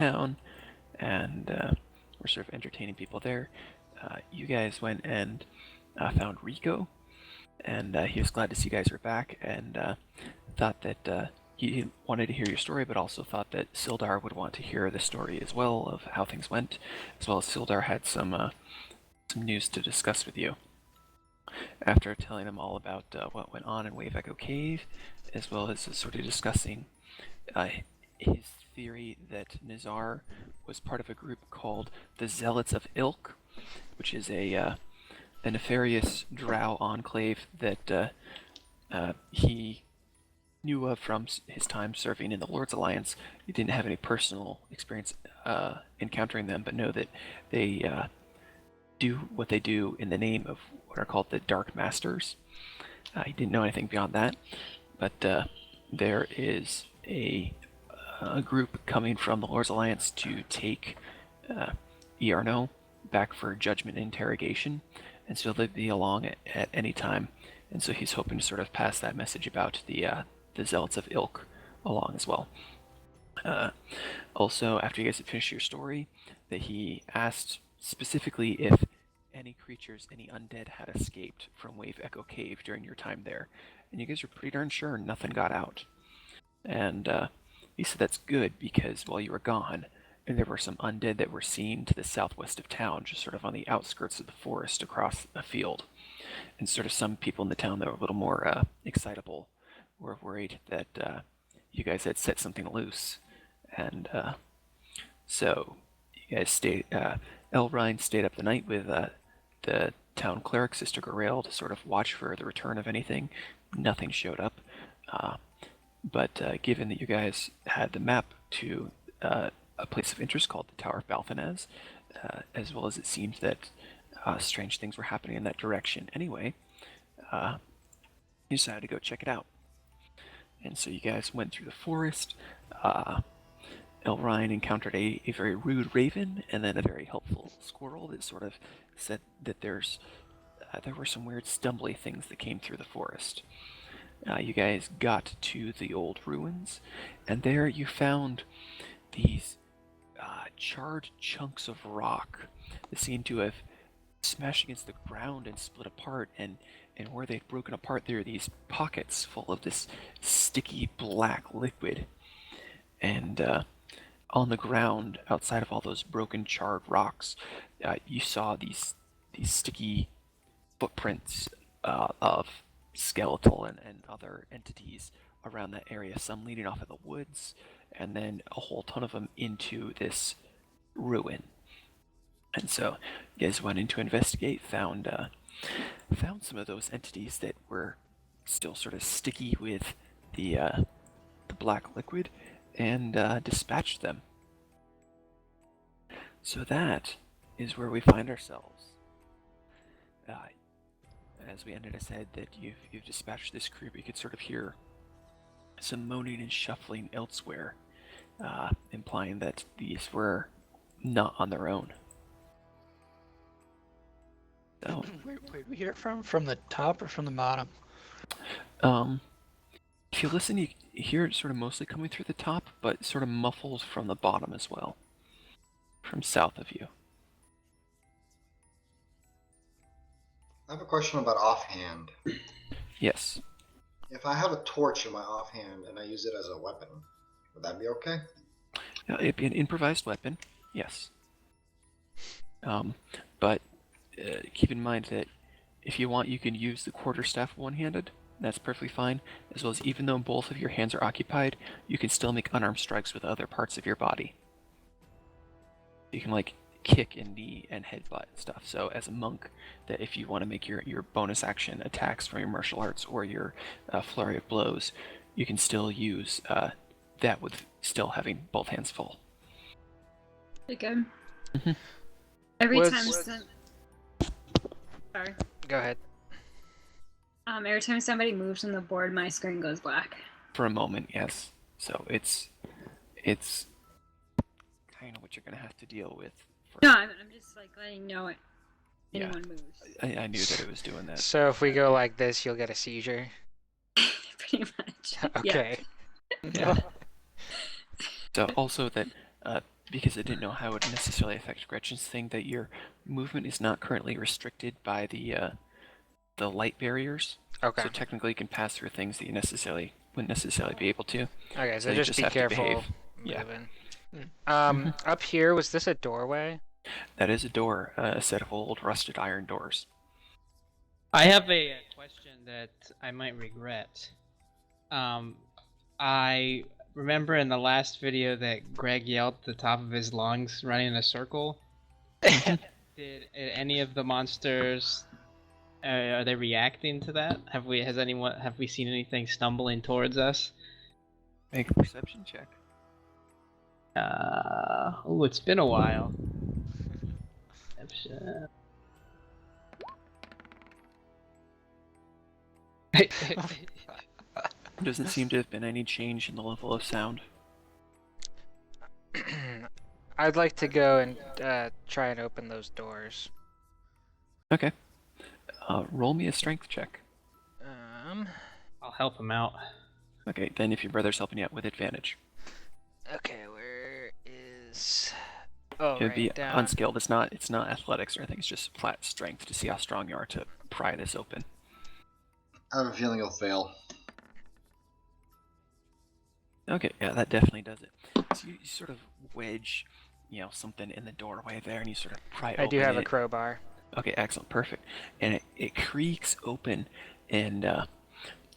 town, and we're sort of entertaining people there. You guys went and found Rico, and he was glad to see you guys were back, and thought that he wanted to hear your story, but also thought that Sildar would want to hear the story as well of how things went, as well as Sildar had some news to discuss with you. After telling him all about what went on in Wave Echo Cave, as well as sort of discussing uh, his theory that Nizar was part of a group called the Zealots of Ilk, which is a nefarious drow enclave that he knew of from his time serving in the Lord's Alliance. He didn't have any personal experience encountering them, but know that they do what they do in the name of what are called the Dark Masters. He didn't know anything beyond that, but there is a group coming from the Lord's Alliance to take Iarno back for judgment and interrogation, and so they'll be along at any time. And so he's hoping to sort of pass that message about the Zealots of Ilk along as well. Also, after you guys had finished your story, that he asked specifically if any creatures, any undead, had escaped from Wave Echo Cave during your time there, and you guys were pretty darn sure nothing got out. And he said that's good because while you were gone, and there were some undead that were seen to the southwest of town, just sort of on the outskirts of the forest across a field. And sort of some people in the town that were a little more excitable were worried that you guys had set something loose. And so you guys stayed, Elrine stayed up the night with the town cleric, Sister Garael, to sort of watch for the return of anything. Nothing showed up. But given that you guys had the map to a place of interest called the Tower of Balthanaz, as well as it seemed that strange things were happening in that direction anyway, you decided to go check it out. And so you guys went through the forest. Elrine encountered a very rude raven and then a very helpful squirrel that sort of said that there were some weird stumbly things that came through the forest. You guys got to the old ruins, and there you found these charred chunks of rock that seemed to have smashed against the ground and split apart, and where they'd broken apart there are these pockets full of this sticky black liquid. And on the ground outside of all those broken charred rocks, you saw these sticky footprints of skeletal and other entities around that area, some leading off of the woods, and then a whole ton of them into this ruin. And so you guys went in to investigate, found some of those entities that were still sort of sticky with the black liquid, and dispatched them. So that is where we find ourselves. As we ended, I said that you've dispatched this group. You could sort of hear some moaning and shuffling elsewhere, implying that these were not on their own. So, Where did we hear it from? From the top or from the bottom? if you listen, you hear it sort of mostly coming through the top, but sort of muffled from the bottom as well, from south of you. I have a question about offhand. Yes. If I have a torch in my offhand and I use it as a weapon, would that be okay? It'd be an improvised weapon, yes. But keep in mind that if you want, you can use the quarterstaff one-handed. That's perfectly fine, as well as even though both of your hands are occupied, you can still make unarmed strikes with other parts of your body. You can, like, kick and knee and headbutt and stuff. So as a monk, that if you want to make your bonus action attacks from your martial arts or your flurry of blows, you can still use that with still having both hands full. Pretty good. Mhm. Every Was- time sorry. Go ahead. Every time somebody moves on the board, my screen goes black. For a moment, yes. So it's kind of what you're gonna have to deal with. No, I'm just like letting you know it. Yeah. Anyone moves. I knew that it was doing that. So if we go like this, you'll get a seizure. Pretty much. Okay. Yeah. So also that because I didn't know how it would necessarily affect Gretchen's thing, that your movement is not currently restricted by the light barriers. Okay. So technically, you can pass through things that you wouldn't necessarily be able to. Okay, so you just be have to careful behave. Yeah. moving. Mhm. Up here, was this a doorway? That is a door, a set of old rusted iron doors. I have a question that I might regret. I remember in the last video that Greg yelled at the top of his lungs running in a circle. Did any of the monsters are they reacting to that? Have we seen anything stumbling towards us? Make a perception check. Oh, it's been a while. Perception. Doesn't seem to have been any change in the level of sound. I'd like to go and try and open those doors. Okay. Roll me a strength check. I'll help him out. Okay, then if your brother's helping you out, with advantage. Okay, where is? Oh, It would right be down. unskilled. It's not athletics or anything. It's just flat strength to see how strong you are to pry this open. I have a feeling you'll fail. Okay, yeah, that definitely does it. So you sort of wedge, something in the doorway there, and you sort of pry open I do have a it. crowbar. Okay, excellent, perfect. And it creaks open, and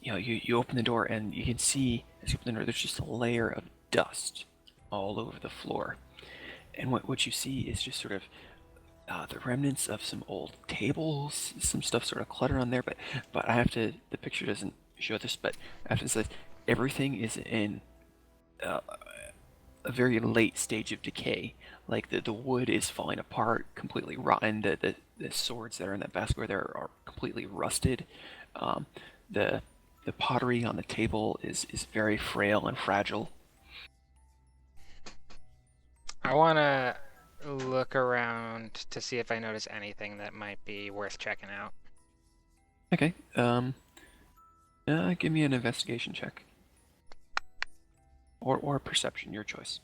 you open the door, and you can see as you open the door, there's just a layer of dust all over the floor. And what you see is just sort of the remnants of some old tables, some stuff sort of cluttered on there. But the picture doesn't show this, but I have to say everything is in a very late stage of decay. Like the wood is falling apart, completely rotten. The swords that are in that basket there are completely rusted. The pottery on the table is very frail and fragile. I want to look around to see if I notice anything that might be worth checking out. Okay. Give me an investigation check. Or perception, your choice.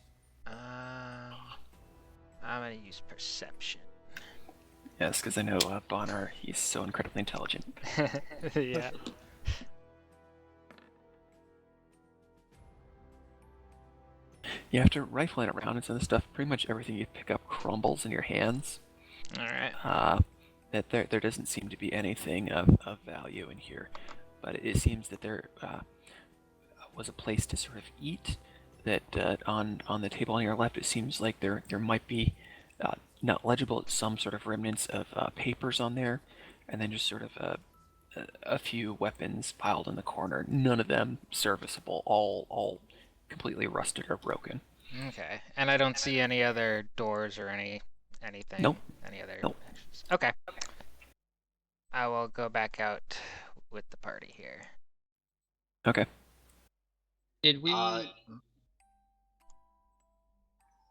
I'm gonna use perception. Yes, because I know Bonner, he's so incredibly intelligent. Yeah. You have to rifle it around and some of the stuff. Pretty much everything you pick up crumbles in your hands. All right. That there doesn't seem to be anything of value in here, but it seems that there was a place to sort of eat. That on the table on your left, it seems like there might be not legible, some sort of remnants of papers on there, and then just sort of a few weapons piled in the corner. None of them serviceable. All completely rusted or broken. Okay. And I don't see any other doors or anything. Nope. Any other Nope. actions. Okay. I will go back out with the party here. Okay. Did we?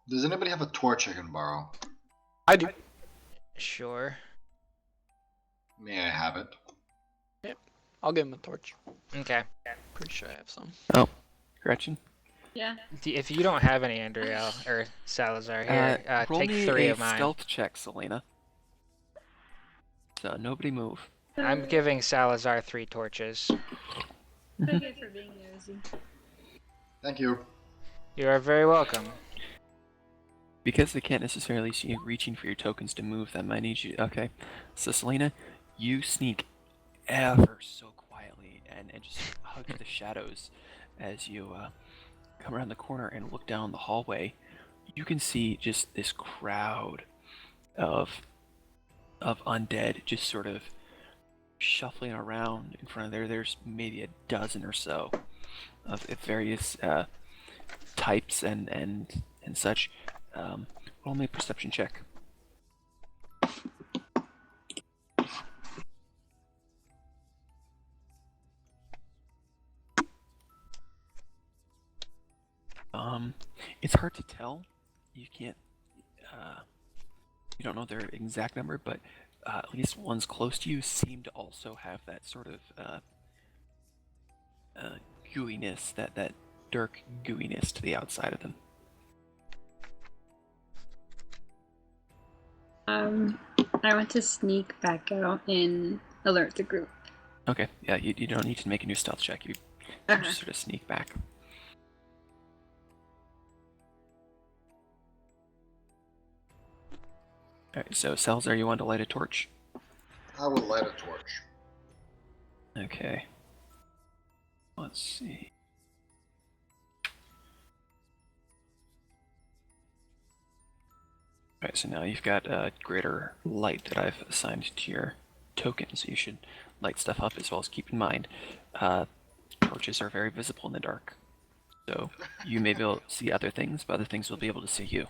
Does anybody have a torch I can borrow? I do. Sure. May I have it? I'll give him a torch. Okay. Pretty sure I have some. Gretchen? Yeah. If you don't have any, Andrea or Salazar, here, Roll take me 3 a of mine. stealth check, Selena. So nobody move. I'm giving Salazar 3 torches. Thank you for being nosy. Thank you. You are very welcome. Because they can't necessarily see you reaching for your tokens to move them, I need you. Okay. So Selena, you sneak ever so quietly and just hug the shadows as you come around the corner and look down the hallway. You can see just this crowd of undead just sort of shuffling around in front of there. There's maybe a dozen or so of various types and such. Roll me a perception check. It's hard to tell. You can't. You don't know their exact number, but at least ones close to you seem to also have that sort of gooiness, that dark gooiness to the outside of them. I want to sneak back out and alert the group. Okay, yeah, you don't need to make a new stealth check. You Uh-huh. just sort of sneak back. Alright, so Salazar, you want to light a torch? I will light a torch. Okay. Let's see. Alright, so now you've got a greater light that I've assigned to your token, so you should light stuff up as well as keep in mind, torches are very visible in the dark. So you may be able to see other things, but other things will be able to see you.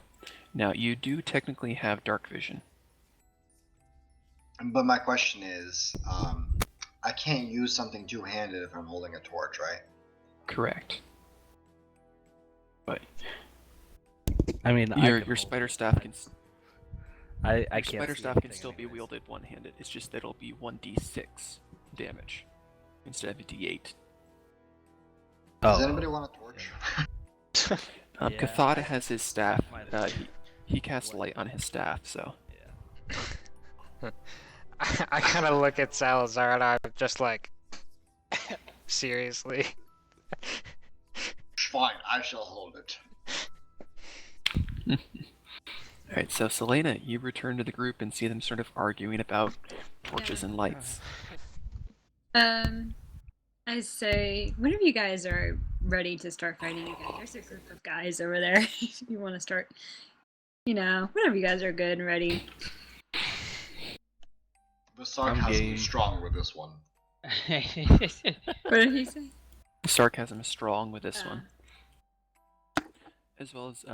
Now, you do technically have dark vision. But my question is, I can't use something two-handed if I'm holding a torch, right? Correct. But I mean, your spider staff can I your can't. spider see staff can anything still be anyways. wielded one-handed. It's just that it'll be 1d6 damage instead of a d8. Does Oh. anybody want a torch? Yeah, Cathata has his staff. might as He casts light on his staff, so Yeah. I kind of look at Salazar and I'm just like, seriously. Fine, I shall hold it. Alright, so Selena, you return to the group and see them sort of arguing about torches and lights. I say, whenever you guys are ready to start fighting again, there's a group of guys over there. If you want to start, whenever you guys are good and ready. The sarcasm game. is strong with this one. What did he say? Sarcasm is strong with this Uh. one. As well as,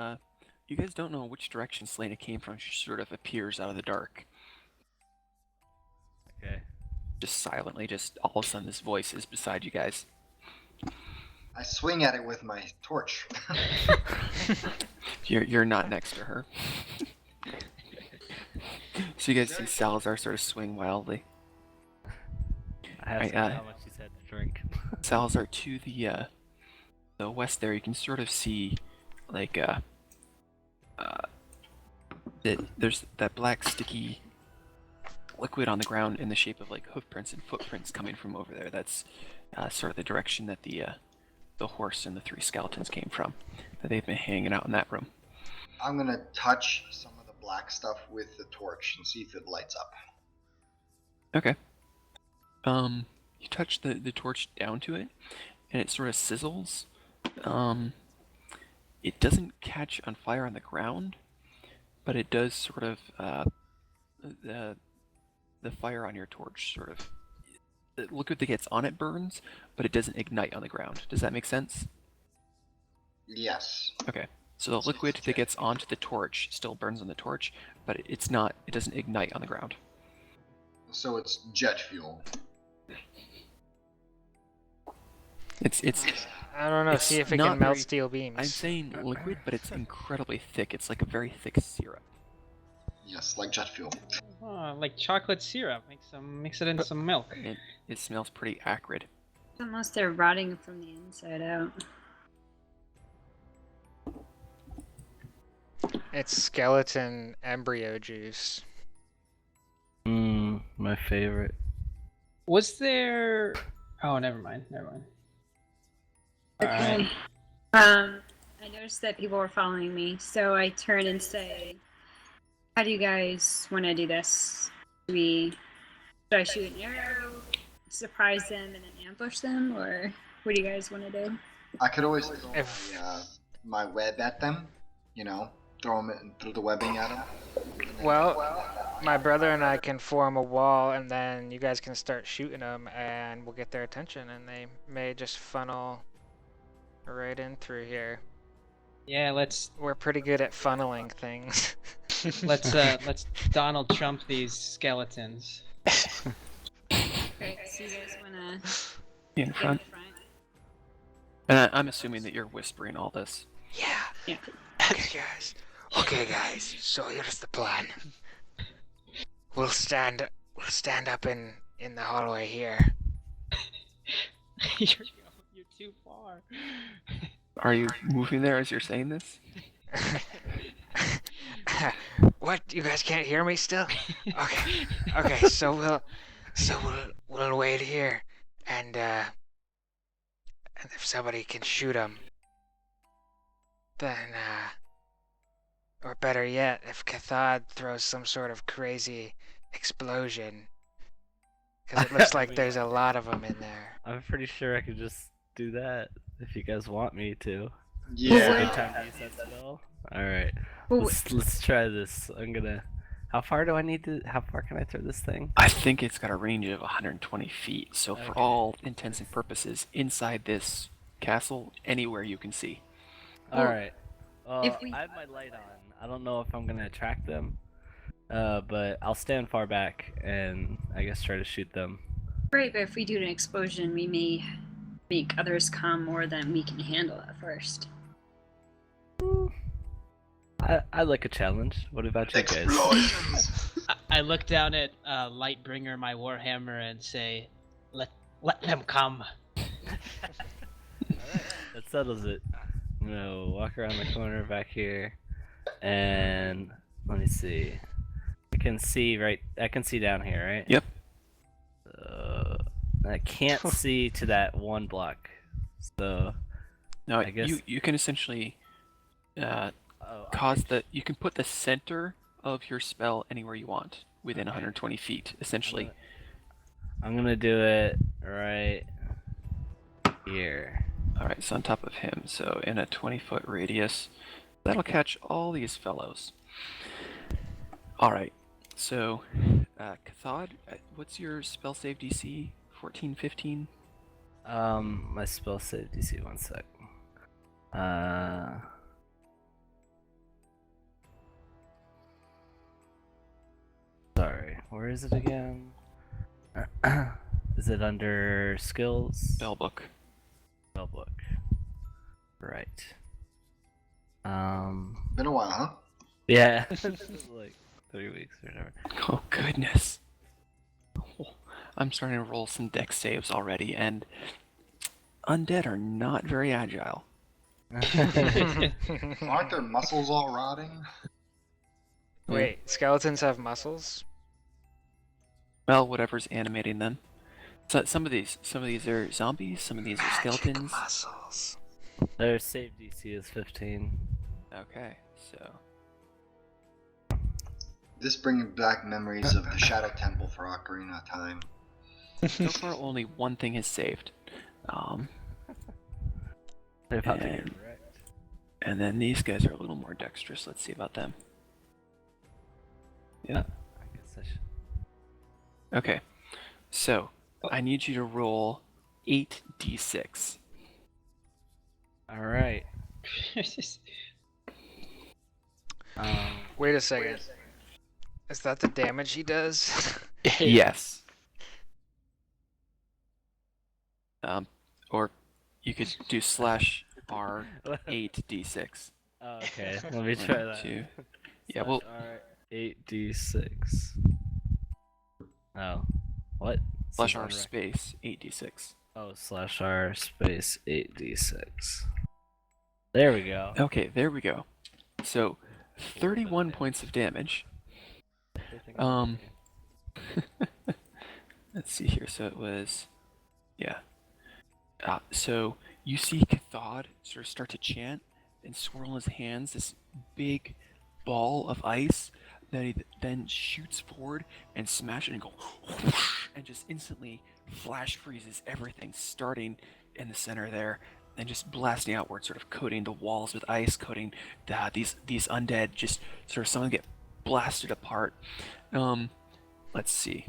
you guys don't know which direction Selena came from. She sort of appears out of the dark. Okay. Just silently, just all of a sudden this voice is beside you guys. I swing at it with my torch. You're not next to her. So you guys see Salazar sort of swing wildly. I have Right, to know how much he's had to drink. Salazar, to the west there, you can sort of see, like, there's that black sticky liquid on the ground in the shape of like hoof prints and footprints coming from over there. That's sort of the direction that the horse and the 3 skeletons came from. That they've been hanging out in that room. I'm gonna touch some of the black stuff with the torch and see if it lights up. Okay. You touch the torch down to it, and it sort of sizzles. It doesn't catch on fire on the ground, but it does sort of the fire on your torch sort of, the liquid that gets on it burns, but it doesn't ignite on the ground. Does that make sense? Yes. Okay. So the liquid that gets onto the torch still burns on the torch, but it doesn't ignite on the ground. So it's jet fuel. It's I don't know, It's see if it not can melt very- steel beams. I'm saying liquid, but it's incredibly thick. It's like a very thick syrup. Yes, like jet fuel. Oh, like chocolate syrup. Mix it in some milk. It smells pretty acrid. Almost they're rotting from the inside out. It's skeleton embryo juice. My favorite. Was there? Oh, never mind. Alright. I noticed that people were following me, so I turn and say, "How do you guys want to do this? Should I shoot an arrow, surprise them, and then ambush them, or what do you guys want to do?" I could always throw If- my web at them, throw the webbing at them. Well, my brother and I can form a wall, and then you guys can start shooting them, and we'll get their attention, and they may just funnel right in through here. Yeah, let's We're pretty good at funneling things. let's Donald Trump these skeletons. Great. So you guys want to In get in front. front? And I'm assuming that you're whispering all this. Yeah. Yeah. Okay, guys. So here's the plan. We'll stand up in the hallway here. you're too far. What? You guys can't hear me still? Okay. Okay. So we'll wait here, and if somebody can shoot him, then or better yet, if Cathod throws some sort of crazy explosion, because it looks I like mean, there's a lot of them in there. I'm pretty sure I could just do that if you guys want me to. Yeah. Good time to use that spell. All right, Well, let's try this. I'm gonna. How far do I need to? How far can I throw this thing? I think it's got a range of 120 feet. So for Okay. all intents and purposes, inside this castle, anywhere you can see. All Well, right. if we- I have my light on. I don't know if I'm gonna attract them. But I'll stand far back and I guess try to shoot them. Right, but if we do an explosion, we may make others come more than we can handle at first. I like a challenge. What about you guys? Explosions! I look down at Lightbringer, my warhammer, and say, "Let them come." That settles it. I'm gonna walk around the corner back here, and let me see. I can see I can see down here, right? Yep. I can't see to that one block. So Now I guess- you can essentially you can put the center of your spell anywhere you want within 120 feet, essentially. I'm gonna do it right here. All right, so on top of him, so in a 20-foot radius, that'll catch all these fellows. All right, so Cathod, what's your spell save DC? 14, 15? My spell save DC. One sec. Sorry, where is it again? Is it under skills? Spellbook. Spellbook. Right. Been a while, huh? Yeah. This is like 3 weeks or whatever. Oh goodness. Oh, I'm starting to roll some dex saves already, and undead are not very agile. Aren't their muscles all rotting? Wait, skeletons have muscles? Well, whatever's animating them. So some of these are zombies, some of these are skeletons. Muscles. Their save DC is 15. Okay, so This brings back memories of the Shadow Temple for Ocarina of Time. so far only one thing is saved. They're about to get And- wrecked. And then these guys are a little more dexterous. Let's see about them. Yeah. I guess I should. Okay. So I need you to roll 8d6. Alright. Wait a second. Is that the damage he does? Yes. Or you could do slash r 8d6. Oh, okay, let me try that. 2. Yeah, well, 8d6. Oh, what? slash Says r on rec- space 8d6. Oh, slash r space 8d6. There we go. Okay, there we go. So 31 points of damage. Let's see here. So it was, yeah. So you see Cathod sort of start to chant and swirl in his hands this big ball of ice that he then shoots forward and smashes and go whoosh, and just instantly flash freezes everything, starting in the center there and just blasting outward, sort of coating the walls with ice, coating these undead, just sort of some of them get blasted apart. Let's see.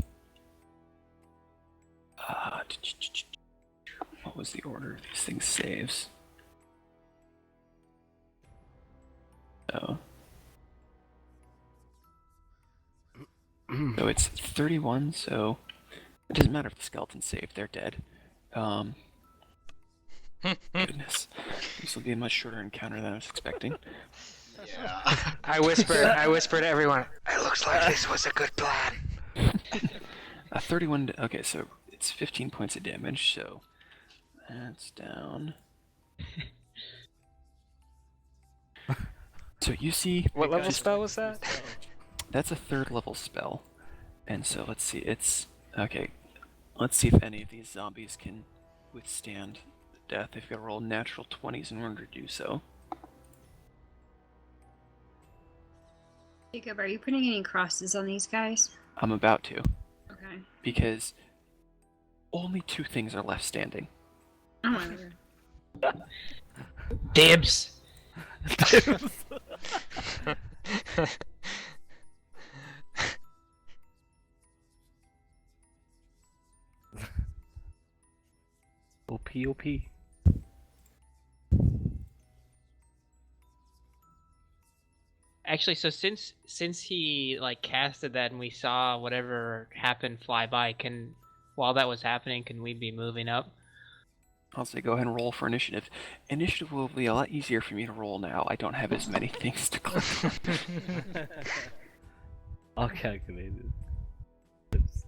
What was the order of these things saves? So it's 31, so it doesn't matter if the skeletons save, they're dead. Goodness. This will be a much shorter encounter than I was expecting. Yeah. I whisper to everyone, it looks like this was a good plan. 31, okay, so it's 15 points of damage, so that's down. So you see What level spell was that? that's a 3rd level spell, and so let's see. It's okay. Let's see if any of these zombies can withstand death. They've got to roll natural 20s in order to do so. Jacob, are you putting any crosses on these guys? I'm about to, Okay. because only 2 things are left standing. Oh my word. Dibs. OP. Actually, so since he like casted that and we saw whatever happened fly by, while that was happening, can we be moving up? I'll say go ahead and roll for initiative. Initiative will be a lot easier for me to roll now. I don't have as many things to click. All calculated. Oops.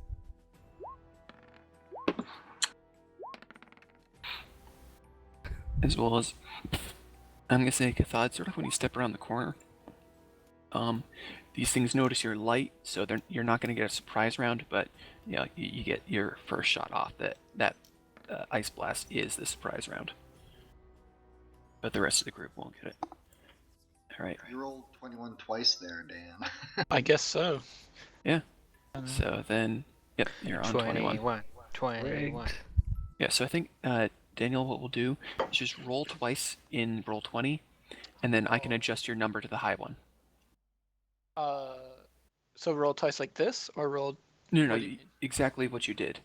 As well as, I'm gonna say, Cathod, sort of when you step around the corner, these things notice your light, so you're not gonna get a surprise round, but you know, you get your first shot off. That ice blast is the surprise round, but the rest of the group won't get it. All right. You rolled 21 twice there, Dan. I guess so. So then, yep, you're on 21. 21. Rigged. Yeah. So I think Daniel, what we'll do is just roll twice in roll 20, and then I can adjust your number to the high one. So roll twice like this, or roll? No, What do you mean? exactly what you did.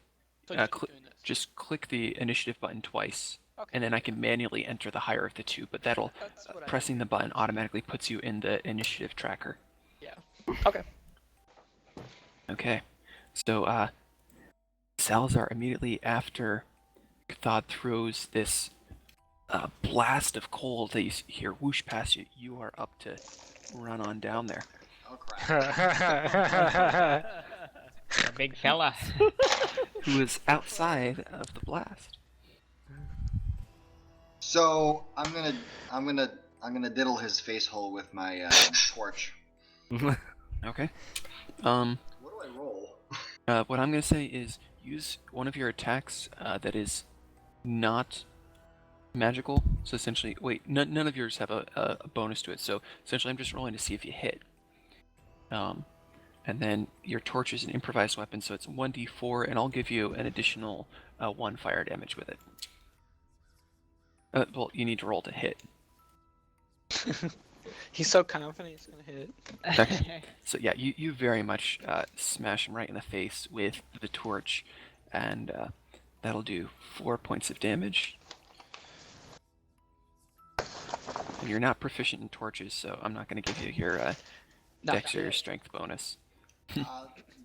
So Uh, just keep cl- doing this. Just click the initiative button twice, Okay. and then I can manually enter the higher of the 2, but that'll That's what I pressing the button automatically puts you in the initiative tracker. Okay. Okay, so Salazar, immediately after Cathod throws this blast of cold that you hear whoosh past you, you are up to run on down there. Oh crap. A big fella. Who is outside of the blast? So I'm gonna diddle his face hole with my torch. Okay. What do I roll? What I'm gonna say is use one of your attacks that is not magical. So essentially, wait, none of yours have a bonus to it. So essentially, I'm just rolling to see if you hit. And then your torch is an improvised weapon, so it's 1d4, and I'll give you an additional 1 fire damage with it. Well, you need to roll to hit. He's so confident he's gonna hit. Okay. So yeah, you very much smash him right in the face with the torch, and that'll do 4 points of damage. And you're not proficient in torches, so I'm not going to give you your No. dex or your strength bonus.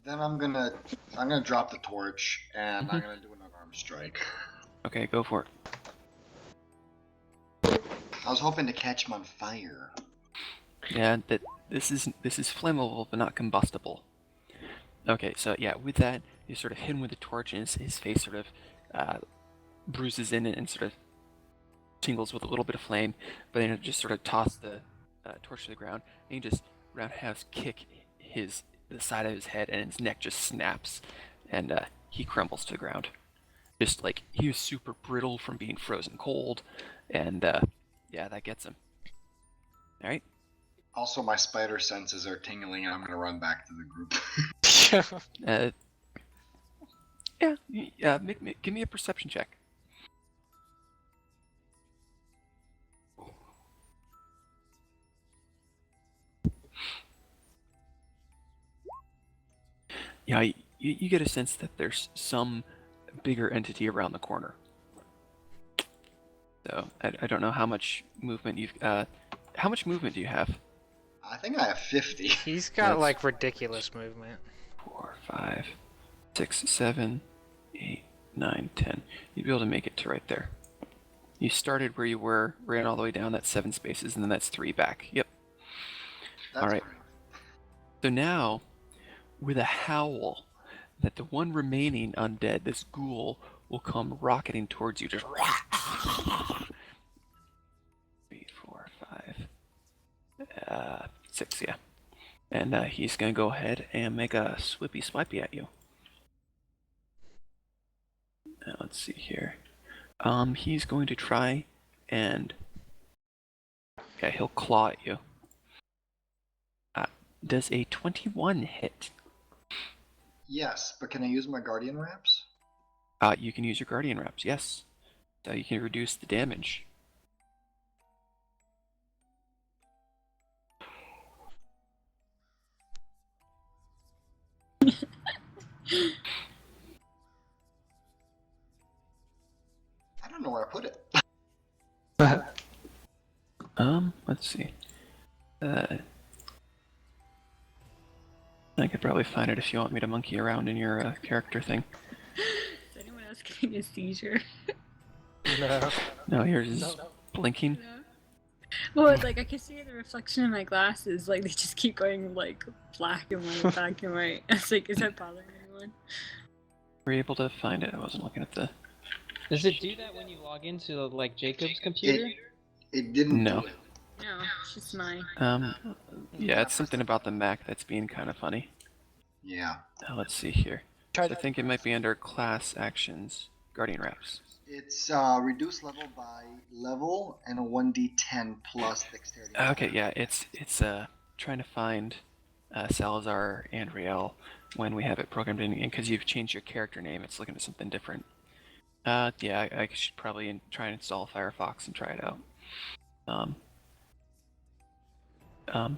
Then I'm gonna drop the torch and I'm gonna do an unarmed strike. Okay, go for it. I was hoping to catch him on fire. Yeah, this is flammable but not combustible. Okay, so yeah, with that, you sort of hit him with the torch, and his face sort of bruises in and sort of tingles with a little bit of flame. But then you just sort of toss the torch to the ground, and you just roundhouse kick the side of his head, and his neck just snaps, and he crumbles to the ground. Just like he was super brittle from being frozen cold, and yeah, that gets him. All right. Also, my spider senses are tingling, and I'm gonna run back to the group. Give me a perception check. Yeah, you get a sense that there's some bigger entity around the corner. So I don't know how much movement you've. How much movement do you have? I think I have 50. He's got That's- like ridiculous movement. 4, 5, 6, 7, 8, 9, 10. You'd be able to make it to right there. You started where you were, ran all the way down. That's 7 spaces, and then that's 3 back. Yep. That's All right. great. So now, with a howl, that the one remaining undead, this ghoul, will come rocketing towards you. Just 3, 4, 5, 6. Yeah. And he's gonna go ahead and make a swippy swipey at you. Let's see here. He's going to try and yeah, he'll claw at you. Does a 21 hit? Yes, but can I use my guardian wraps? You can use your guardian wraps. Yes, so you can reduce the damage. I don't know where I put it. Let's see. I could probably find it if you want me to monkey around in your character thing. Is anyone else getting a seizure? No. No, yours is blinking. No. Well, it's like I can see the reflection in my glasses. Like they just keep going like black and white, black and white. It's like, is that bothering anyone? Were you able to find it? I wasn't looking at the. Does it do that when you log into like Jacob's computer? It didn't No. do it. No, it's just mine. Yeah, it's something about the Mac that's being kind of funny. Yeah. Let's see here. Try So I think it might be under class actions, guardian wraps. It's reduced level by level and a 1d10 plus dexterity. Okay, yeah, it's trying to find Salazar and Riel when we have it programmed in, and because you've changed your character name, it's looking at something different. Yeah, I should probably try and install Firefox and try it out.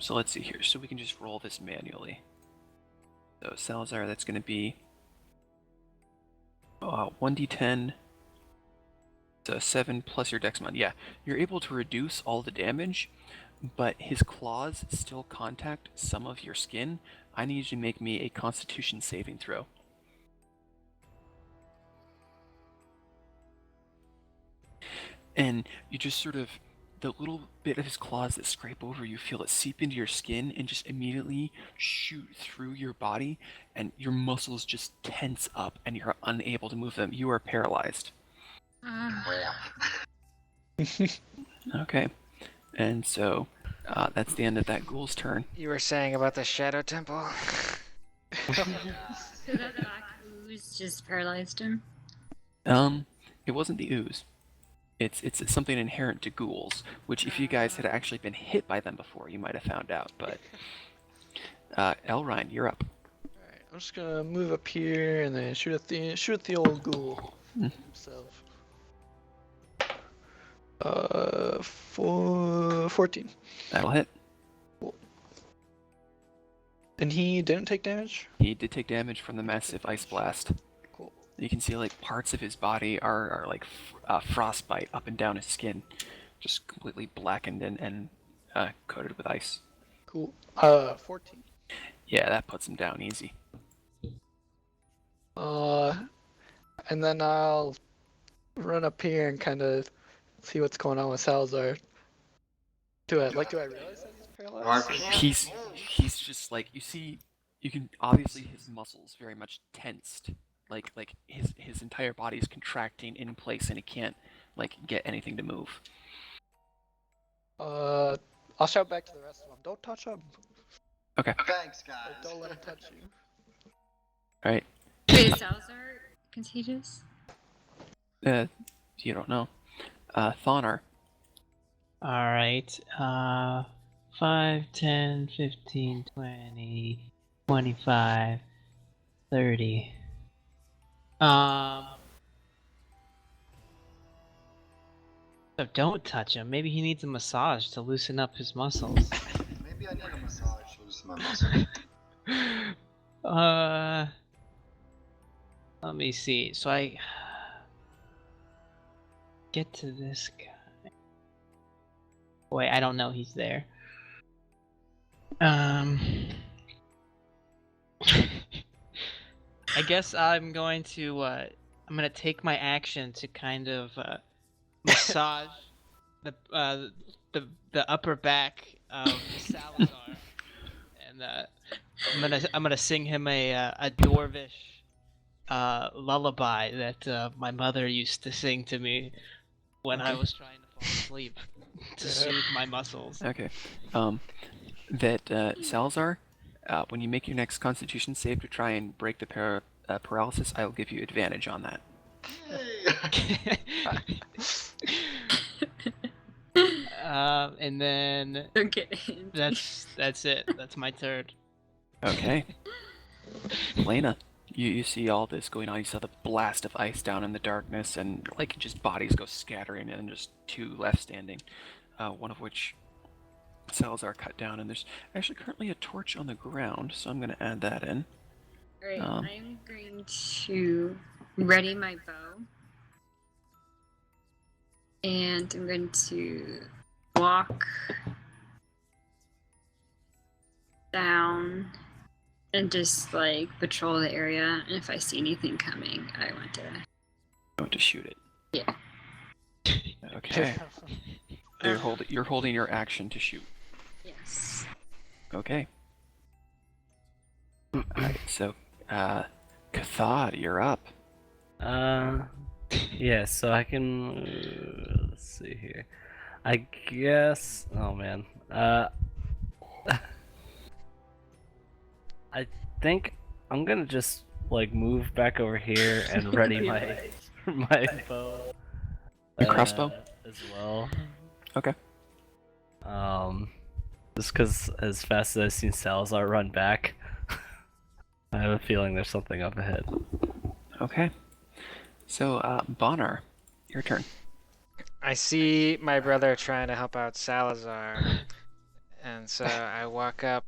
So let's see here. So we can just roll this manually. So Salazar, that's going to be 1d10. So 7 plus your dex mod. Yeah, you're able to reduce all the damage, but his claws still contact some of your skin. I need you to make me a Constitution saving throw. And you just sort of, the little bit of his claws that scrape over, you feel it seep into your skin and just immediately shoot through your body, and your muscles just tense up and you're unable to move them. You are paralyzed. Crap. Okay. And so that's the end of that ghoul's turn. You were saying about the Shadow Temple? So that black ooze just paralyzed him. It wasn't the ooze. It's something inherent to ghouls, which if you guys had actually been hit by them before, you might have found out. But Elrine, you're up. Alright, I'm just gonna move up here and then shoot at the old ghoul himself. 14. That'll hit. And he didn't take damage? He did take damage from the massive ice blast. Cool. You can see like parts of his body are like frostbite up and down his skin, just completely blackened and coated with ice. Cool. 14. Yeah, that puts him down easy. And then I'll run up here and kind of see what's going on with Salazar. Do I realize that he's paralyzed? He's just like, you can obviously his muscles very much tensed, like his entire body is contracting in place and he can't like get anything to move. I'll shout back to the rest of them. Don't touch him. Thanks, Or guys. don't let him touch you. All right. Wait, is Salazar contagious? You don't know. Thonar. Alright, 5, 10, 15, 20, 25, 30. So don't touch him. Maybe he needs a massage to loosen up his muscles. Maybe I need a massage to loosen my muscles. Let me see. So I get to this guy. Wait, I don't know he's there. I guess I'm going to take my action to kind of massage the upper back of Salazar, and I'm gonna sing him a Dwarvish lullaby that my mother used to sing to me when I was trying to fall asleep to soothe my muscles. Okay. Salazar, when you make your next Constitution save to try and break the paralysis, I will give you advantage on that. And then Okay. that's it. That's my turn. Okay. Lena, you see all this going on. You saw the blast of ice down in the darkness, and like just bodies go scattering, and just two left standing. One of which Salazar cut down, and there's actually currently a torch on the ground, so I'm going to add that in. Alright, Um, I'm going to ready my bow. And I'm going to walk down and just like patrol the area. And if I see anything coming, I want to. Going to shoot it. Yeah. Okay. You're holding your action to shoot. Yes. Okay. Alright, so, Cathod, you're up. Yeah, so I can. Let's see here. I guess. Oh man. I think I'm gonna just like move back over here and ready my bow. Your crossbow? As well. Okay. Just because as fast as I've seen Salazar run back, I have a feeling there's something up ahead. Okay. So, Bonar, your turn. I see my brother trying to help out Salazar, and so I walk up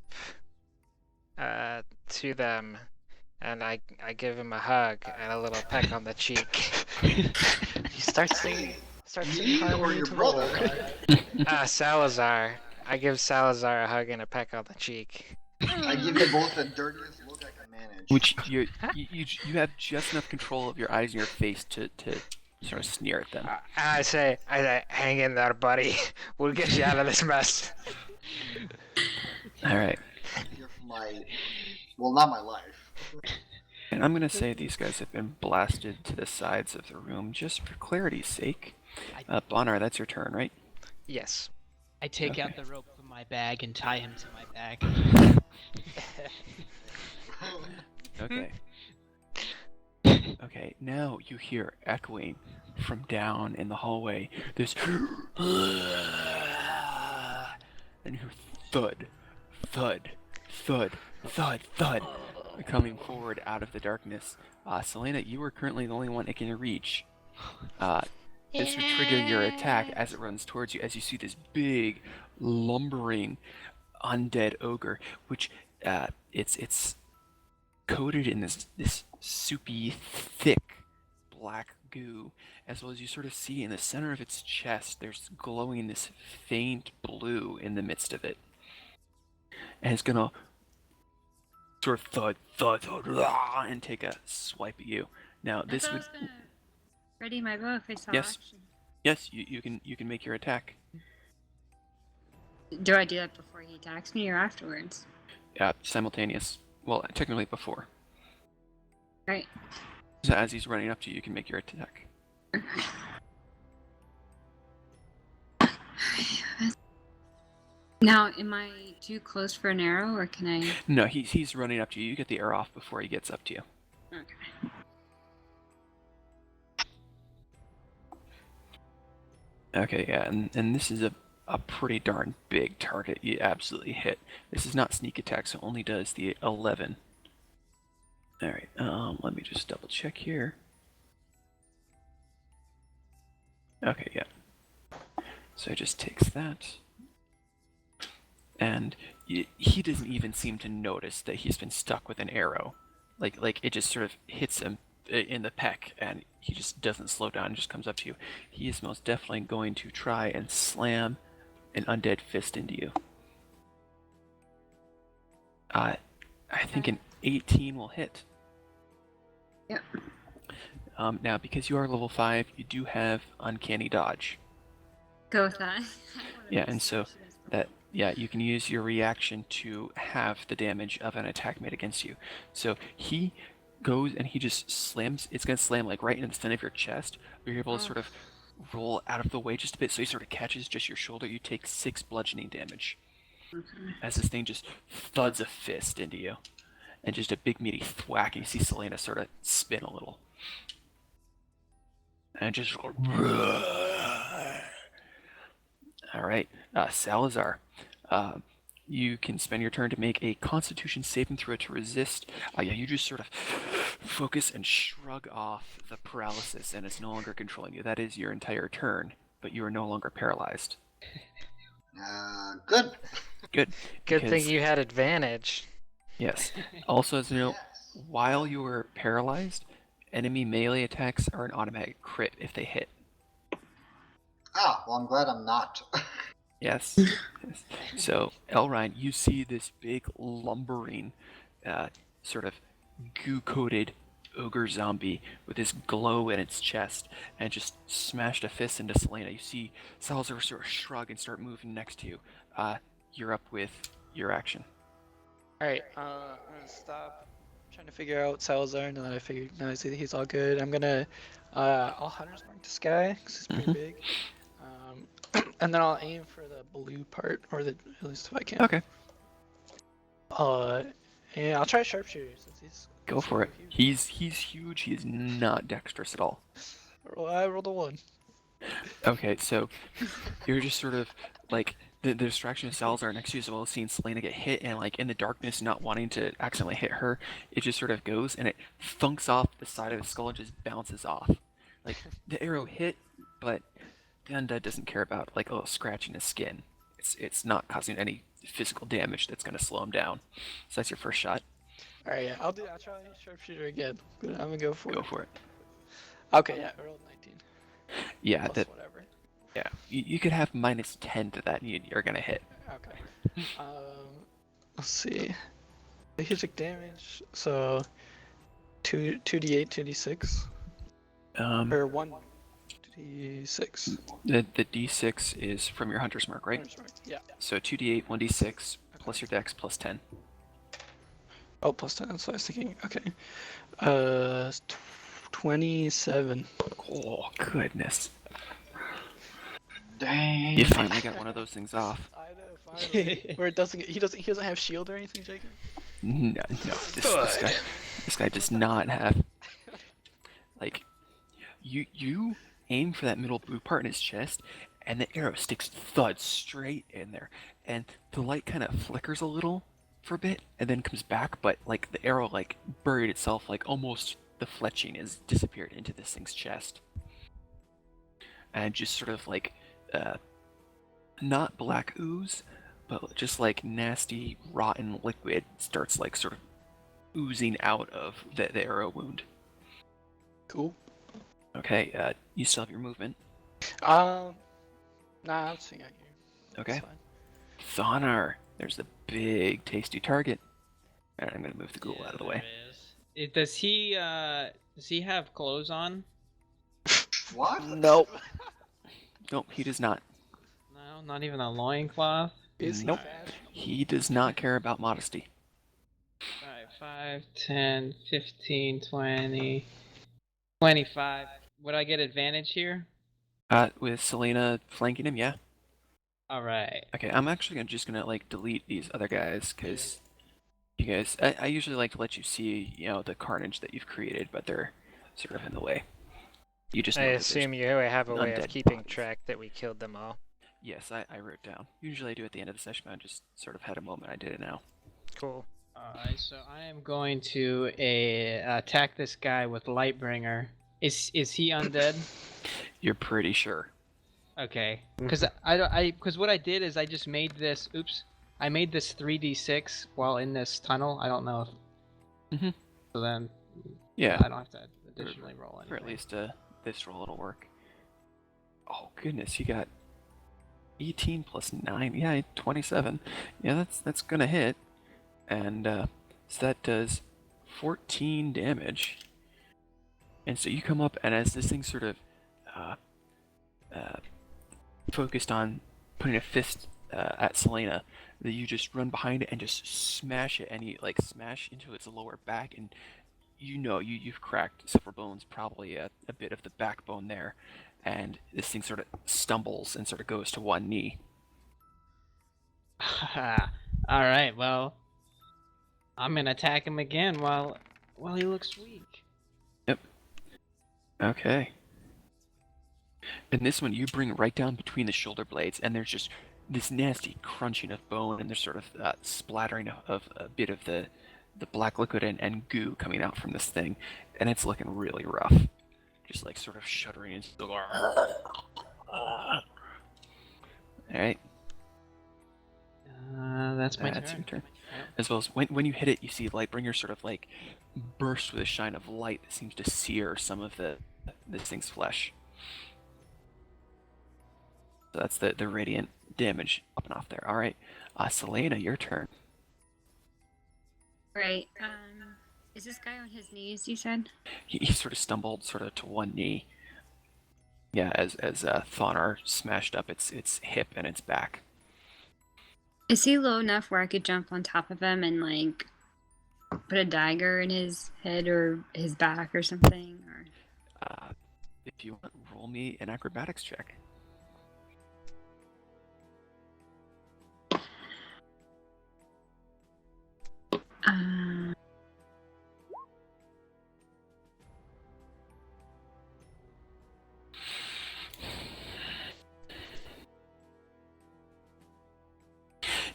to them, and I give him a hug and a little peck on the cheek. You start singing Me or Harmony your to brother? War. Salazar. I give Salazar a hug and a peck on the cheek. I give you both the dirtiest look I can manage. Which you have just enough control of your eyes and your face to sort of sneer at them. I say, hang in there, buddy. We'll get you out of this mess. All right. Here for my, well, not my life. And I'm gonna say these guys have been blasted to the sides of the room just for clarity's sake. Bonar, that's your turn, right? Yes. I take Okay. out the rope from my bag and tie him to my bag. Okay. Okay, now you hear echoing from down in the hallway this and you hear thud, thud, thud, thud, thud coming forward out of the darkness. Selena, you are currently the only one it can reach. This would trigger your attack as it runs towards you, as you see this big, lumbering, undead ogre, which it's coated in this soupy, thick black goo, as well as you sort of see in the center of its chest, there's glowing this faint blue in the midst of it. And it's gonna sort of thud, thud, thud, rah, and take a swipe at you. Now this would, ready my bow if I saw Yes. action. yes, you can make your attack. Do I do that before he attacks me or afterwards? Simultaneous. Well, technically before. Right. So as he's running up to you, you can make your attack. Now, am I too close for an arrow, or can I? No, he's running up to you. You get the arrow off before he gets up to you. Okay. Okay, yeah, and this is a pretty darn big target you absolutely hit. This is not sneak attack, so it only does the 11. Alright, let me just double check here. Okay, yeah. So it just takes that. And he doesn't even seem to notice that he's been stuck with an arrow. Like it just sort of hits him in the peck, and he just doesn't slow down and just comes up to you. He is most definitely going to try and slam an undead fist into you. I think an 18 will hit. Yep. Now, because you are level 5, you do have uncanny dodge. Go with that. Yeah, and so you can use your reaction to halve the damage of an attack made against you. So he goes and he just slams. It's gonna slam like right in the center of your chest. You're able to sort of roll out of the way just a bit, so he sort of catches just your shoulder. You take 6 bludgeoning damage. as this thing just thuds a fist into you, and just a big meaty thwack. And you see Selena sort of spin a little, and just all right, Salazar. You can spend your turn to make a Constitution saving throw to resist. Yeah, you just sort of focus and shrug off the paralysis, and it's no longer controlling you. That is your entire turn, but you are no longer paralyzed. Good. Good. Good thing because- you had advantage. Yes. Also, as you know, Yes. while you are paralyzed, enemy melee attacks are an automatic crit if they hit. Ah, well, I'm glad I'm not. Yes. Yes. So, Elrine, you see this big lumbering, sort of goo-coated ogre zombie with this glow in its chest, and just smashed a fist into Selena. You see Salazar sort of shrug and start moving next to you. You're up with your action. Alright, I'm gonna stop trying to figure out Salazar, and then I figure now I see that he's all good. I'm gonna I'll Hunter's Mark this guy because he's pretty big. And then I'll aim for the blue part, or the at least if I can. Okay. Yeah, I'll try sharpshooter since he's Go for it. huge. He's huge. He is not dexterous at all. I rolled a 1. Okay, so you're just sort of like the distraction of Salazar next to you, as well as seeing Selena get hit, and like in the darkness, not wanting to accidentally hit her, it just sort of goes and it thunks off the side of his skull and just bounces off. Like the arrow hit, but the undead doesn't care about like a little scratch in his skin. It's not causing any physical damage that's going to slow him down. So that's your first shot. Alright, yeah, I'll try sharpshooter again. I'm gonna go for Go it. for it. Okay, yeah, I rolled 19. Yeah, Plus that whatever. yeah. You could have -10 to that, and you're going to hit. Okay. Let's see. The music damage. So 2d8, 2d6, or 1d6. The D6 is from your hunter's mark, right? Yeah. So 2d8, 1d6 plus your dex plus 10. Oh, plus 10. So I was thinking. Okay. 27. Oh goodness! Dang. You finally got one of those things off. I know, finally. Where it doesn't. He doesn't have shield or anything, Jacob. No, this guy does not have. Like, you aim for that middle blue part in his chest, and the arrow sticks thud straight in there, and the light kind of flickers a little for a bit, and then comes back, but like the arrow like buried itself, like almost the fletching has disappeared into this thing's chest, and just sort of like not black ooze, but just like nasty rotten liquid starts like sort of oozing out of the arrow wound. Cool. Okay, you still have your movement. Nah, I'm seeing out here. Okay. That's fine. Thonar, there's the big tasty target. Alright, I'm gonna move the ghoul out of the way. Does he have clothes on? What? Nope. Nope, he does not. No, not even a loincloth. Is he Nope. fat? He does not care about modesty. 5, 10, 15, 20, 25. Would I get advantage here? With Selena flanking him, yeah. Alright. Okay, I'm actually just gonna like delete these other guys, because you guys, I usually like to let you see, you know, the carnage that you've created, but they're sort of in the way. You just know I that there's- assume you have a way of undead keeping bodies. track that we killed them all. Yes, I wrote down. Usually I do at the end of the session, but I just sort of had a moment. I did it now. Cool. Alright, so I am going to attack this guy with Lightbringer. Is he undead? You're pretty sure. Okay, because because what I did is I just made this. Oops, I made this 3d6 while in this tunnel. I don't know if. Mhm. So then. Yeah. I don't have to additionally roll anything. Or at least this roll will work. Oh goodness, you got 18 plus 9. Yeah, 27. Yeah, that's gonna hit. And so that does 14 damage. And so you come up, and as this thing sort of focused on putting a fist at Selena, that you just run behind it and just smash it, and you like smash into its lower back, and you know you've cracked several bones, probably a bit of the backbone there, and this thing sort of stumbles and sort of goes to one knee. Alright, well, I'm gonna attack him again while he looks weak. Okay. And this one you bring right down between the shoulder blades, and there's just this nasty crunching of bone, and there's sort of splattering of a bit of the black liquid and goo coming out from this thing, and it's looking really rough. Just like sort of shuddering and still going. Alright, That's my that's turn. your turn. Yep. As well as when you hit it, you see Lightbringer sort of like burst with a shine of light that seems to sear some of this thing's flesh. So that's the radiant damage up and off there. All right, Selena, your turn. Right. Is this guy on his knees? You said. He sort of stumbled sort of to one knee. Yeah, as Thonar smashed up its hip and its back. Is he low enough where I could jump on top of him and like put a dagger in his head or his back or something? Or If you want, roll me an acrobatics check.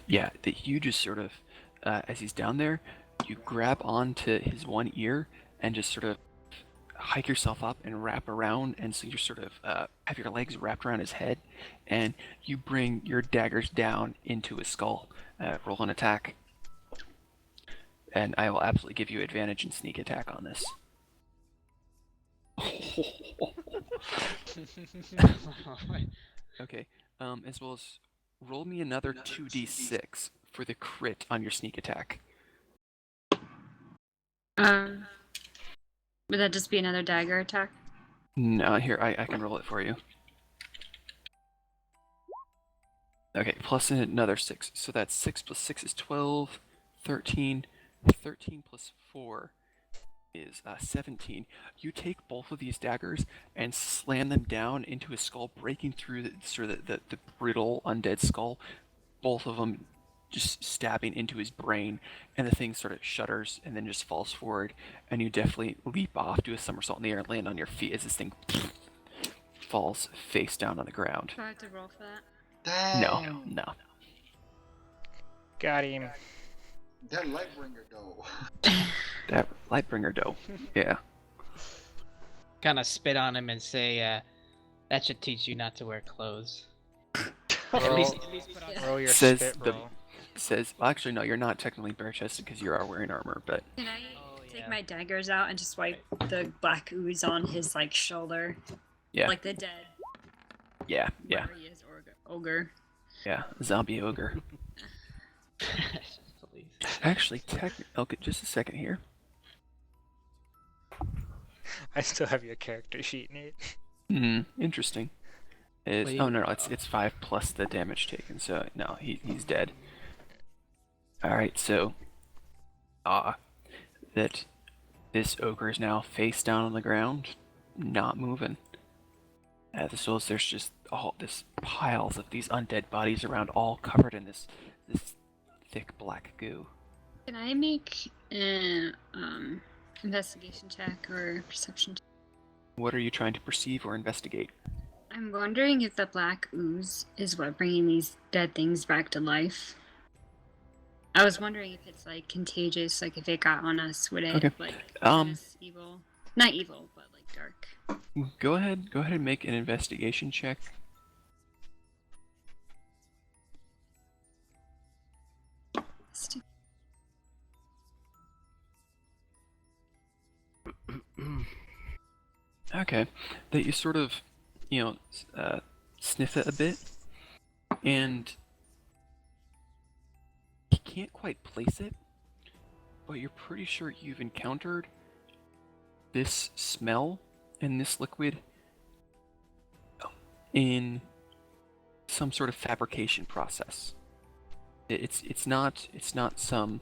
Yeah, that you just sort of, as he's down there, you grab onto his one ear and just sort of hike yourself up and wrap around, and so you're sort of have your legs wrapped around his head, and you bring your daggers down into his skull. Roll an attack, and I will absolutely give you advantage in sneak attack on this. Okay, as well as roll me another 2d6 for the crit on your sneak attack. Would that just be another dagger attack? No, here, I can roll it for you. Okay, plus another 6. So that's 6 plus 6 is 12, 13, 13 plus 4 is 17. You take both of these daggers and slam them down into his skull, breaking through the brittle undead skull. Both of them just stabbing into his brain, and the thing sort of shudders and then just falls forward, and you definitely leap off, do a somersault in the air, and land on your feet as this thing falls face down on the ground. Do I have to roll for that? Damn. No. Got him. That Lightbringer though. That Lightbringer dough. Yeah. Kind of spit on him and say, that should teach you not to wear clothes. Roll, at least put on roll your Says spit the- roll. Says, well, actually, no, you're not technically bare-chested because you are wearing armor, but Can I Oh, take yeah. my daggers out and just wipe the black ooze on his like shoulder? yeah, Like the dead. yeah, Whatever he is, ogre. yeah, zombie ogre. Please. Actually, okay, just a second here. I still have your character sheet, Nate. Interesting. It's, Wait, oh no, it's 5 plus the damage taken, so no, he's dead. Alright, so that this ogre is now face down on the ground, not moving. As well as there's just all this piles of these undead bodies around, all covered in this thick black goo. Can I make an investigation check or perception check? What are you trying to perceive or investigate? I'm wondering if the black ooze is what bringing these dead things back to life. I was wondering if it's like contagious, like if it got on us, would it Okay. like Um, turn us evil? Not evil, but like dark. Go ahead and make an investigation check. Okay, that you sort of, sniff it a bit, and you can't quite place it, but you're pretty sure you've encountered this smell and this liquid in some sort of fabrication process. It's not some.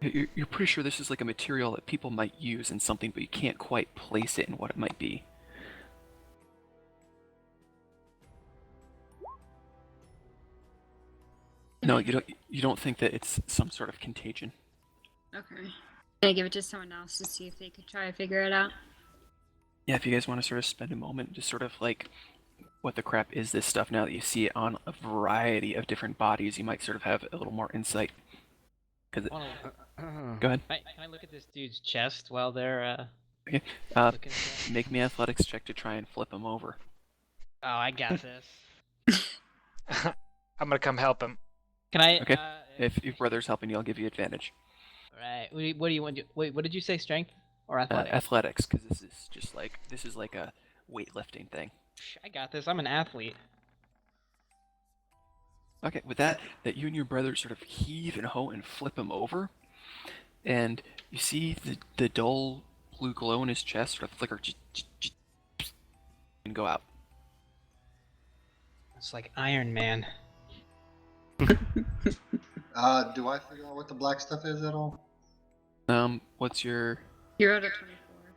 You're pretty sure this is like a material that people might use in something, but you can't quite place it in what it might be. No, you don't. You don't think that it's some sort of contagion. Okay. Can I give it to someone else to see if they could try to figure it out? Yeah, if you guys want to sort of spend a moment, just sort of like, what the crap is this stuff? Now that you see it on a variety of different bodies, you might sort of have a little more insight. Because Wanna- go ahead. Can I look at this dude's chest while they're Okay. looking at that? Make me an athletics check to try and flip him over. Oh, I got this. I'm gonna come help him. Can I? Okay. If your brother's helping you, I'll give you advantage. Right. What do you want? Wait, what did you say? Strength or athletics? Athletics, because this is like a weightlifting thing. I got this. I'm an athlete. Okay, with that you and your brother sort of heave and hoe and flip him over, and you see the dull blue glow in his chest sort of flicker and go out. It's like Iron Man. Do I figure out what the black stuff is at all? What's your You rolled a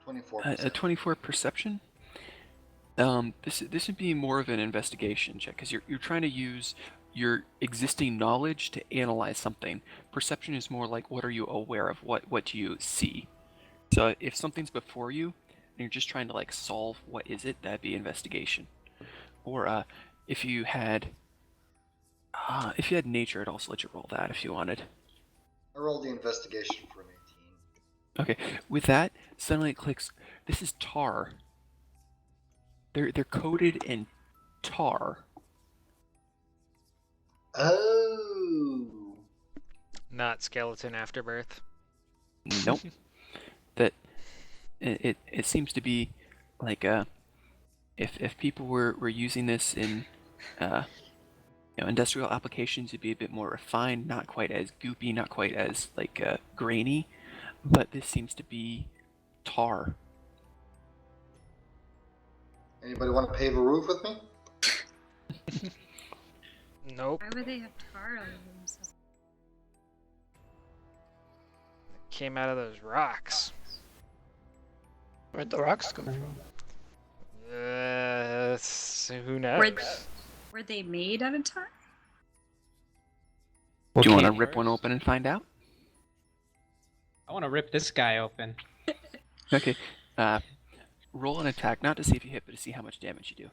24. 24%. a 24 perception? This would be more of an investigation check because you're trying to use your existing knowledge to analyze something. Perception is more like what are you aware of, what do you see. So if something's before you and you're just trying to like solve what is it, that'd be investigation. Or if you had nature, I'd also let you roll that if you wanted. I rolled the investigation for an 18. Okay, with that, suddenly it clicks. This is tar. They're coated in tar. Oh. Not skeleton afterbirth. Nope. That it seems to be like if people were using this in industrial applications, it'd be a bit more refined, not quite as goopy, not quite as like grainy, but this seems to be tar. Anybody want to pave a roof with me? Nope. Why would they have tar on themselves? Came out of those rocks. Where'd the rocks come from? Who knows? Were they made out of tar? Do you want to Okay. rip one open and find out? I want to rip this guy open. Okay. Roll an attack, not to see if you hit, but to see how much damage you do.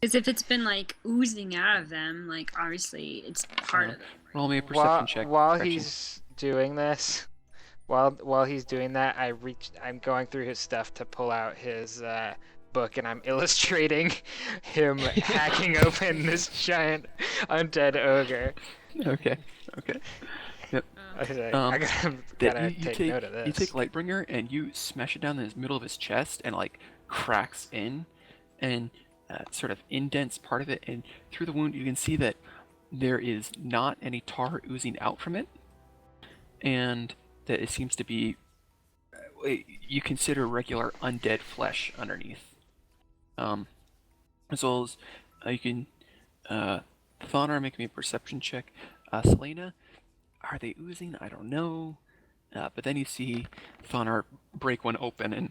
Because if it's been like oozing out of them, like obviously it's part of them. Roll me a perception check. While Gretchen. he's doing this, while he's doing that, I'm going through his stuff to pull out his book, and I'm illustrating him hacking open this giant undead ogre. Okay. I was like, Um, I gotta That take note of this. you take Lightbringer and you smash it down in the middle of his chest and like cracks in and sort of indents part of it, and through the wound you can see that there is not any tar oozing out from it, and that it seems to be you consider regular undead flesh underneath. As well as you can Thonar, make me a perception check. Selena, are they oozing? I don't know. But then you see Thonar break one open, and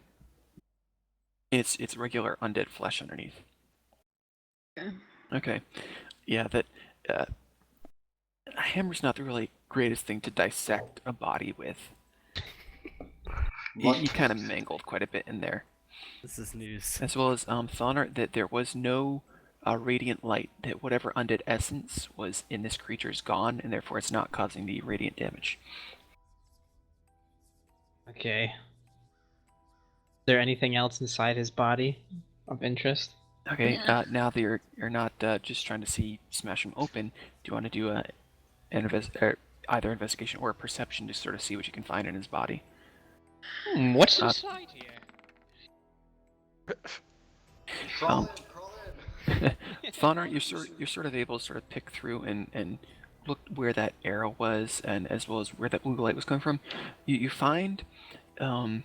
it's regular undead flesh underneath. Okay. Okay. Yeah, that a hammer's not the really greatest thing to dissect a body with. You kind of mangled quite a bit in there. This is news. As well as Thonar, that there was no radiant light, that whatever undead essence was in this creature is gone, and therefore it's not causing the radiant damage. Okay. Is there anything else inside his body of interest? Okay, Yeah. now that you're not just trying to smash him open, do you want to do either investigation or a perception to sort of see what you can find in his body? What's Uh, inside here? Crawl in. Thonar, you're sort of able to sort of pick through and look where that arrow was, and as well as where that blue light was coming from. You find an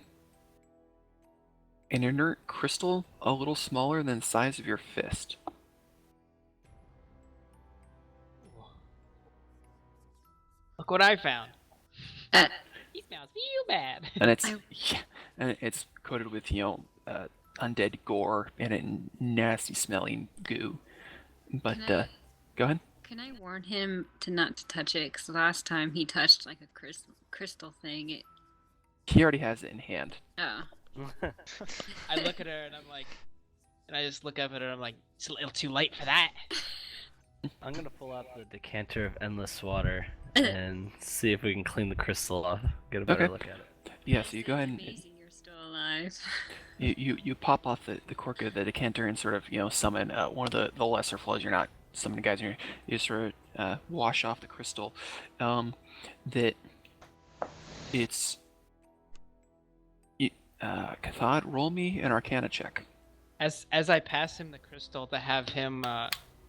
inert crystal a little smaller than the size of your fist. Look what I found. Uh, He smells real bad. And it's I- and it's coated with undead gore and a nasty smelling goo. But Can I- go ahead. Can I warn him to not to touch it? Because last time he touched like a crystal thing. He already has it in hand. Oh. I look at her and I'm like, and I just look up at her. I'm like, it's a little too late for that. I'm gonna pull out the decanter of endless water and see if we can clean the crystal off. Get a better Okay. look at it. Yeah, so you go ahead and Amazing, you're still alive. you pop off the cork of the decanter and sort of summon one of the lesser flows. You're not summoning guys. You just sort of wash off the crystal. That it's. Cathod, roll me an Arcana check. As I pass him the crystal to have him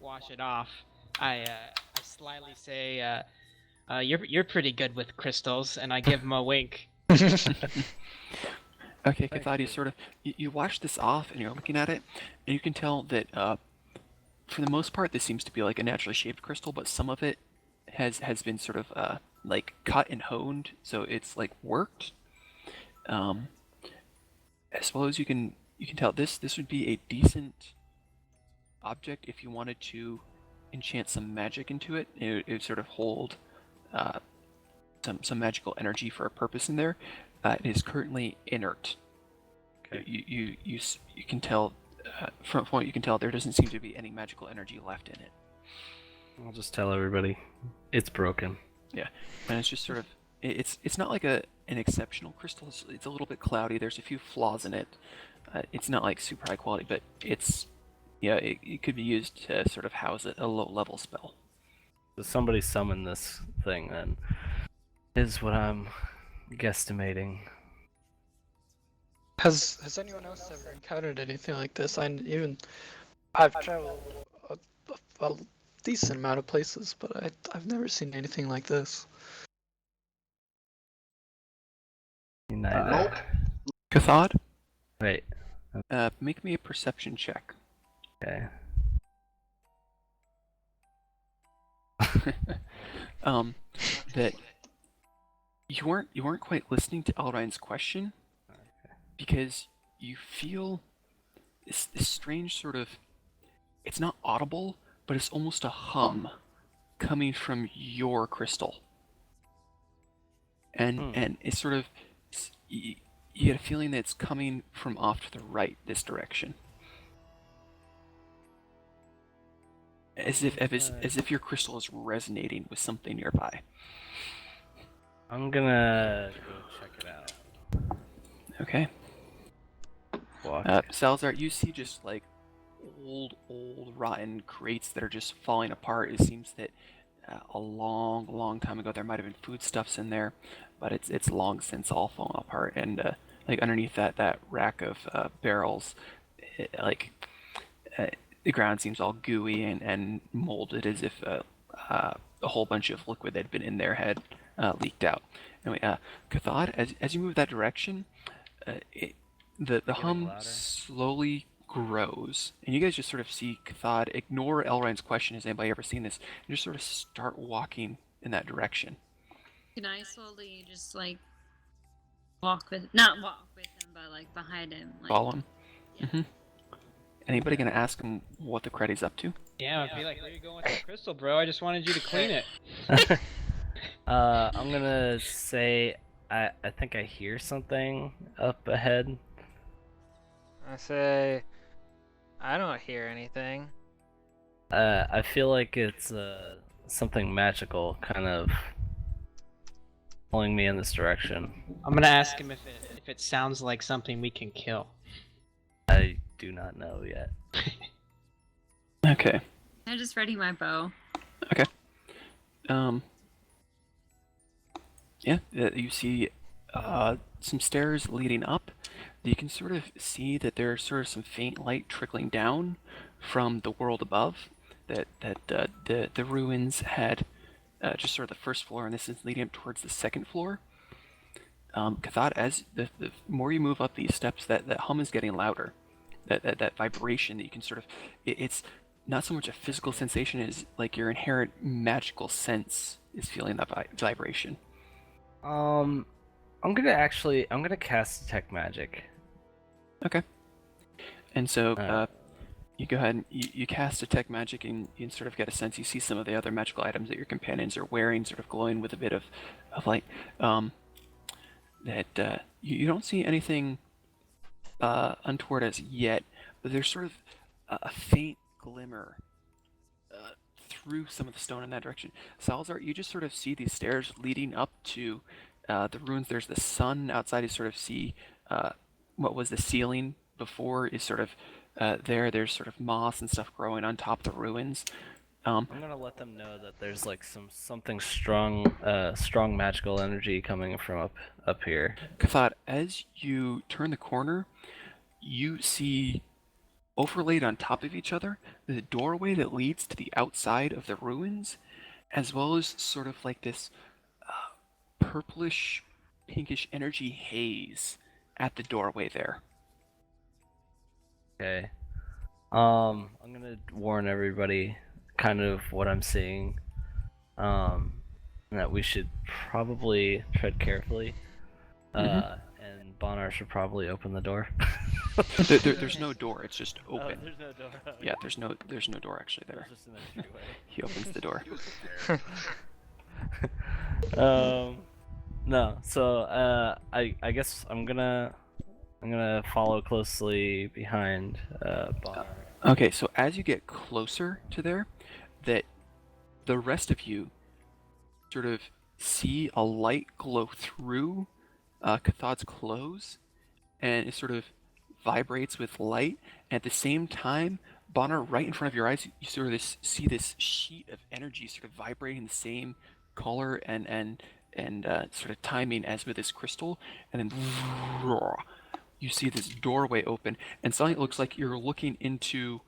wash it off, I slyly say, "You're pretty good with crystals," and I give him a wink. Okay, Cathod, you sort of you wash this off and you're looking at it, and you can tell that for the most part this seems to be like a naturally shaped crystal, but some of it has been sort of like cut and honed, so it's like worked. As well as you can tell, this would be a decent object if you wanted to enchant some magic into it. It would sort of hold some magical energy for a purpose in there. It is currently inert. Okay. You can tell from what you can tell, there doesn't seem to be any magical energy left in it. I'll just tell everybody it's broken. And it's just sort of it's not like an exceptional crystal. It's a little bit cloudy. There's a few flaws in it. It's not like super high quality, but it could be used to sort of house a low level spell. So somebody summon this thing then, is what I'm guesstimating. Has anyone else ever encountered anything like this? I've traveled a decent amount of places, but I've never seen anything like this. Neither. Nope. Cathod, Wait. make me a perception check. Okay. That you weren't quite listening to Elrond's question, because you feel this strange sort of, it's not audible, but it's almost a hum coming from your crystal, and it's sort of you get a feeling that it's coming from off to the right, this direction, as if your crystal is resonating with something nearby. I'm gonna go check it out. Okay. Walk. Salazar, you see just like old rotten crates that are just falling apart. It seems that a long time ago there might have been foodstuffs in there, but it's long since all fallen apart. And like underneath that rack of barrels, the ground seems all gooey and molded, as if a whole bunch of liquid that had been in there had leaked out. Anyway, Cathod, as you move that direction, the hum louder. slowly grows, and you guys just sort of see Cathod ignore Elrond's question, has anybody ever seen this, and just sort of start walking in that direction. Can I slowly just like not walk with him, but like behind him? Like, Follow him. Yeah. Mm-hmm. Anybody gonna ask him what the Credi's up to? Yeah, I'd be like, where you going with the crystal, bro? I just wanted you to clean it. I'm gonna say I think I hear something up ahead. I say, I don't hear anything. I feel like it's something magical kind of pulling me in this direction. I'm gonna ask him if it sounds like something we can kill. I do not know yet. Okay. I'm just ready my bow. Yeah, you see some stairs leading up. You can sort of see that there's sort of some faint light trickling down from the world above. That the ruins had just sort of the first floor, and this is leading up towards the second floor. Cathod, as the more you move up these steps, that hum is getting louder. That vibration that you can sort of, it's not so much a physical sensation as like your inherent magical sense is feeling that vibration. I'm gonna cast detect magic. Okay. And so you go ahead and you cast Detect Magic, and you sort of get a sense. You see some of the other magical items that your companions are wearing, sort of glowing with a bit of light. You don't see anything untoward as yet, but there's sort of a faint glimmer through some of the stone in that direction. Salazar, you just sort of see these stairs leading up to the ruins. There's the sun outside. You sort of see what was the ceiling before is sort of there. There's sort of moss and stuff growing on top of the ruins. I'm gonna let them know that there's like something strong, strong magical energy coming from up here. Kathad, as you turn the corner, you see overlaid on top of each other the doorway that leads to the outside of the ruins, as well as sort of like this purplish, pinkish energy haze at the doorway there. Okay. I'm gonna warn everybody kind of what I'm seeing. And that we should probably tread carefully. And Bonar should probably open the door. There's no door. It's just open. Oh, there's no door. Yeah, there's no door actually there. There's just an entryway. He opens the door. No. So I guess I'm gonna follow closely behind Bonar. Okay, so as you get closer to there, that the rest of you sort of see a light glow through Cathad's clothes, and it sort of vibrates with light. And at the same time, Bonner, right in front of your eyes, you sort of see this sheet of energy sort of vibrating the same color and sort of timing as with this crystal, and then you see this doorway open, and suddenly it looks like you're looking into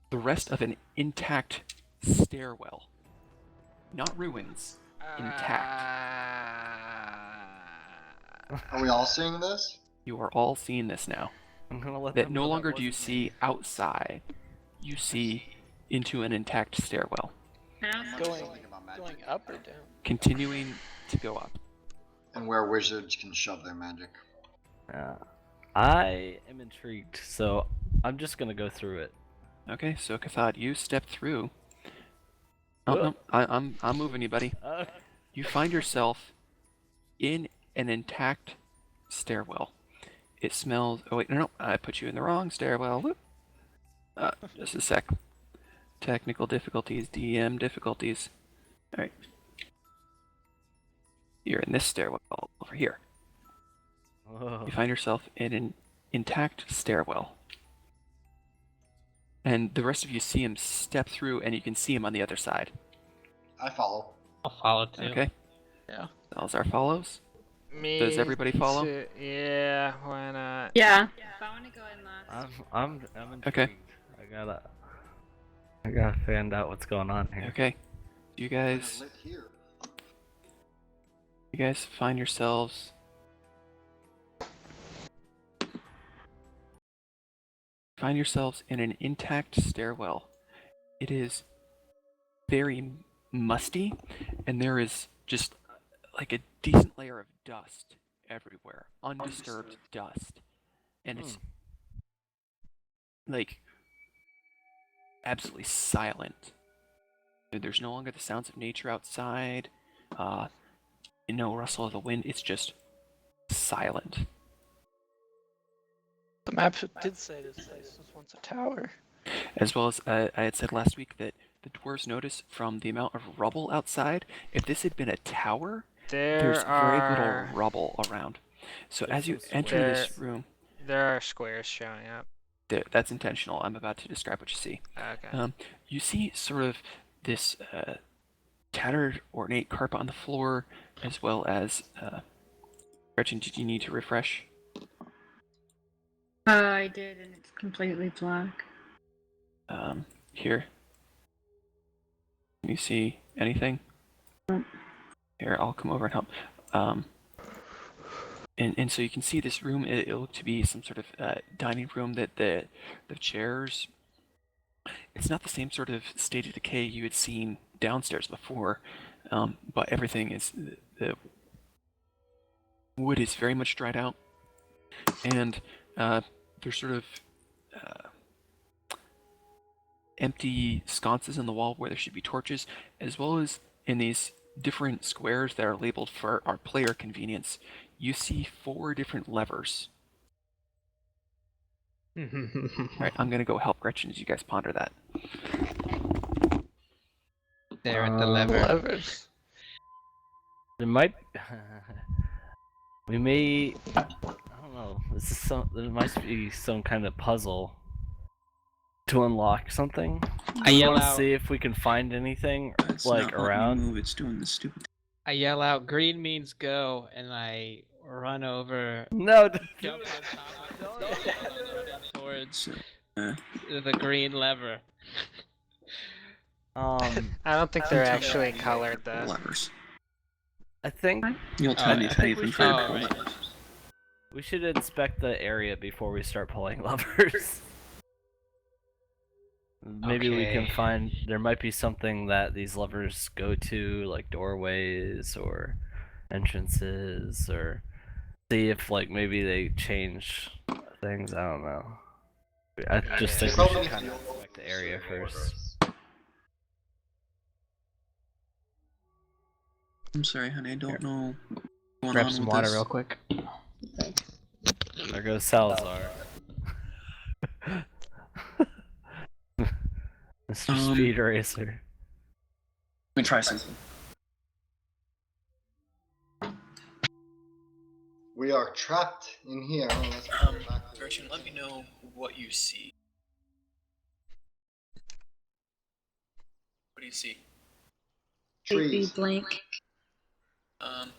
the rest of an intact stairwell. Not ruins, intact. Are we all seeing this? You are all seeing this now. I'm gonna let That them no know longer do you wasn't see outside, you see into an intact stairwell, Going About magic. going up or down? continuing to go up. And where wizards can shove their magic. me. I am intrigued, so I'm just gonna go through it. Okay, so Cathad, you step through. Oh no, I'm moving you, buddy. You find yourself in an intact stairwell. It smells. Oh wait, no, I put you in the wrong stairwell. Whoop. Just a sec. Technical difficulties, DM difficulties. All right. You're in this stairwell over here. Whoa. You find yourself in an intact stairwell. And the rest of you see him step through, and you can see him on the other side. I follow. I'll follow too. Okay? Yeah. Salazar follows. Me. Does everybody follow? too. Yeah, why not? Yeah. I want to go in last. I'm intrigued. Okay. I gotta find out what's going on here. Okay. You guys Lit here. find yourselves in an intact stairwell. It is very musty, and there is just like a decent layer of dust everywhere, undisturbed dust, and it's like absolutely silent. There's no longer the sounds of nature outside, no rustle of the wind. It's just silent. The map did say this place was once a tower. As well as I had said last week that the dwarves notice from the amount of rubble outside, if this had been a tower, there's very little rubble around. So as you enter this room, There are squares showing up. that's intentional. I'm about to describe what you see. Okay. You see sort of this tattered, ornate carpet on the floor, as well as Gretchen, did you need to refresh? I did, and it's completely black. Here. Can you see anything? Here, I'll come over and help. And so you can see this room. It looked to be some sort of dining room. That the chairs. It's not the same sort of state of decay you had seen downstairs before, but everything is the wood is very much dried out, and there's sort of empty sconces in the wall where there should be torches, as well as in these different squares that are labeled for our player convenience, you see 4 different levers. Alright, I'm gonna go help Gretchen as you guys ponder that. There at the lever. Levers. There might. We may. I don't know. This is some. There might be some kind of puzzle to unlock something. I We yell want to out. see if we can find anything It's like not letting me around. move, it's doing the stupid. I yell out. Green means go, and I run over. No. Jump on top of it, towards So, the green lever. Um, I don't think they're actually colored though. levers. I think You'll tell me I if think we anything should- for Oh, right. levers. we should inspect the area before we start pulling levers. Maybe we can Okay. find. There might be something that these levers go to, like doorways or entrances, or see if like maybe they change things. I don't know. I just think we Somebody should kind of feel inspect the area the first. orders. I'm sorry, honey, I don't know what's going Grab on some with water this. real quick. There goes Salazar. Mr. Speed Racer. Let me try something. We are trapped in here unless we come back to Gretchen, let me know what you see. What do you see? Baby trees. blank. Um,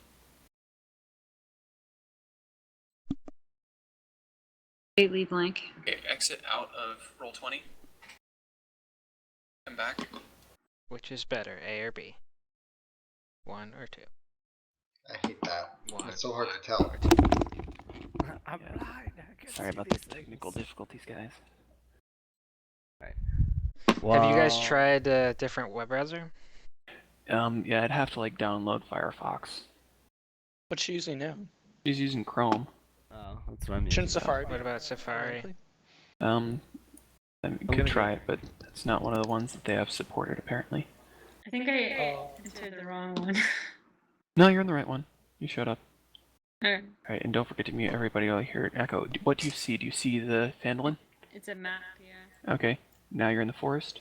Completely blank. okay, exit out of roll 20. Come back. Which is better, A or B? 1 or 2? I hate that. One. It's so hard to tell. I'm Yeah. blind. I can Sorry see about these the technical things. difficulties, guys. Have you guys Well, tried a different web browser? Yeah, I'd have to like download Firefox. What you using now? She's using Chrome. Oh, that's what I'm Shouldn't using. Safari? What be about Safari? automatically? I mean, you gonna could go- try it, but it's not one of the ones that they have supported apparently. I think I Oh. entered the wrong one. No, you're in the right one. You showed up. Alright, Alright, and don't forget to mute everybody while you hear it echo. What do you see? Do you see the Phandalin? it's a map, yeah. Okay. Now you're in the forest?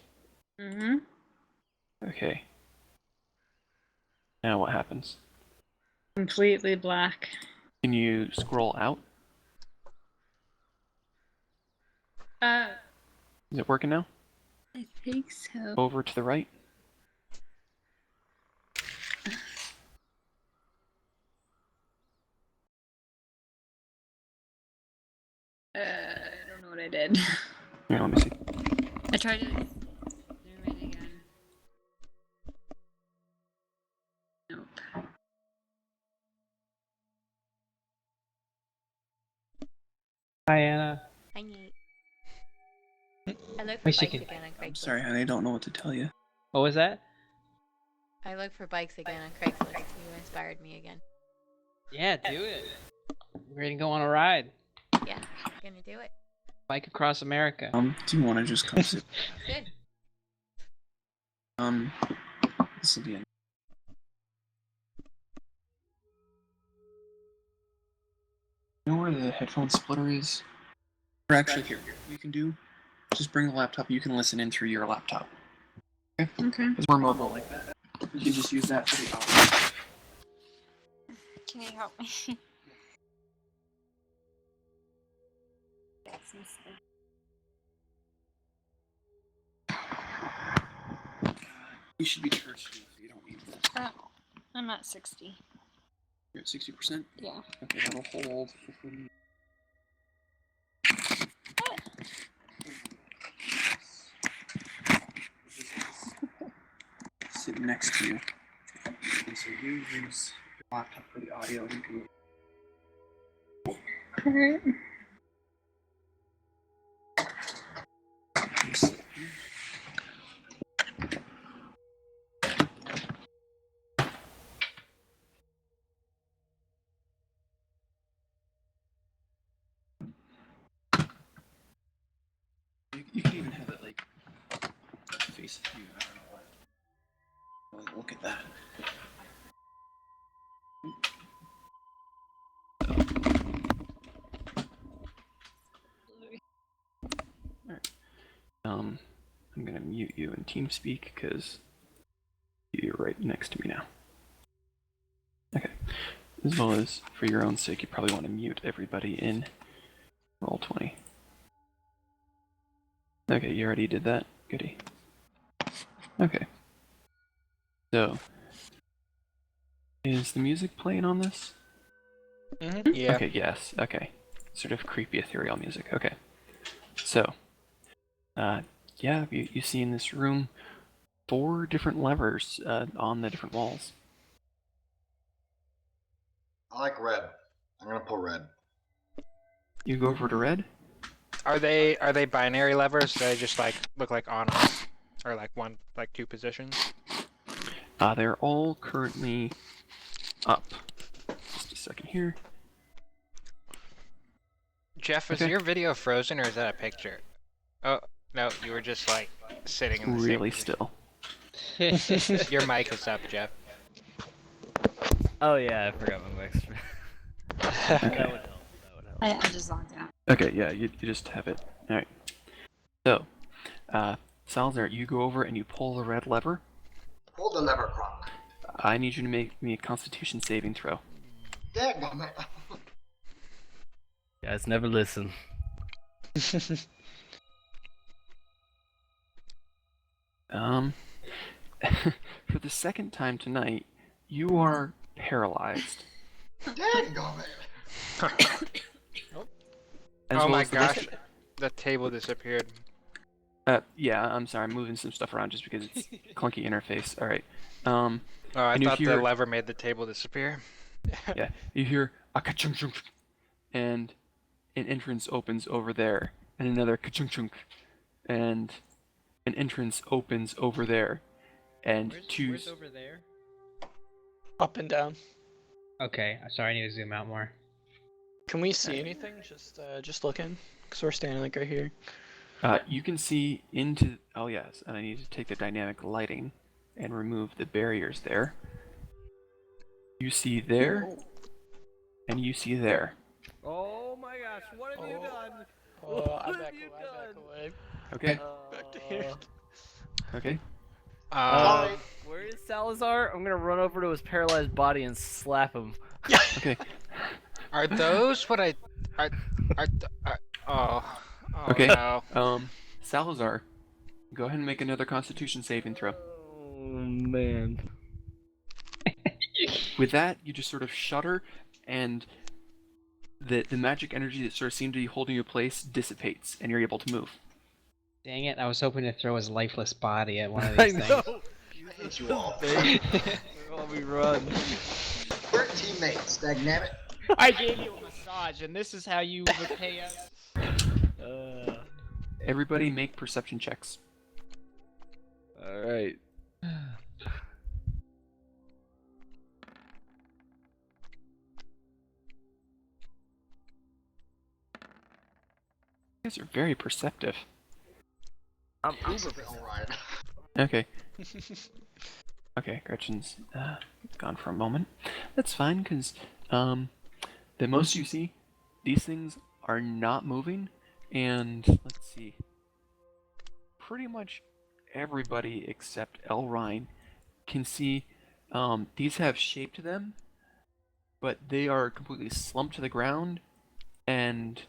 Mm-hmm. Okay. Now what happens? Completely black. Can you scroll out? Is it working now? I think so. Over to the right? I don't know what I did. Here, let me see. I tried to zoom in again. Nope. Hi, Anna. Hi, Nate. I look for Wait, bikes she can- again on Craigslist. I'm sorry, honey, I don't know what to tell you. What was that? I look for bikes again on Craigslist. You inspired me again. Yeah, do it. We're gonna go on a ride. Yeah, gonna do it. Bike across America. Do you want to just come sit? Good. This will be. You know where the headphone splitter is? Or actually, here, you can do. Just bring the laptop. You can listen in through your laptop. Okay. Because we're mobile like that. You can just use that for the audio. Can you help me? You should be charged if you don't need that. I'm at 60. You're at 60%? Yeah. Okay, that'll hold. Sit next to you. And so you use your laptop for the audio. You can Alright. You can even have it like look at that. I'm gonna mute you in TeamSpeak because you're right next to me now. Okay. As well as, for your own sake, you probably want to mute everybody in Roll20. Okay, you already did that? Goody. Okay. So, is the music playing on this? Yeah. Okay, yes, okay. Sort of creepy ethereal music, okay. So, yeah, you see in this room 4 different levers on the different walls. I like red. I'm gonna pull red. You go over to red? Are they binary levers? Do they just like look like on off, or like 2 positions? They're all currently up. Just a second here. Jeff, is Okay. your video frozen or is that a picture? Oh no, you were just like sitting in the same Really position. still. Your mic is up, Jeff. Oh yeah, I forgot my mix. That would help. I just logged out. Okay, yeah, you just have it. Alright. So, Salazar, you go over and you pull the red lever. Pull the lever, Kronk. I need you to make me a Constitution saving throw. Dadgummit. Guys never listen. For the second time tonight, you are paralyzed. Dadgummit. As Oh well my as the gosh, rest- the table disappeared. Yeah, I'm sorry, I'm moving some stuff around just because it's clunky interface. Alright. Oh, I And you thought the hear- lever made the table disappear. Yeah, you hear a ka-chunk chunk, and an entrance opens over there, and another ka-chunk chunk, and an entrance opens over there, and Where's over there? Up and down. Okay, sorry, I need to zoom out more. Can we see anything? Just looking, cause we're standing like right here. You can see into. Oh yes, and I need to take the dynamic lighting and remove the barriers there. You see there, and you see there. Oh my gosh, what have you done? Oh, I What back have you away. I back done? away. Okay. Back to here. Okay. Where is Salazar? I'm gonna run over to his paralyzed body and slap him. Okay. Are those what I? Oh. Okay. No. Salazar, go ahead and make another Constitution saving throw. Oh man. With that, you just sort of shudder, and the magic energy that sort of seemed to be holding you in place dissipates, and you're able to move. Dang it, I was hoping to throw his lifeless body at one of I these things. know. I hate you all. Where will we run? We're teammates, dagnabbit. I gave you a massage, and this is how you repay us. Everybody make perception checks. Alright. You guys are very perceptive. I'm Alright. Okay. Okay, Gretchen's gone for a moment. That's fine, because the most you see, these things are not moving, and let's see. Pretty much everybody except Elrine can see these have shape to them, but they are completely slumped to the ground, and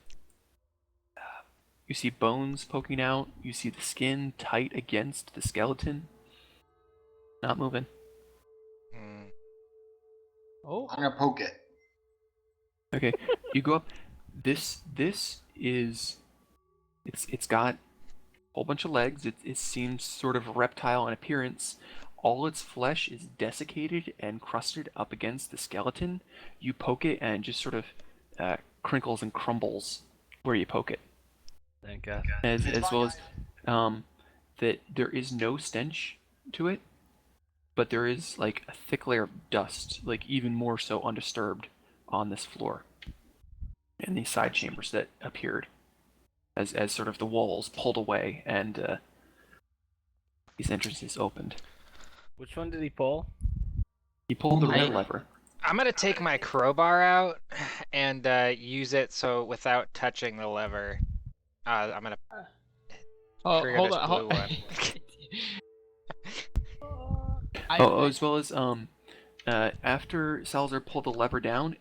you see bones poking out, you see the skin tight against the skeleton. Not moving. Mm. Oh, I'm gonna poke it. Okay, you go up. This is it's got a whole bunch of legs. It seems sort of reptile in appearance. All its flesh is desiccated and crusted up against the skeleton. You poke it and it just sort of crinkles and crumbles where you poke it. Thank God. As well as that there is no stench to it, but there is like a thick layer of dust, like even more so undisturbed on this floor in these side chambers that appeared as sort of the walls pulled away and these entrances opened. Which one did he pull? He pulled the red I- lever. I'm gonna take my crowbar out and use it so without touching the lever, I'm gonna Oh, trigger hold this on. blue one. Oh, as well as after Salazar pulled the lever down,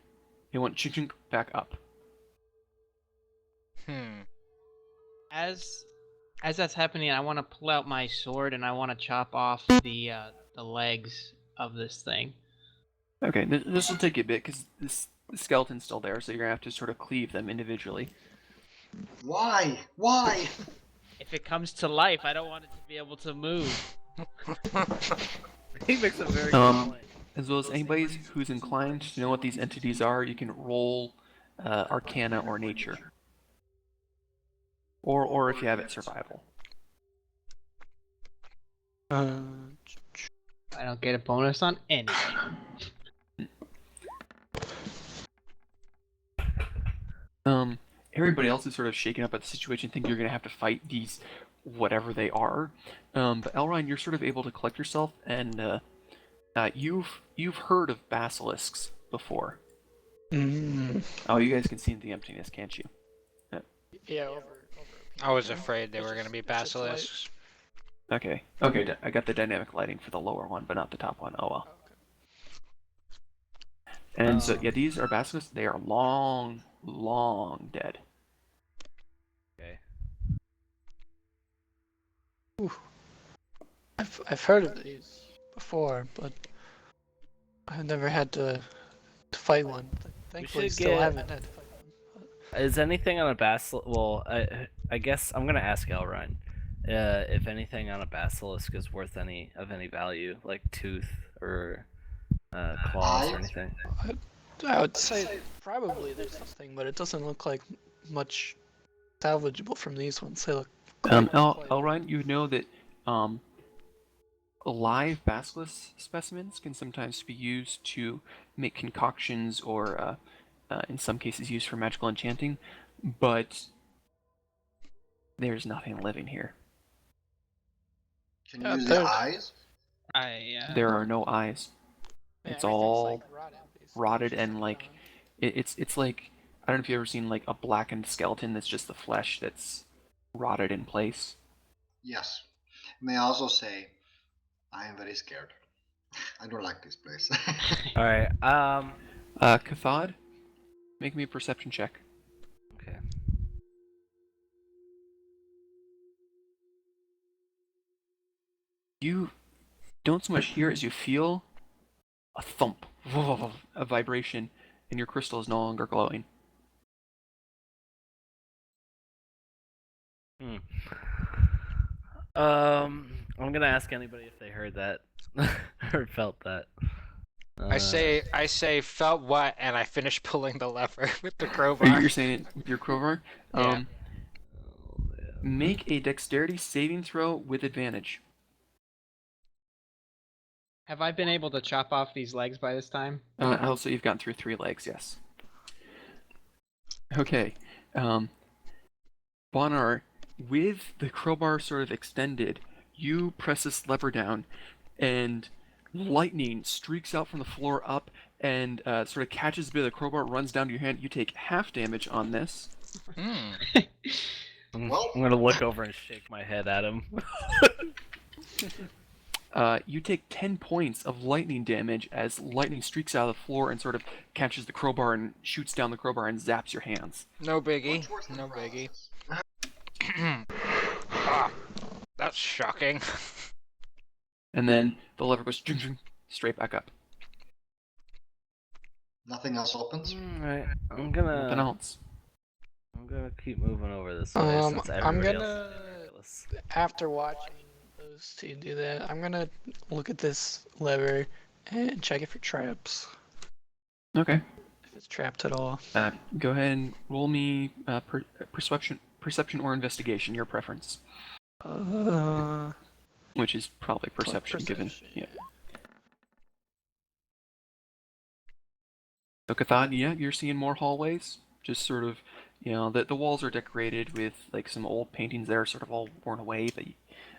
it went chink back up. As that's happening, I want to pull out my sword and I want to chop off the legs of this thing. Okay, this will take you a bit because the skeleton's still there, so you're gonna have to sort of cleave them individually. Why? Why? If it comes to life, I don't want it to be able to move. He makes a very good Um, point. As well as anybody who's inclined to know what these entities are, you can roll Arcana or Nature, or if you have it, Survival. I don't get a bonus on anything. Everybody else is sort of shaken up at the situation, thinking you're gonna have to fight these, whatever they are. But Elrond, you're sort of able to collect yourself, and you've heard of basilisks before. Oh, you guys can see the emptiness, can't you? Yeah, over. I was afraid they were gonna be basilisks. Okay, I got the dynamic lighting for the lower one, but not the top one. Oh well. And so yeah, these are basilisks. They are long dead. Okay. I've heard of these before, but I've never had to fight one. Thankfully, should still get- haven't had to fight one. Is anything on a basilisk? Well, I guess I'm gonna ask Elrond. If anything on a basilisk is worth any value, like tooth or claws or anything. I would say probably there's something, but it doesn't look like much salvageable from these ones. They look. Elrond, you know that live basilisk specimens can sometimes be used to make concoctions or, in some cases, used for magical enchanting, but there's nothing living here. Can you use the there's- eyes? There are no eyes. Yeah, It's everything's, all like, basically. rotted and like it's like I don't know if you've ever seen like a blackened skeleton that's just the flesh that's rotted in place. Yes. May I also say, I am very scared. I don't like this place. All right. Cathod, make me a perception check. Okay. You don't so much hear as you feel a thump, a vibration, and your crystal is no longer glowing. I'm gonna ask anybody if they heard that or felt that. I say felt what, and I finish pulling the lever with the Or crowbar. you're saying it with your crowbar? Yeah. Make a dexterity saving throw with advantage. Have I been able to chop off these legs by this time? Also, you've gotten through 3 legs, yes. Okay. Bonar, with the crowbar sort of extended, you press this lever down, and lightning streaks out from the floor up and sort of catches a bit of the crowbar, runs down to your hand. You take half damage on this. Well- I'm gonna look over and shake my head at him. You take 10 points of lightning damage as lightning streaks out of the floor and sort of catches the crowbar and shoots down the crowbar and zaps your hands. No biggie. Much worse than No biggie. paralysis. Ah, that's shocking. And then the lever goes straight back up. Nothing else opens? Alright, I'm Nothing gonna else. keep moving over this way since I'm everybody gonna else is ridiculous. after watching those two do that, I'm gonna look at this lever and check it for traps. Okay. If it's trapped at all. Go ahead and roll me perception or investigation, your preference. Which is probably perception, given. Yeah. So Cathod, yeah, you're seeing more hallways. Just sort of, the walls are decorated with like some old paintings that are sort of all worn away,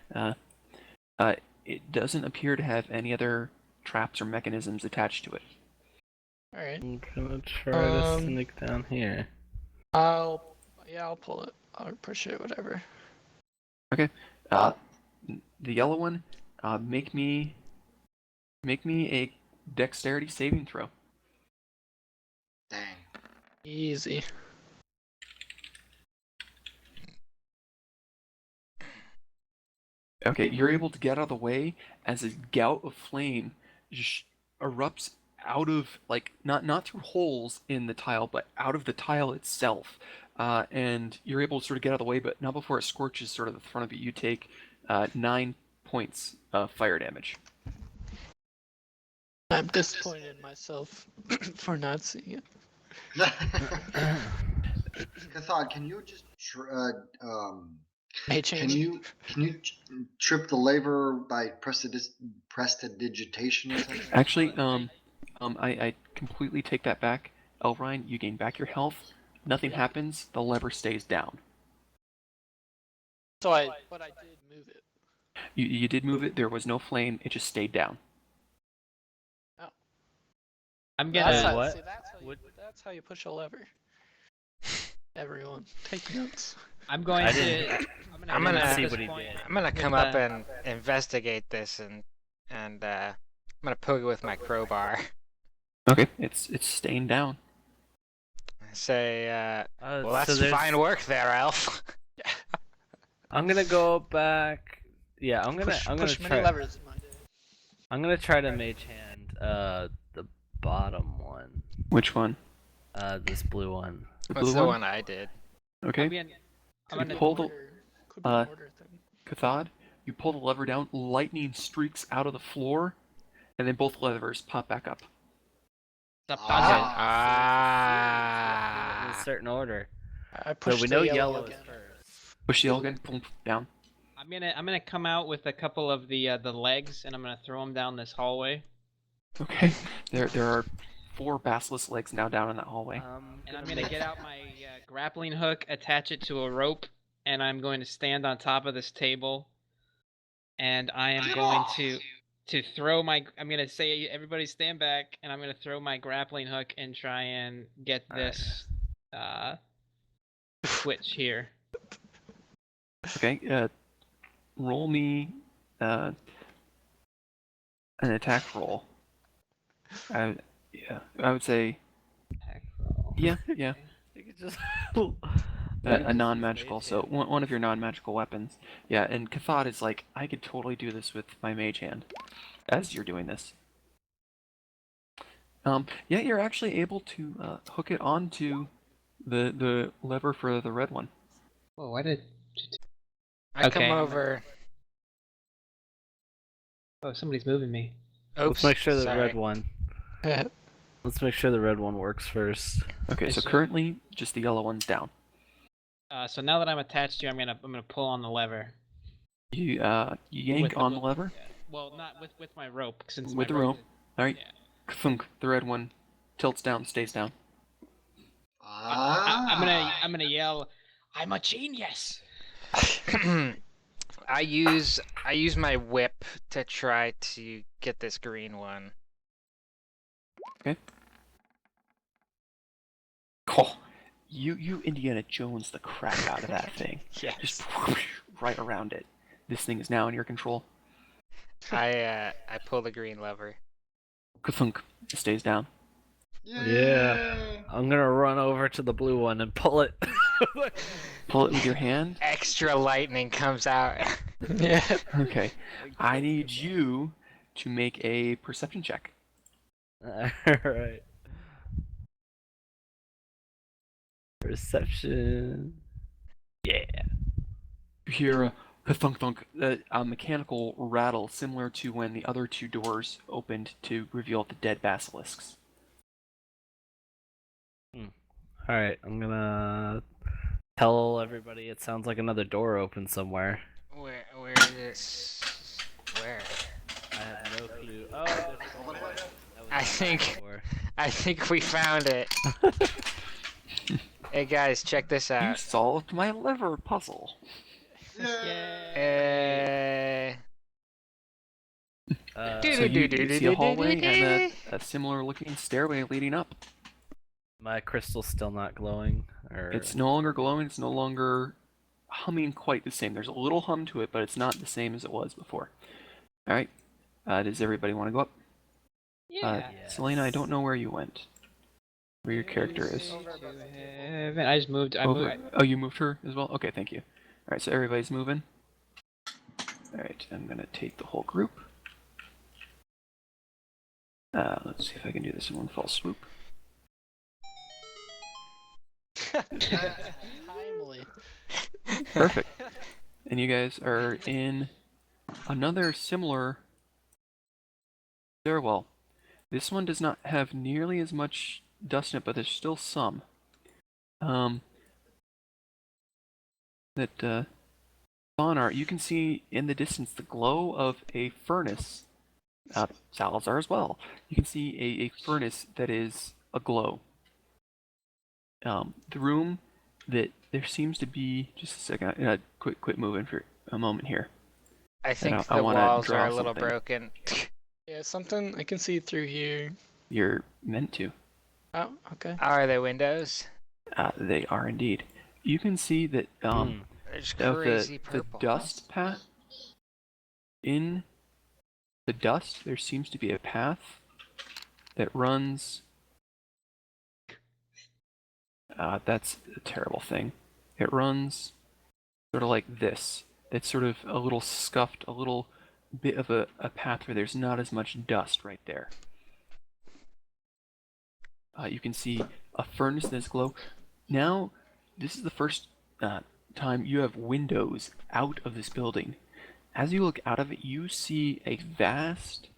but it doesn't appear to have any other traps or mechanisms attached to it. Alright. I'm gonna try to Um, sneak down here. I'll pull it. I'll push it, whatever. Okay. The yellow one, make me a dexterity saving throw. Dang. Easy. Okay, you're able to get out of the way as a gout of flame just erupts out of, like, not through holes in the tile, but out of the tile itself. And you're able to sort of get out of the way, but not before it scorches sort of the front of you. You take 9 points of fire damage. I'm disappointed in myself for not seeing it. Cathod, can you just May can change. you trip the lever by prestidigitation or something? Actually, I completely take that back. Elrine, you gain back your health. Nothing happens. The lever stays down. But I did move it. You did move it. There was no flame. It just stayed down. I'm That's gonna. how, what? see, that's how you push a lever. Everyone, take notes. I'm going I to. didn't- I'm gonna see at what this he point- did. I'm gonna come with, up and investigate this, and I'm gonna poke it with my crowbar. Okay, it's staying down. Say, well, So that's there's- fine work there, Elf. I'm gonna go back. Yeah, I'm gonna push many try. levers in my day. I'm gonna try to mage hand the bottom one. Which one? This blue one. The What's blue the one? one I did? Okay. I'm gonna pull the Could be an order thing. Cathod, you pull the lever down. Lightning streaks out of the floor, and then both levers pop back up. Stop Ah. dodging. Ah. In a certain order. I So pushed we the know yellow yellow is again. first. Push the yellow again. Boom, down. I'm gonna come out with a couple of the legs, and I'm gonna throw them down this hallway. Okay. There are 4 basilisk legs now down in that hallway. And I'm gonna get out my grappling hook, attach it to a rope, and I'm going to stand on top of this table. And I am going to throw my. I'm gonna say, everybody stand back, and I'm gonna throw my grappling hook and try and get this switch here. Okay. Roll me an attack roll. I would say Attack roll. yeah. You could just. A non-magical, so one of your non-magical weapons. Yeah, and Cathod is like, I could totally do this with my mage hand, as you're doing this. Yeah, you're actually able to hook it onto the lever for the red one. Whoa, why did? I Okay. come over. Oh, somebody's moving me. Oops. Let's make sure the sorry. red one. Let's make sure the red one works first. Okay, so so- currently just the yellow one's down. So now that I'm attached to you, I'm gonna pull on the lever. You yank With the on the rope. lever Well, not with my rope, since with my the rope. is- All right, Yeah. thunk. The red one tilts down, stays down. I'm gonna yell, "I'm a genius!" I use my whip to try to get this green one. Oh, you Indiana Jones the crap out of that thing. Yes. Just whoosh, right around it. This thing is now in your control. I pull the green lever. Kathunk stays down. Yeah. I'm gonna run over to the blue one and pull it. Pull it with your hand. Extra lightning comes out. Yeah. Okay. I need you to make a perception check. Alright. Perception. Yeah. You hear a thunk thunk, a mechanical rattle similar to when the other 2 doors opened to reveal the dead basilisks. Alright, I'm gonna tell everybody it sounds like another door open somewhere. Where is this? Where? I have no clue. Oh, there's one more. That was I the think- door. I think we found it. Hey guys, check this You out. solved my lever puzzle. Hey. So you see a hallway and a similar looking stairway leading up. My crystal's still not glowing, or It's no longer glowing, it's no longer humming quite the same. There's a little hum to it, but it's not the same as it was before. Alright, does everybody want to go up? Yeah. Selena, I don't know where you went. Where your character is. I just moved. Oh, you moved her as well? Okay, thank you. Alright, so everybody's moving. Alright, I'm gonna take the whole group. Let's see if I can do this in one fell swoop. Timely. Perfect. And you guys are in another similar stairwell. This one does not have nearly as much dust in it, but there's still some. Bonar, you can see in the distance the glow of a furnace. Salazar as well. You can see a furnace that is aglow. The room that there seems to be, just a second, quit moving for a moment here. I think I the wanna walls draw are a little something. broken. Yeah, something I can see through here. You're meant to. Oh, okay. Are there windows? They are indeed. You can see that There's of crazy the purple. dust path. In the dust, there seems to be a path that runs. That's a terrible thing. It runs sort of like this. It's sort of a little scuffed, a little bit of a path where there's not as much dust right there. You can see a furnace that's glow. Now, this is the first time you have windows out of this building. As you look out of it, you see a vast,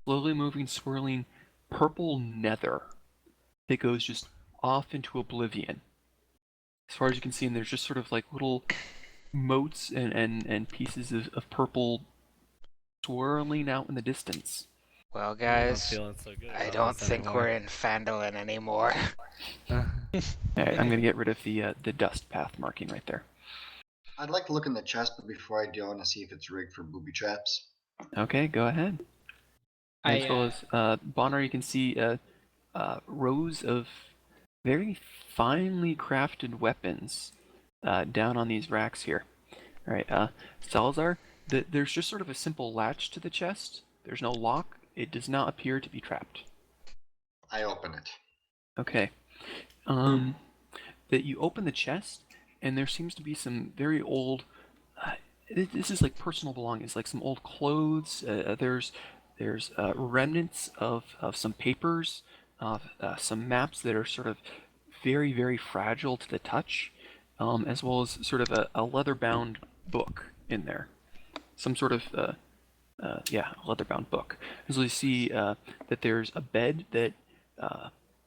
slowly moving, swirling purple nether that goes just off into oblivion. As far as you can see, and there's just sort of like little motes and pieces of purple swirling out in the distance. Well, I'm guys, feeling so good I about don't this think anymore. we're in Phandalin anymore. Alright, I'm gonna get rid of the dust path marking right there. I'd like to look in the chest, but before I do, I want to see if it's rigged for booby traps. Okay, go ahead. As well as Bonner, you can see rows of very finely crafted weapons down on these racks here. All right, Salazar, there's just sort of a simple latch to the chest. There's no lock. It does not appear to be trapped. I open it. Okay. That you open the chest, and there seems to be some very old. This is like personal belongings, like some old clothes. There's remnants of some papers, some maps that are sort of very, very fragile to the touch, as well as sort of a leather-bound book in there. Some sort of, a leather-bound book. As you see that there's a bed that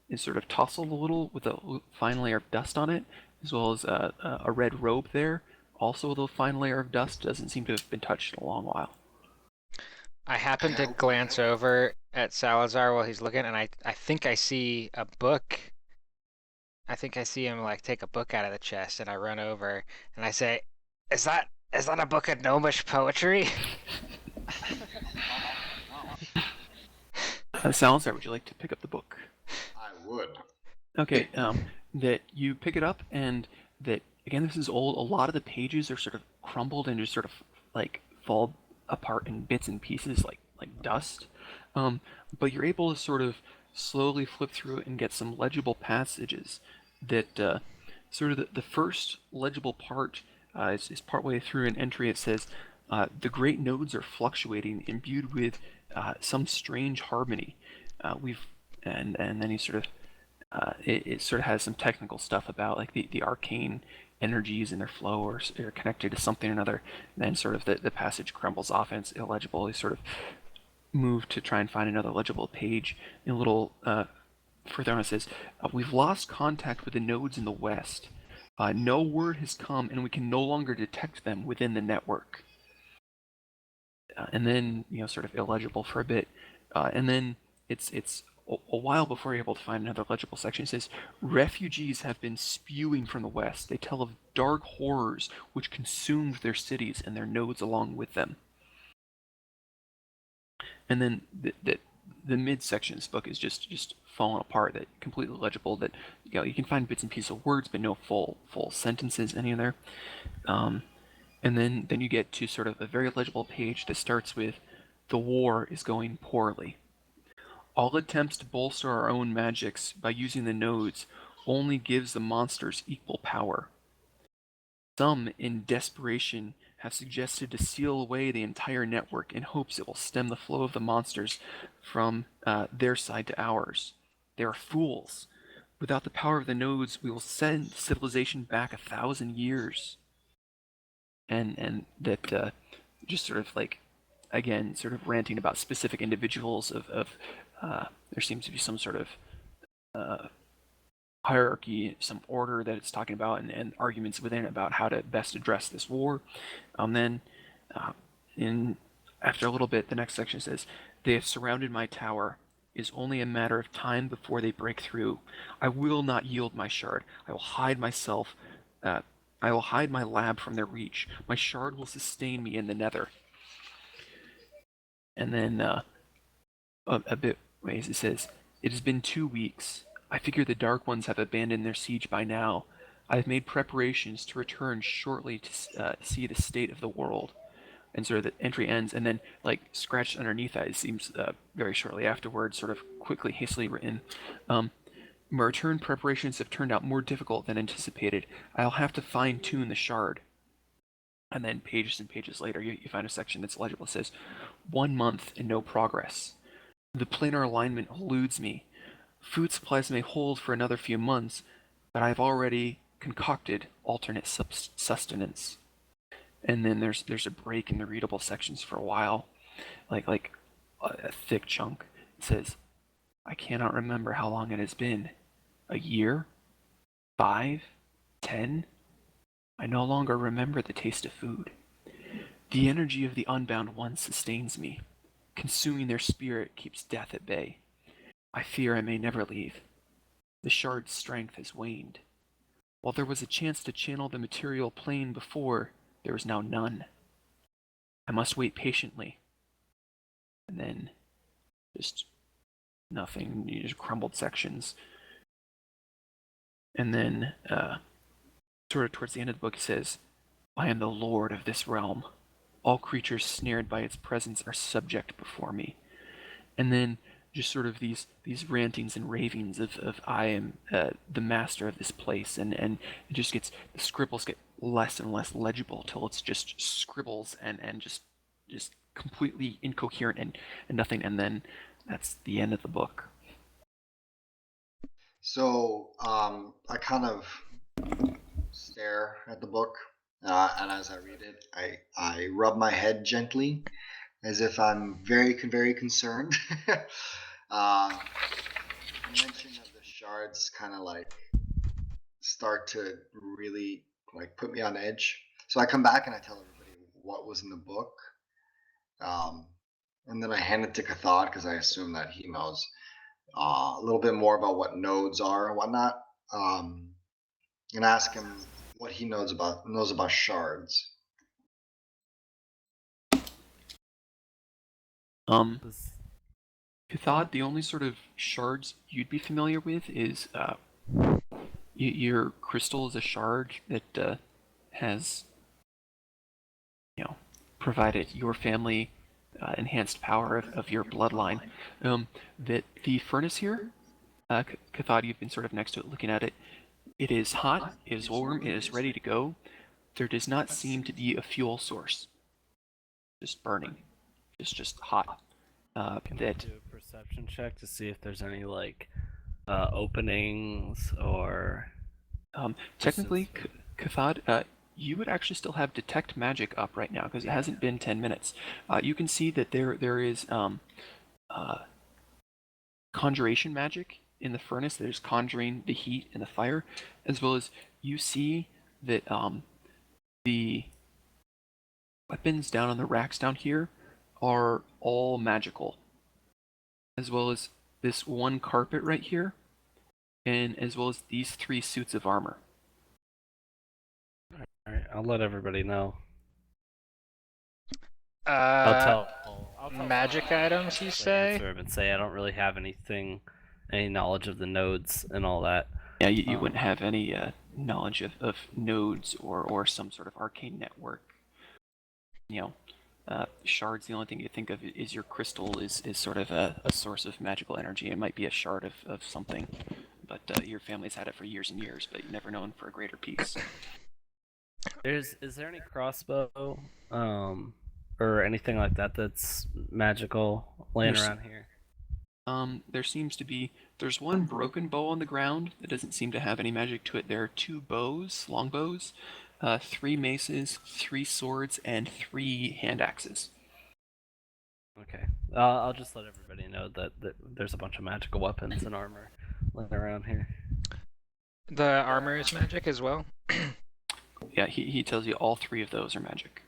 is sort of tousled a little with a fine layer of dust on it, as well as a red robe there, also with a fine layer of dust. Doesn't seem to have been touched in a long while. I happen to glance over at Salazar while he's looking, and I think I see a book. I think I see him like take a book out of the chest, and I run over and I say, "Is that a book of gnomish poetry?" Salazar, would you like to pick up the book? I would. Okay, that you pick it up, and that, again, this is old. A lot of the pages are sort of crumbled and just sort of like fall apart in bits and pieces like dust. But you're able to sort of slowly flip through it and get some legible passages that sort of the first legible part is partway through an entry. It says, the great nodes are fluctuating, imbued with some strange harmony. And then he sort of it sort of has some technical stuff about like the arcane energies in their flow are connected to something or another. And then sort of the passage crumbles off and it's illegible. He sort of moved to try and find another legible page. And a little further on it says, we've lost contact with the nodes in the west. No word has come and we can no longer detect them within the network. And then, sort of illegible for a bit. And then it's a while before you're able to find another legible section. It says, refugees have been spewing from the west. They tell of dark horrors which consumed their cities and their nodes along with them. And then the midsection of this book is just falling apart. That completely legible. That you can find bits and pieces of words, but no full sentences any in there. And then you get to sort of a very legible page that starts with, "The war is going poorly. All attempts to bolster our own magics by using the nodes only gives the monsters equal power. Some, in desperation, have suggested to seal away the entire network in hopes it will stem the flow of the monsters from their side to ours. They are fools. Without the power of the nodes, we will send civilization back 1,000 years." And that just sort of like, again, sort of ranting about specific individuals of there seems to be some sort of hierarchy, some order that it's talking about, and arguments within about how to best address this war. Then after a little bit, the next section says, "They have surrounded my tower. It is only a matter of time before they break through. I will not yield my shard. I will hide myself. I will hide my lab from their reach. My shard will sustain me in the nether." And then a bit ways it says, "It has been 2 weeks. I figure the Dark Ones have abandoned their siege by now. I have made preparations to return shortly to see the state of the world." And sort of the entry ends, and then like scratched underneath that, it seems very shortly afterwards, sort of quickly, hastily written. "My return preparations have turned out more difficult than anticipated. I'll have to fine-tune the shard." And then pages and pages later, you find a section that's legible. It says, "1 month and no progress. The planar alignment eludes me. Food supplies may hold for another few months, but I've already concocted alternate sustenance." And then there's a break in the readable sections for a while, like a thick chunk. It says, "I cannot remember how long it has been. A year? 5? 10? I no longer remember the taste of food. The energy of the unbound ones sustains me. Consuming their spirit keeps death at bay. I fear I may never leave. The shard's strength has waned. While there was a chance to channel the material plane before, there is now none. I must wait patiently." And then just nothing, just crumbled sections. And then sort of towards the end of the book, it says, "I am the lord of this realm. All creatures snared by its presence are subject before me." And then just sort of these rantings and ravings of "I am the master of this place," and it just gets, the scribbles get less and less legible till it's just scribbles and just completely incoherent and nothing, and then that's the end of the book. So I kind of stare at the book, and as I read it, I rub my head gently, as if I'm very concerned. The mention of the shards kind of like start to really like put me on edge. So I come back and I tell everybody what was in the book, and then I hand it to Cathod because I assume that he knows a little bit more about what nodes are and whatnot, and ask him what he knows about shards. Cathod, the only sort of shards you'd be familiar with is your crystal is a shard that has, provided your family enhanced power of your bloodline. That the furnace here, Cathod, you've been sort of next to it looking at it. It is hot, it is warm, it is ready to go. There does not seem to be a fuel source. Just burning. It's just hot. Can I do a perception check to see if there's any like openings or? Technically, Cathod, you would actually still have detect magic up right now because it hasn't been 10 minutes. You can see that there is conjuration magic in the furnace. There's conjuring the heat and the fire, as well as you see that the weapons down on the racks down here are all magical, as well as this one carpet right here, and as well as these 3 suits of armor. Alright, I'll let everybody know. Uh, I'll magic items, you say? Answer and say I don't really have any knowledge of the nodes and all that. Yeah, you wouldn't have any knowledge of nodes or some sort of arcane network. Shards, the only thing you think of is your crystal is sort of a source of magical energy. It might be a shard of something, but your family's had it for years and years, but you've never known for a greater piece. Is there any crossbow, or anything like that that's magical laying around here? There seems to be, there's one broken bow on the ground that doesn't seem to have any magic to it. There are 2 bows, long bows, 3 maces, 3 swords, and 3 hand axes. Okay, I'll just let everybody know that there's a bunch of magical weapons and armor laying around here. The armor is magic as well. Yeah, he tells you all 3 of those are magic.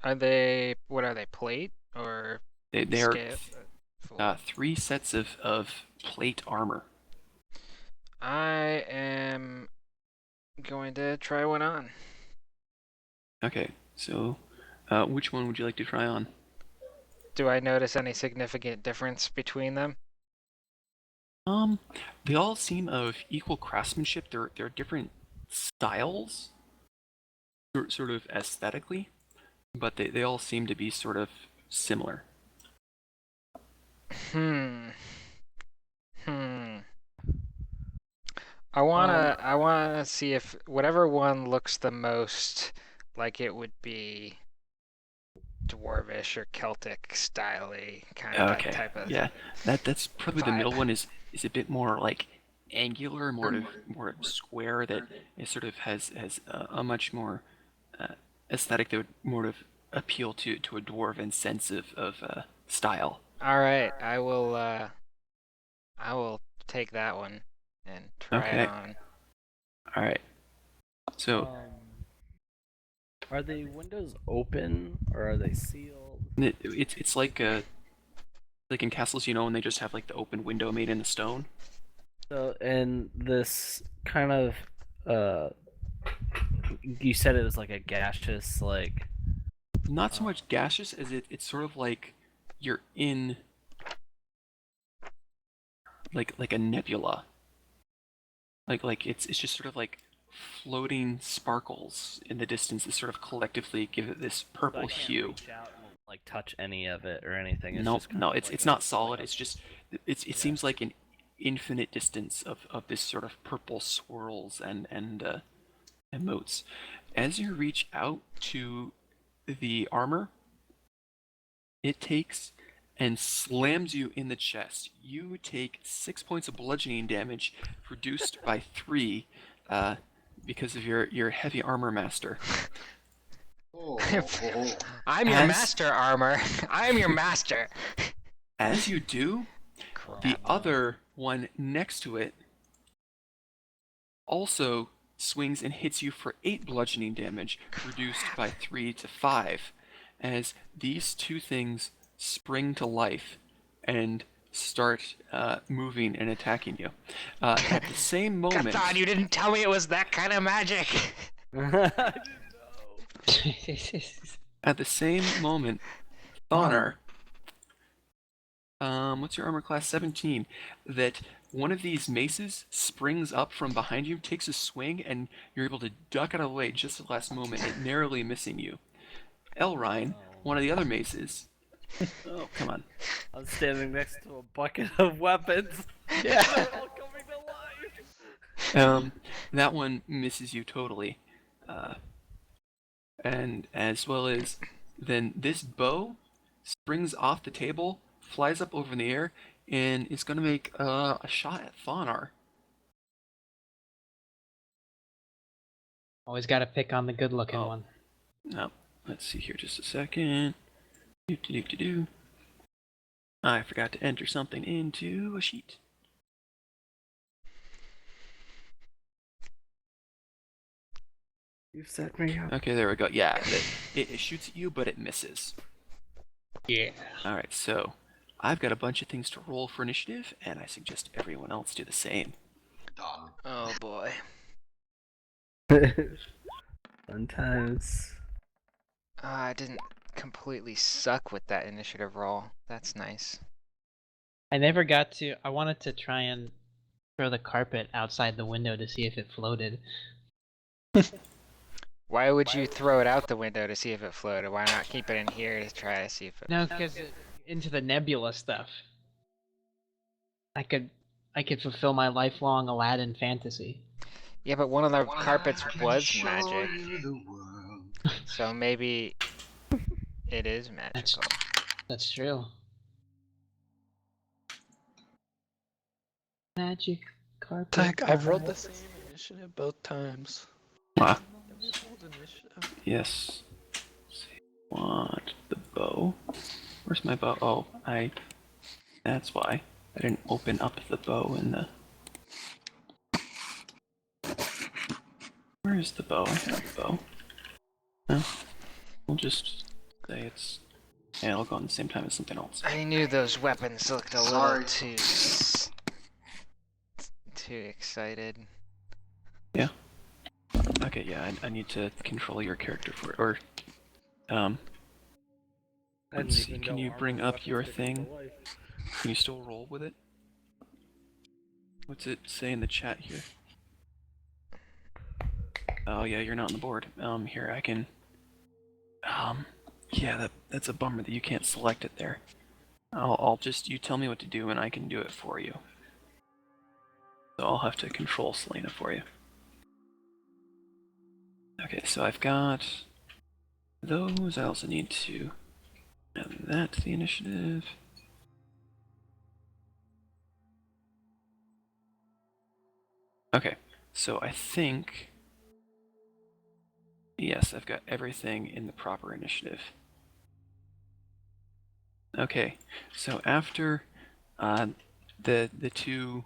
Are they? What are they? Plate or They are scale? 3 sets of plate armor. I am going to try one on. Okay, so which one would you like to try on? Do I notice any significant difference between them? They all seem of equal craftsmanship. They're different styles, sort of aesthetically, but they all seem to be sort of similar. I wanna see if whatever one looks the most like it would be dwarvish or Celtic style-y kind of Okay, type of. yeah, that's probably the vibe. middle one is a bit more like angular, more square. That it sort of has a much more aesthetic that would more of appeal to a dwarven sense of style. All right, I will take that one and try Okay. it on. All right. So Are the windows open or are they sealed? it's like in castles, when they just have like the open window made in the stone. So, and this kind of, you said it was like a gaseous, like... Not so much gaseous as it's sort of like you're in like a nebula. Like it's just sort of like floating sparkles in the distance that sort of collectively give it this purple I can't hue. reach out and, like, touch any of it or anything. It's No, just kind no, of it's like it's a- not solid. It's just it seems like an infinite distance of this sort of purple swirls and motes. As you reach out to the armor, it takes and slams you in the chest. You take 6 points of bludgeoning damage, reduced by 3, because of your heavy armor master. Oh, I'm your As- master armor. I am your master. As you do, the other one next to it also swings and hits you for 8 bludgeoning damage, reduced by 3 to 5, as these 2 things spring to life and start moving and attacking you. At the same moment, God, you didn't tell me it was that kind of magic. at the same moment, Thonar, what's your armor class? 17. That one of these maces springs up from behind you, takes a swing, and you're able to duck out of the way just at the last moment, it narrowly missing you. Elrine, one of the other maces. Oh, come on. I'm standing next to a bucket of weapons. Yeah. They're all coming to life. That one misses you totally. And as well as then this bow springs off the table, flies up over in the air, and is going to make a shot at Thonar. Always got to pick on the good-looking Oh. one. Now, let's see here just a second. Do. I forgot to enter something into a sheet. You set me up. Okay, there we go. Yeah, it shoots at you, but it misses. Yeah. Alright, so I've got a bunch of things to roll for initiative, and I suggest everyone else do the same. done. Oh boy. Sometimes. I didn't completely suck with that initiative roll. That's nice. I never got to. I wanted to try and throw the carpet outside the window to see if it floated. Why would you throw it out the window to see if it floated? Why not keep it in here to try to see if it... No, because into the nebula stuff. I could fulfill my lifelong Aladdin fantasy. Yeah, but one of the carpets was Show magic. you the world. So maybe it is magical. That's true. Magic carpet. Heck, I've rolled the same initiative both times. Ah, Never rolled initiative. yes. Let's see. Want the bow? Where's my bow? Oh, that's why. I didn't open up the bow in the... Where is the bow? I have the bow. No. We'll just say it's... Yeah, it'll go on the same time as something else. I knew those weapons looked a little Sorry. too excited. Yeah. Okay, yeah, I need to control your character for it. Or, let's see, can you bring up your thing? Can you still roll with it? What's it say in the chat here? Oh yeah, you're not on the board. Here, I can... yeah, that's a bummer that you can't select it there. I'll just... You tell me what to do and I can do it for you. So I'll have to control Selena for you. Okay, so I've got those. I also need to add that to the initiative. Okay, so I think... Yes, I've got everything in the proper initiative. Okay, so after the two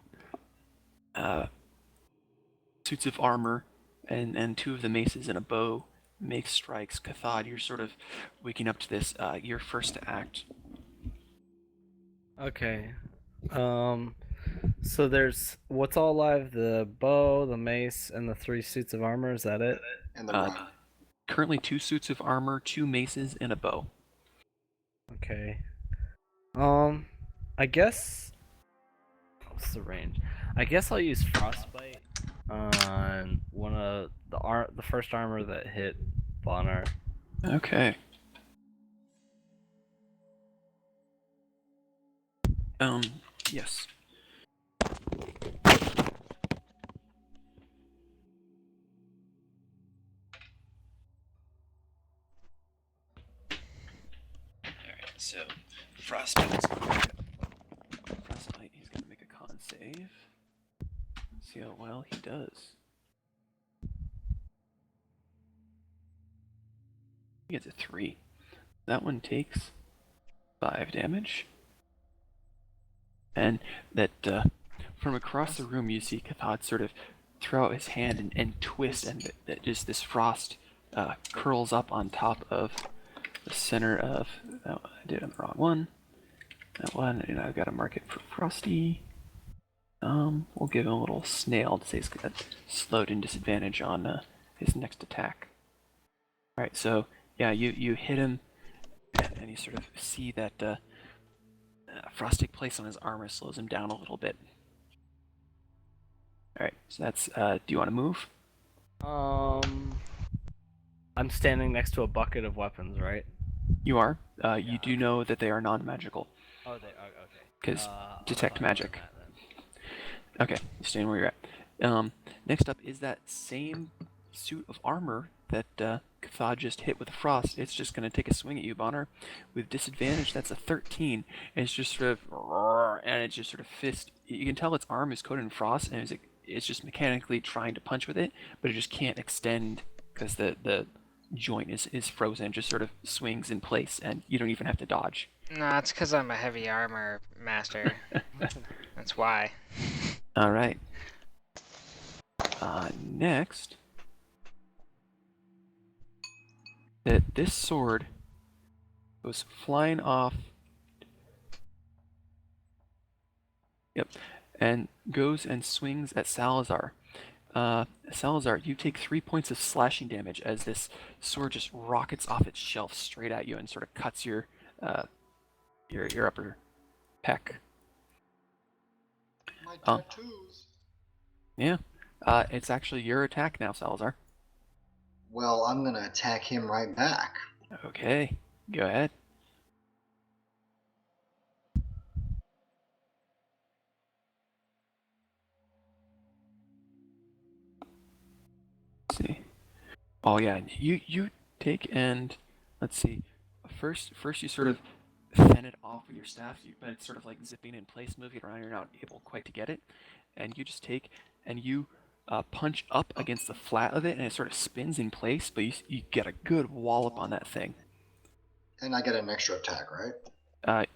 suits of armor and two of the maces and a bow make strikes, Cathod, you're sort of waking up to this. You're first to act. Okay. So there's what's all alive? The bow, the mace, and the 3 suits of armor. Is that it? And the run. Currently 2 suits of armor, 2 maces, and a bow. Okay. I guess. What's the range? I guess I'll use frostbite on one of the first armor that hit Bonner. Okay. Yes. Alright, so Frostbite, he's gonna make a con save. See how well he does. He gets a 3. That one takes 5 damage. And that from across the room you see Cathod sort of throw out his hand and twist, and that just this frost curls up on top of the center of... Oh, I did it on the wrong one. That one, and I've got to mark it for Frosty. We'll give him a little snail to say he's got slowed and disadvantage on his next attack. Alright, so yeah, you hit him, and you sort of see that frosting place on his armor slows him down a little bit. Alright, so that's, do you want to move? I'm standing next to a bucket of weapons, right? You are. You do know that they are non-magical. Oh, they are, okay. Because I'll detect have to magic. learn that then. Okay, you stand where you're at. Next up is that same suit of armor that Cathod just hit with the frost. It's just going to take a swing at you, Bonner. With disadvantage, that's a 13. And it's just sort of... And it's just sort of fist... You can tell its arm is coated in frost, and it's just mechanically trying to punch with it, but it just can't extend because the joint is frozen. It just sort of swings in place, and you don't even have to dodge. No, it's because I'm a heavy armor master. That's why. Alright. Next... This sword goes flying off. Yep. And goes and swings at Salazar. Salazar, you take 3 points of slashing damage as this sword just rockets off its shelf straight at you and sort of cuts your upper pec. My Um, tattoos. Yeah. It's actually your attack now, Salazar. Well, I'm gonna attack him right back. Okay, go ahead. Let's see. Oh yeah, you take and let's see. First you sort of fend it off with your staff, but it's sort of like zipping in place, moving around. You're not able quite to get it, and you just take and you punch up against the flat of it, and it sort of spins in place. But you get a good wallop on that thing. And I get an extra attack, right?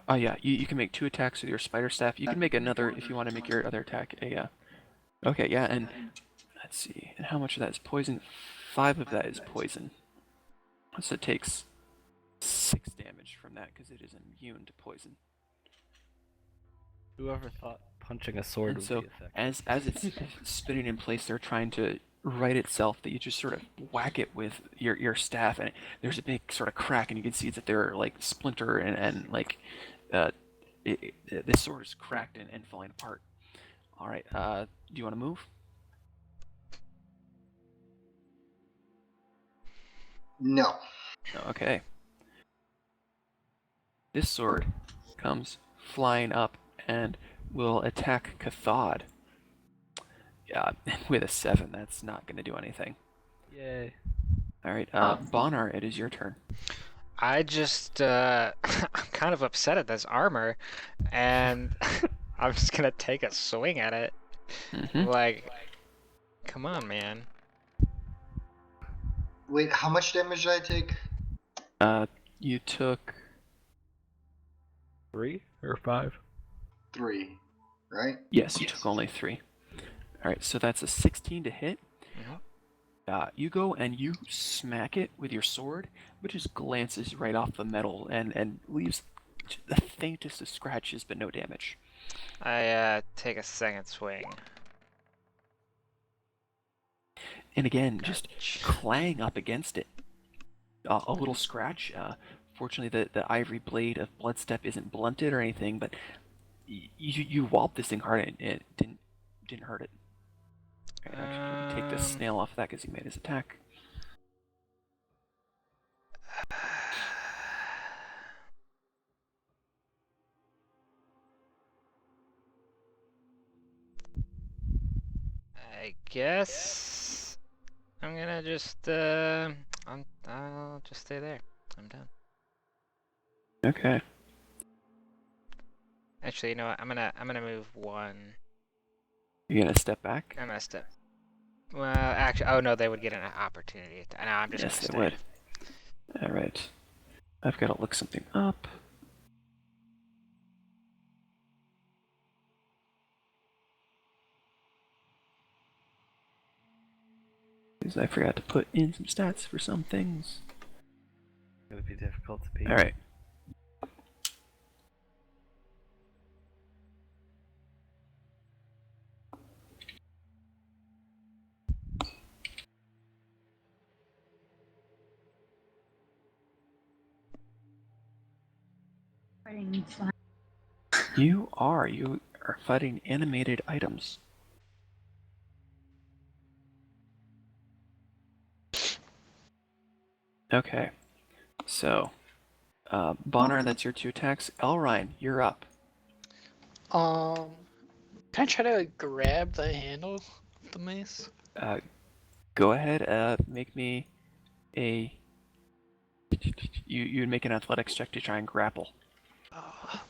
Oh yeah, you can make 2 attacks with your spider staff. You can make another if you want to make your other attack a. Okay, yeah, and let's see. And how much of that is poison? 5 of that is poison. So it takes 6 damage from that because it is immune to poison. Whoever thought punching a sword And would so be effective? as it's spinning in place, they're trying to right itself. That you just sort of whack it with your staff, and there's a big sort of crack, and you can see that they're like splinter and like this sword is cracked and falling apart. All right, do you want to move? No. No, okay. This sword comes flying up and will attack Cathod. Yeah, with a 7, that's not going to do anything. Yay. All right, Bonar, it is your turn. I just, I'm kind of upset at this armor, and I'm just gonna take a swing at it. Mm-hmm. Like, come on, man. Wait, how much damage did I take? You took 3 or 5? 3, right? yes, you took only 3. All right, so that's a 16 to hit. You go and you smack it with your sword, but just glances right off the metal and leaves the faintest of scratches, but no damage. I take a second swing. And again, just clang up against it. A little scratch. Fortunately, the ivory blade of Bloodstep isn't blunted or anything, but you walloped this thing hard and it didn't hurt it. Right, actually, you can take the snail off of that because he made his attack. I guess I'm gonna just I'll just stay there. I'm done. Okay. Actually, you know what? I'm gonna move 1. You're gonna step back? I'm gonna step. Well, actually, oh no, they would get an opportunity. No, I'm just Yes, they gonna stay. would. All right. I've got to look something up. Because I forgot to put in some stats for some things. It would be difficult to beat. All right. You are fighting animated items. Okay. So, Bonner, that's your 2 attacks. Elrine, you're up. Can I try to grab the handle of the mace? Go ahead, make me a... You'd make an athletics check to try and grapple.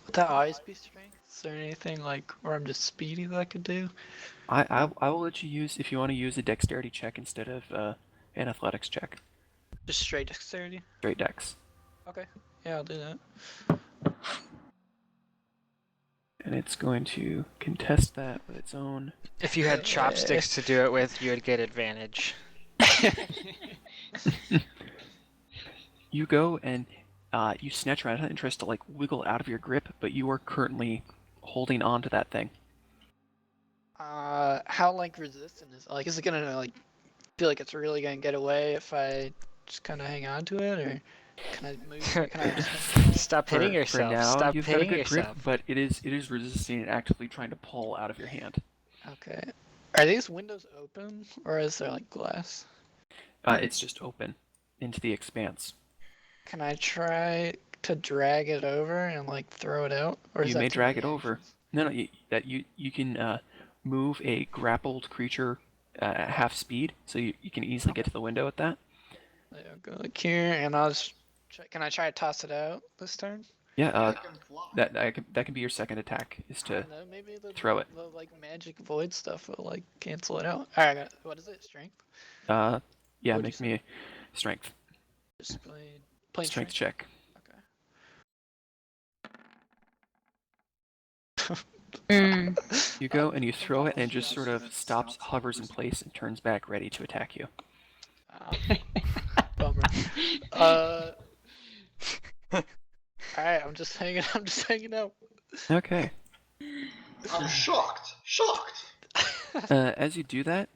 Would the eyes be strength? Is there anything like where I'm just speedy that I could do? I will let you use, if you want to use a dexterity check instead of an athletics check. Just straight dexterity? Straight dex. Okay. Yeah, I'll do that. And it's going to contest that with its own... If you had chopsticks to do it with, you would get advantage. You go and you snatch around it and tries to like wiggle out of your grip, but you are currently holding on to that thing. How like resistant is like? Is it gonna like feel like it's really gonna get away if I just kind of hang on to it, or can I move? Can I just hang on? Stop hitting For yourself. now, Stop you've got a hitting good grip, yourself. but it is resisting and actively trying to pull out of your hand. Okay. Are these windows open, or is there like glass? It's just open into the expanse. Can I try to drag it over and like throw it out, or is You that may too drag many it over. actions? No, you can move a grappled creature at half speed, so you can easily get to the window with that. There you go, like here, and I'll just. Can I try to toss it out this turn? Yeah, I can fly. that can be your second attack, is I to don't know, maybe throw it. The like magic void stuff will like cancel it out. Alright, I got it. What is it? Strength? yeah, What'd make you me a strength Just plain strength check. Okay. You go and you throw it, and it just sort of stops, hovers in place, and turns back, ready to attack you. Bummer. Alright, I'm just hanging out. Okay. I'm shocked. Shocked. As you do that,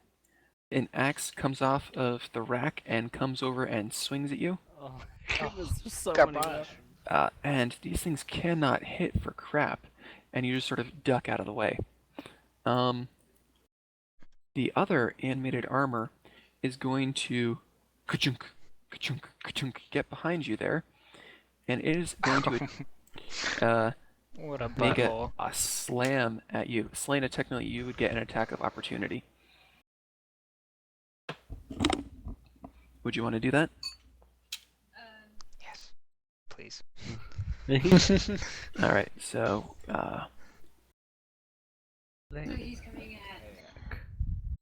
an axe comes off of the rack and comes over and swings at you. Oh, goodness, there's so Garbage. many weapons. And these things cannot hit for crap, and you just sort of duck out of the way. The other animated armor is going to ka-chunk, ka-chunk, ka-chunk, get behind you there, and it is going to What a make butthole. a slam at you. Selena, technically you would get an attack of opportunity. Would you want to do that? Yes. Please. Alright, so, He's coming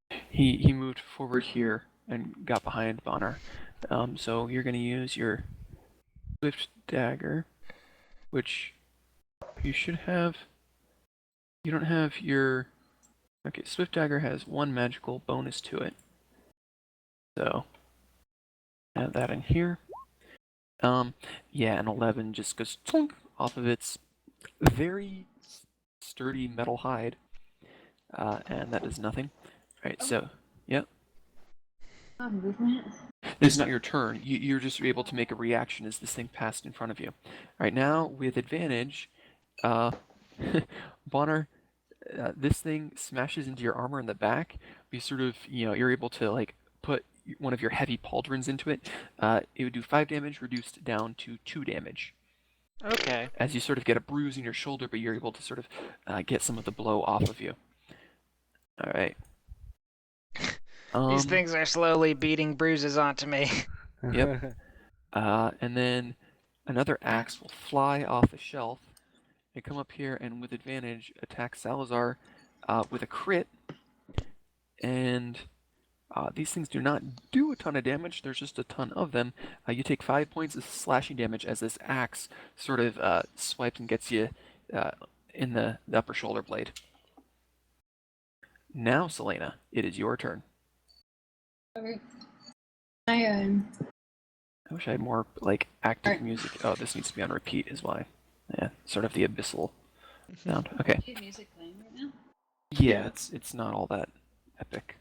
at. he moved forward here and got behind Bonner. So you're going to use your Swift Dagger, which you should have. You don't have your. Okay, Swift Dagger has one magical bonus to it. So add that in here. Yeah, an 11 just goes clunk off of its very sturdy metal hide, and that does nothing. Right, so yep. Movement. This is not your turn. You're just able to make a reaction as this thing passed in front of you. Right now, with advantage, Bonner, this thing smashes into your armor in the back. You sort of, you're able to like put one of your heavy pauldrons into it. It would do 5 damage, reduced down to 2 damage. Okay. As you sort of get a bruise in your shoulder, but you're able to sort of get some of the blow off of you. All right. These things are slowly beating bruises onto me. Yep. And then another axe will fly off the shelf and come up here and with advantage attack Salazar with a crit. And these things do not do a ton of damage. There's just a ton of them. You take 5 points of slashing damage as this axe sort of swipes and gets you in the upper shoulder blade. Now, Selena, it is your turn. Okay. I wish I had more like active music. Oh, this needs to be on repeat is why. Yeah, sort of the abyssal sound. Okay. Do you have music playing right now? Yeah, it's not all that epic.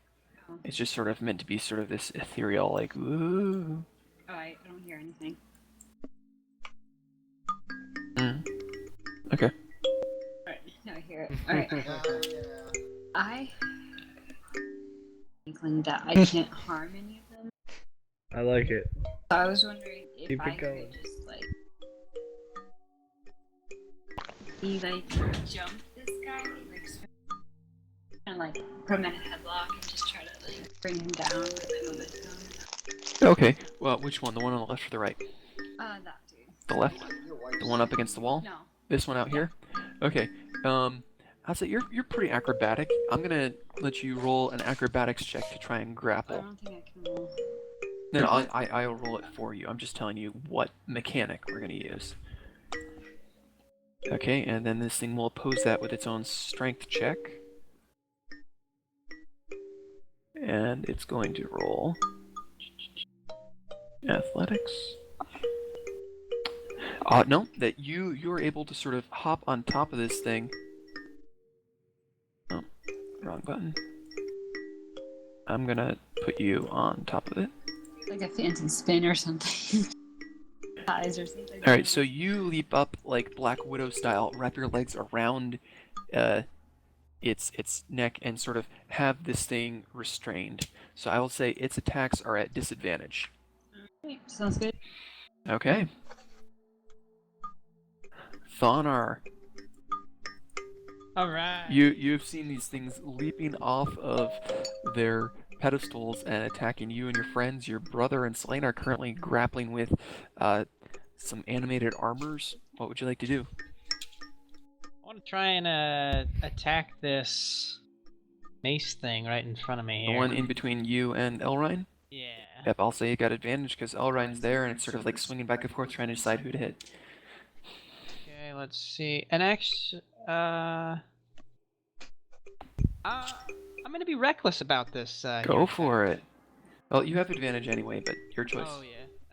Oh. It's just sort of meant to be sort of this ethereal, like, ooh. Oh, I don't hear anything. Okay. Alright, now I hear it. Alright. I inkling that I can't harm any of them. I like it. So I was wondering if Keep I it going. could just like jump this guy, and like put him in a headlock and just try to like bring him down with a momentum. Okay. Well, which one? The one on the left or the right? That dude. The left? The one up against the wall? No. This one out here? Okay. I'll say you're pretty acrobatic. I'm gonna let you roll an acrobatics check to try and I grapple. don't think I can roll. No, I'll roll it for you. I'm just telling you what mechanic we're gonna use. Okay, and then this thing will oppose that with its own strength check. And it's going to roll athletics. No, that you're able to sort of hop on top of this thing. Oh, wrong button. I'm gonna put you on top of it. Like a phantom spin or something. Eyes or something. All right, so you leap up like Black Widow style, wrap your legs around its neck, and sort of have this thing restrained. So I will say its attacks are at disadvantage. Okay, sounds good. Okay. Thonar, Alright. you've seen these things leaping off of their pedestals and attacking you and your friends. Your brother and Selene are currently grappling with some animated armors. What would you like to do? I want to try and attack this mace thing right in front of me The here. one in between you and Elrine? Yeah. Yep, I'll say you got advantage because Elrine's there and it's sort of like swinging back and forth trying to decide who to hit. Okay, let's see. And actually, I'm gonna be reckless about this. Go for it. Well, you have advantage anyway, but your choice. Oh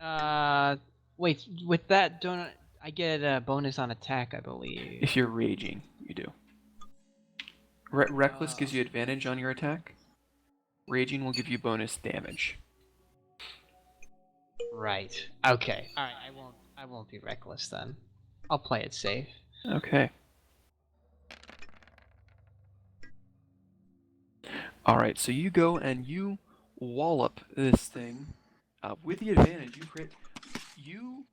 yeah. Wait. With that, don't I get a bonus on attack? I believe. If you're raging, you do. Reckless gives you advantage on your attack. Raging will give you bonus damage. Right. Okay. All right. I won't be reckless then. I'll play it safe. Okay. Alright, so you go and you wallop this thing. With the advantage, you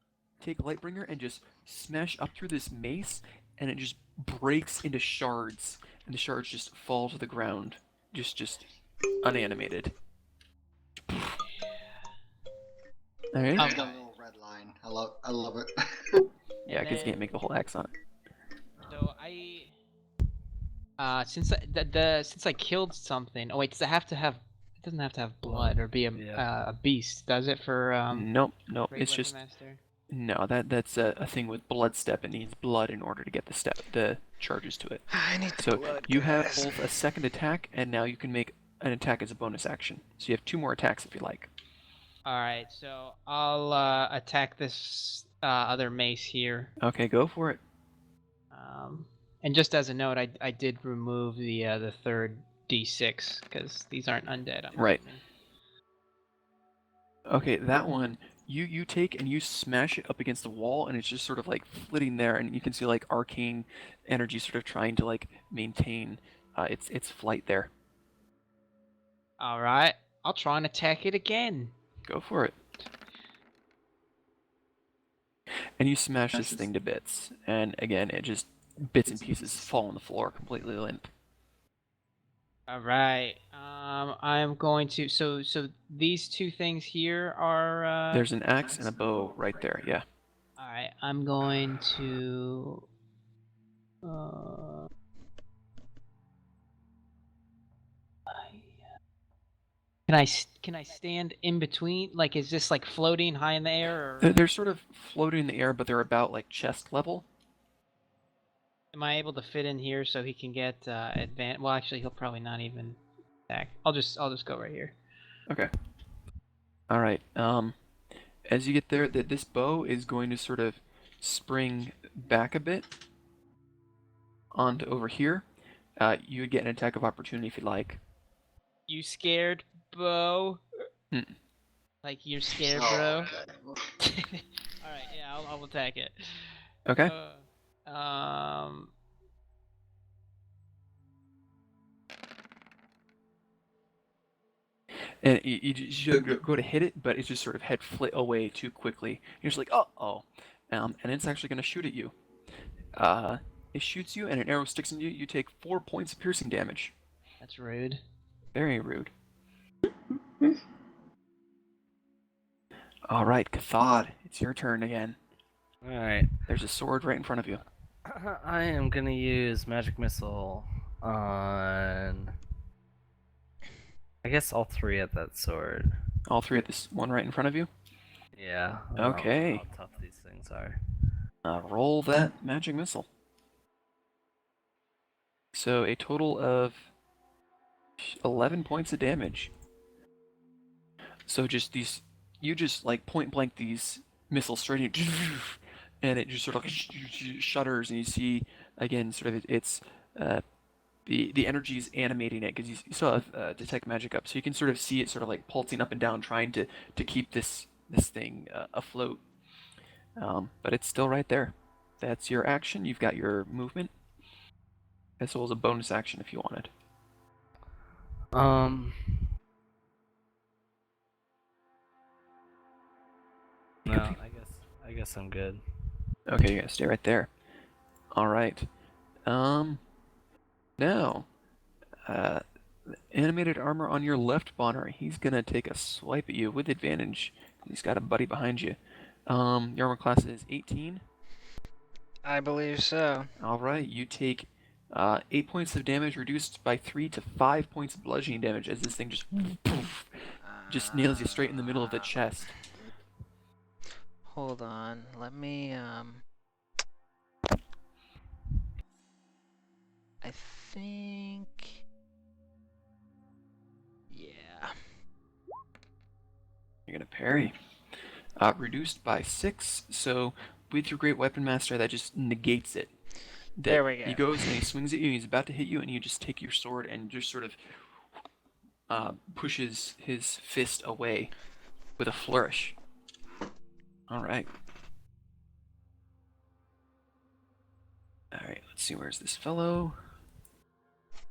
take Lightbringer and just smash up through this mace, and it just breaks into shards, and the shards just fall to the ground, just unanimated. Alright? It's got a little red line. I love it. Yeah, because you can't make the whole X on it. So since I killed something. Oh wait, does it have to have? It doesn't have to have blood or be a beast, does it? For Nope, Great it's just Weapon Master? no. That's a thing with blood step. It needs blood in order to get the charges to it. I need the So blood, you have guys. both a second attack, and now you can make an attack as a bonus action. So you have 2 more attacks if you like. All right, so I'll attack this other mace here. Okay, go for it. And just as a note, I did remove the third D6 because these aren't undead. I'm Right. assuming. Okay, that one you take and you smash it up against the wall, and it's just sort of like flitting there, and you can see like arcane energy sort of trying to like maintain its flight there. All right, I'll try and attack it again. Go for it. And you smash this thing to bits, and again, it just bits and pieces fall on the floor, completely limp. All right, I'm going to. So these 2 things here are. There's an axe and a bow right there. Yeah. All right, I'm going to. Can I stand in between? Like, is this like floating high in the air, or They're sort of floating in the air, but they're about like chest level. am I able to fit in here so he can get advantage? Well, actually, he'll probably not even attack. I'll just go right here. Okay. All right. As you get there, this bow is going to sort of spring back a bit onto over here. You would get an attack of opportunity if you'd like. You scared, Bo? Hmm. Like you're scared, Oh, bro? okay. All right, yeah, I'll attack it. Okay. And you go to hit it, but it's just sort of head flit away too quickly. You're just like, oh. And it's actually going to shoot at you. It shoots you, and an arrow sticks in you. You take 4 points of piercing damage. That's rude. Very rude. All right, Cathod, it's your turn again. Alright. There's a sword right in front of you. I am gonna use Magic Missile on. I guess all 3 at that sword. All 3 at this one right in front of you. Yeah. Okay. How tough these things are. Roll that magic missile. So a total of 11 points of damage. So just these, you just like point blank these missiles straight in, and it just sort of shudders, and you see again sort of its the energy is animating it because you still have detect magic up, so you can sort of see it sort of like pulsing up and down, trying to keep this thing afloat. But it's still right there. That's your action. You've got your movement, as well as a bonus action if you wanted. No, I guess I'm good. Okay, you're gonna stay right there. All right. Now, animated armor on your left, Bonner. He's gonna take a swipe at you with advantage. He's got a buddy behind you. Your armor class is 18. I believe so. All right, you take 8 points of damage, reduced by 3 to 5 points of bludgeoning damage as this thing just poof, just nails you straight in the middle of the chest. Hold on. Let me I think. Yeah. You're gonna parry. Reduced by 6, so with your Great Weapon Master, that just negates it. There we go. He goes and he swings at you, he's about to hit you, and you just take your sword and just sort of pushes his fist away with a flourish. Alright. Alright, let's see, where's this fellow?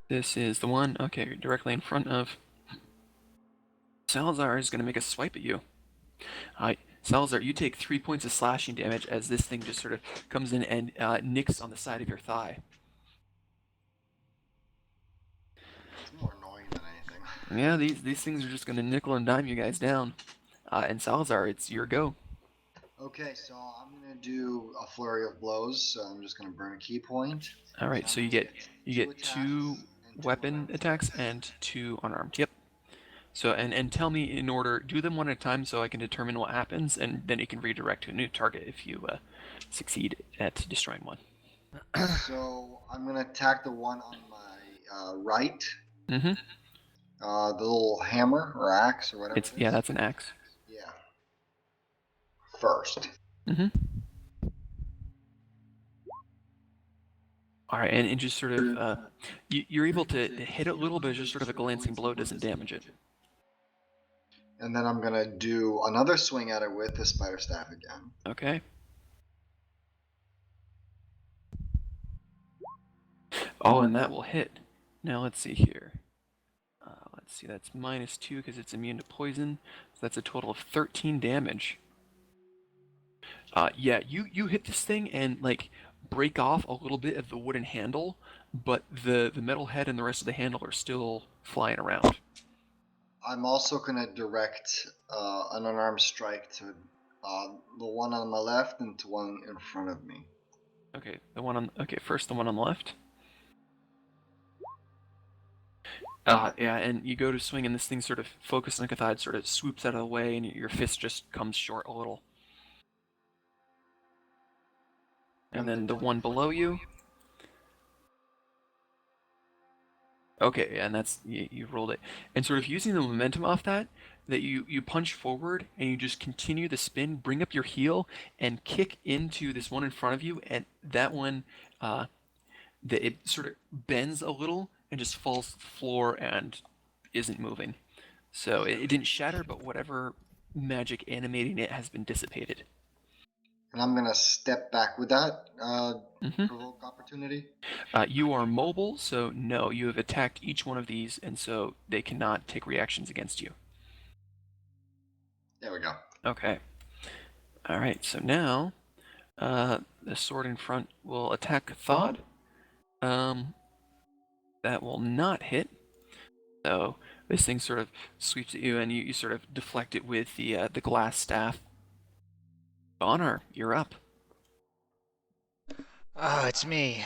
This is the one, okay, you're directly in front of. Salazar is going to make a swipe at you. Salazar, you take 3 points of slashing damage as this thing just sort of comes in and nicks on the side of your thigh. It's more annoying than anything. Yeah, these things are just going to nickel and dime you guys down. And Salazar, it's your go. Okay, so I'm gonna do a flurry of blows. So I'm just gonna burn a key point. All right, so you get attacks two and weapon unarmed attacks and 2 unarmed. Yep. So and tell me in order, do them one at a time so I can determine what happens, and then you can redirect to a new target if you succeed at destroying one. So I'm gonna attack the one on my right. Mm-hmm. The little hammer or axe or whatever. It's yeah, that's an axe. Yeah. First. Mm-hmm. All right, and just sort of you're able to hit it a little, but it's just sort of a glancing blow, doesn't damage it. And then I'm gonna do another swing at it with the spider staff again. Okay. Oh, and that will hit. Now let's see here. Let's see, that's -2 because it's immune to poison. So that's a total of 13 damage. Yeah, you hit this thing and like break off a little bit of the wooden handle, but the metal head and the rest of the handle are still flying around. I'm also gonna direct an unarmed strike to the one on my left and to one in front of me. Okay, first the one on the left. Yeah, and you go to swing, and this thing sort of focused on Cathide sort of swoops out of the way, and your fist just comes short a little. And then the one below you. Okay, and that's you rolled it, and sort of using the momentum off that you punch forward, and you just continue the spin, bring up your heel, and kick into this one in front of you, and that one, it sort of bends a little and just falls to the floor and isn't moving. So it didn't shatter, but whatever magic animating it has been dissipated. And I'm gonna step back with that provoke opportunity. You are mobile, so no, you have attacked each one of these, and so they cannot take reactions against you. There we go. Okay. All right. So now, the sword in front will attack Thod. That will not hit. So this thing sort of sweeps at you, and you sort of deflect it with the glass staff. Bonner, you're up. Oh, it's me.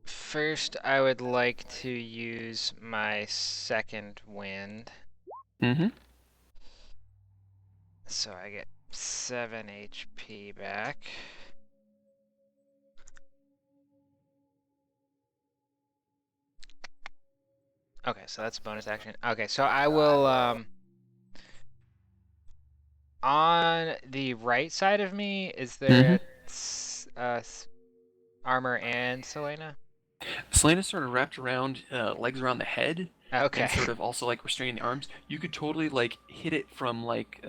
First, I would like to use my second wind. Mm-hmm. So I get 7 HP back. Okay, so that's a bonus action. Okay, so I will, on the right side of me, is there Armor and Selena? Selena's sort of wrapped around, legs around the head, Okay. and sort of also like restraining the arms. You could totally like hit it from like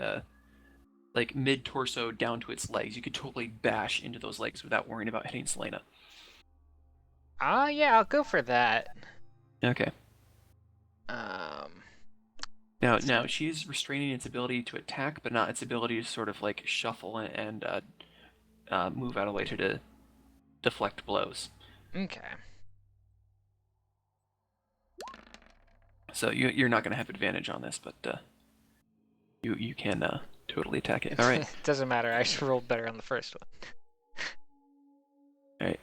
mid torso down to its legs. You could totally bash into those legs without worrying about hitting Selena. Yeah, I'll go for that. Okay. Um, Now she's restraining its ability to attack, but not its ability to sort of like shuffle and move out of the way to deflect blows. okay. So you're not going to have advantage on this, but you can totally attack it. All right. Doesn't matter. I just rolled better on the first one. All right.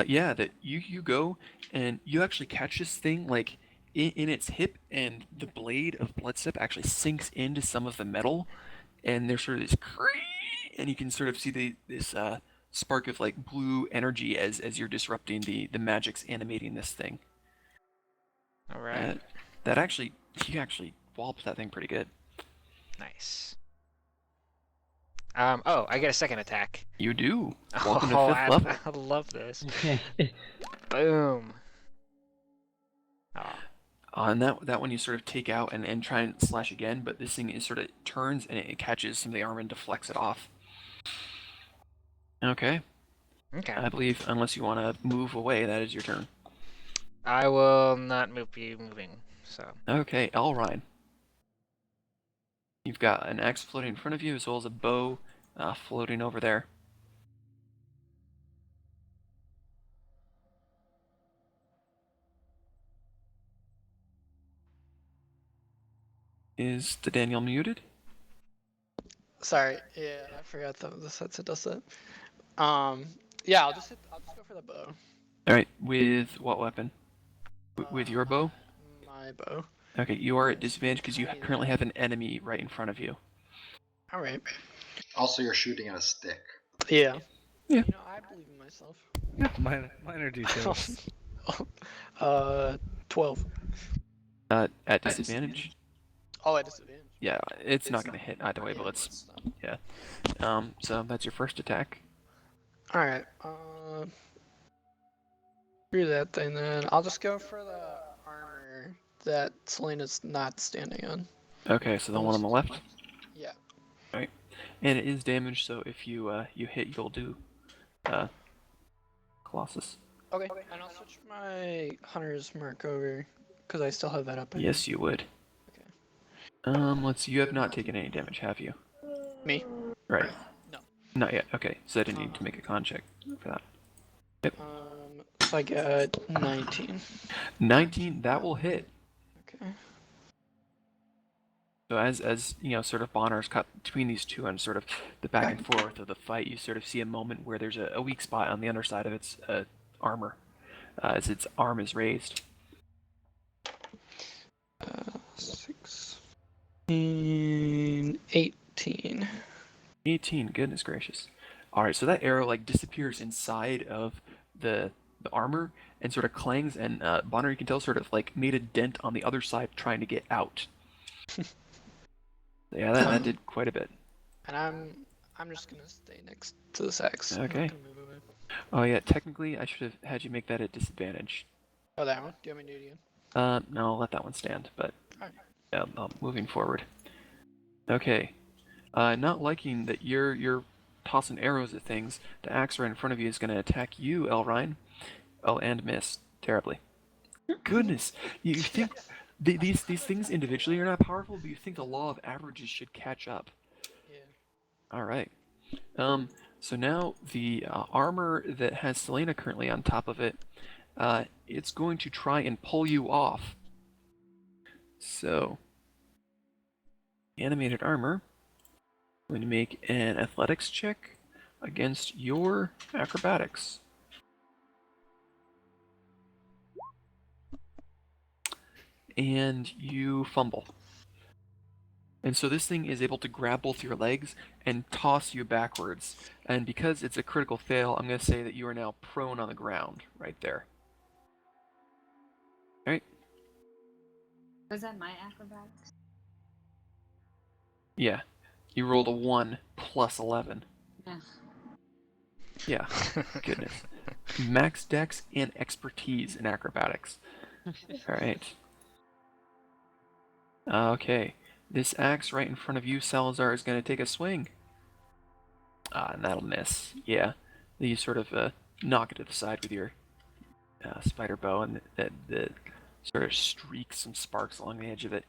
Yeah, that you go and you actually catch this thing like in its hip, and the blade of Bloodstep actually sinks into some of the metal, and there's sort of this and you can sort of see this spark of like blue energy as you're disrupting the magics animating this thing. All right. That actually, you actually walloped that thing pretty good. Nice. Oh, I get a second attack. You do. Welcome to Oh, 5th level. I love this. Boom. Oh. And that one you sort of take out and try and slash again, but this thing is sort of turns and it catches some of the armor and deflects it off. Okay. Okay. I believe, unless you want to move away, that is your turn. I will not be moving, so. Okay, Elrine. You've got an axe floating in front of you, as well as a bow floating over there. Is the Daniel muted? Sorry, yeah, I forgot the headset does that. Yeah, I'll just go for the bow. All right, with what weapon? With your bow? My bow. Okay, you are at disadvantage because you currently have an enemy right in front of you. All right. Also, you're shooting at a stick. Yeah. Yeah. You know, I believe in myself. Minor details. 12. At disadvantage? Oh, at disadvantage. Yeah, it's not going to hit either way, but let's... Yeah. So that's your first attack. All right. Do that thing then. I'll just go for the armor that Selena's not standing on. Okay, so the one on the left? Yeah. Alright. And it is damaged, so if you hit, you'll do Colossus. Okay. And I'll switch my hunter's mark over because I still have that up. Yes, you would. Okay. Let's see, you have not taken any damage, have you? Me? Right. No. Not yet. Okay, so I didn't need to make a con check for that. Yep. So I got 19. 19, that will hit. Okay. So as you know, sort of Bonner's cut between these two and sort of the back and forth of the fight, you sort of see a moment where there's a weak spot on the underside of its armor, as its arm is raised. 18. 18, goodness gracious. Alright, so that arrow like disappears inside of the armor and sort of clangs, and Bonner, you can tell, sort of like made a dent on the other side trying to get out. Yeah, that did quite a bit. And I'm just gonna stay next to this axe. I'm not Okay. gonna move away. Oh yeah, technically I should have had you make that at disadvantage. Oh, that one? Do you want me to do it again? No, I'll let that one stand, but Alright. yeah, moving forward. Okay. Not liking that you're tossing arrows at things, the axe right in front of you is going to attack you, Elrine. Oh, and miss terribly. Goodness, you think these things individually are not powerful, but you think the law of averages should catch up. Yeah. All right. So now the armor that has Selena currently on top of it, it's going to try and pull you off. So, animated armor. I'm going to make an athletics check against your acrobatics. And you fumble. And so this thing is able to grab both your legs and toss you backwards. And because it's a critical fail, I'm going to say that you are now prone on the ground right there. Alright? Was that my acrobatics? Yeah. You rolled a 1 plus 11. Yeah. Yeah, goodness. Max dex and expertise in acrobatics. Alright. Okay. This axe right in front of you, Salazar, is going to take a swing. And that'll miss. Yeah. You sort of knock it to the side with your spider bow, and the sort of streaks some sparks along the edge of it.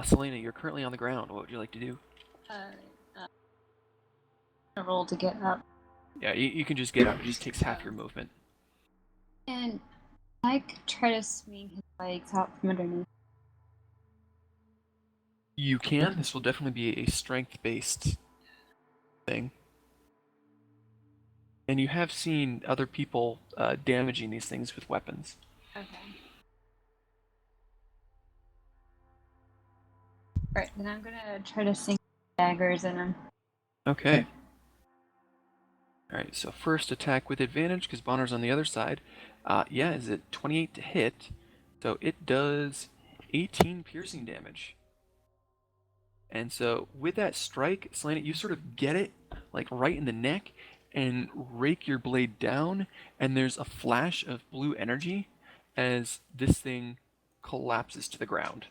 Selena, you're currently on the ground. What would you like to do? A roll to get up. Yeah, you can just get up. It just takes half your movement. And I could try to swing his legs out from underneath. You can. This will definitely be a strength-based thing. And you have seen other people damaging these things with weapons. Okay. Right, then I'm gonna try to sink daggers in him. Okay. Alright, so first attack with advantage, because Bonner's on the other side. Yeah, is it 28 to hit? So it does 18 piercing damage. And so with that strike, Selena, you sort of get it, like right in the neck, and rake your blade down, and there's a flash of blue energy as this thing collapses to the ground.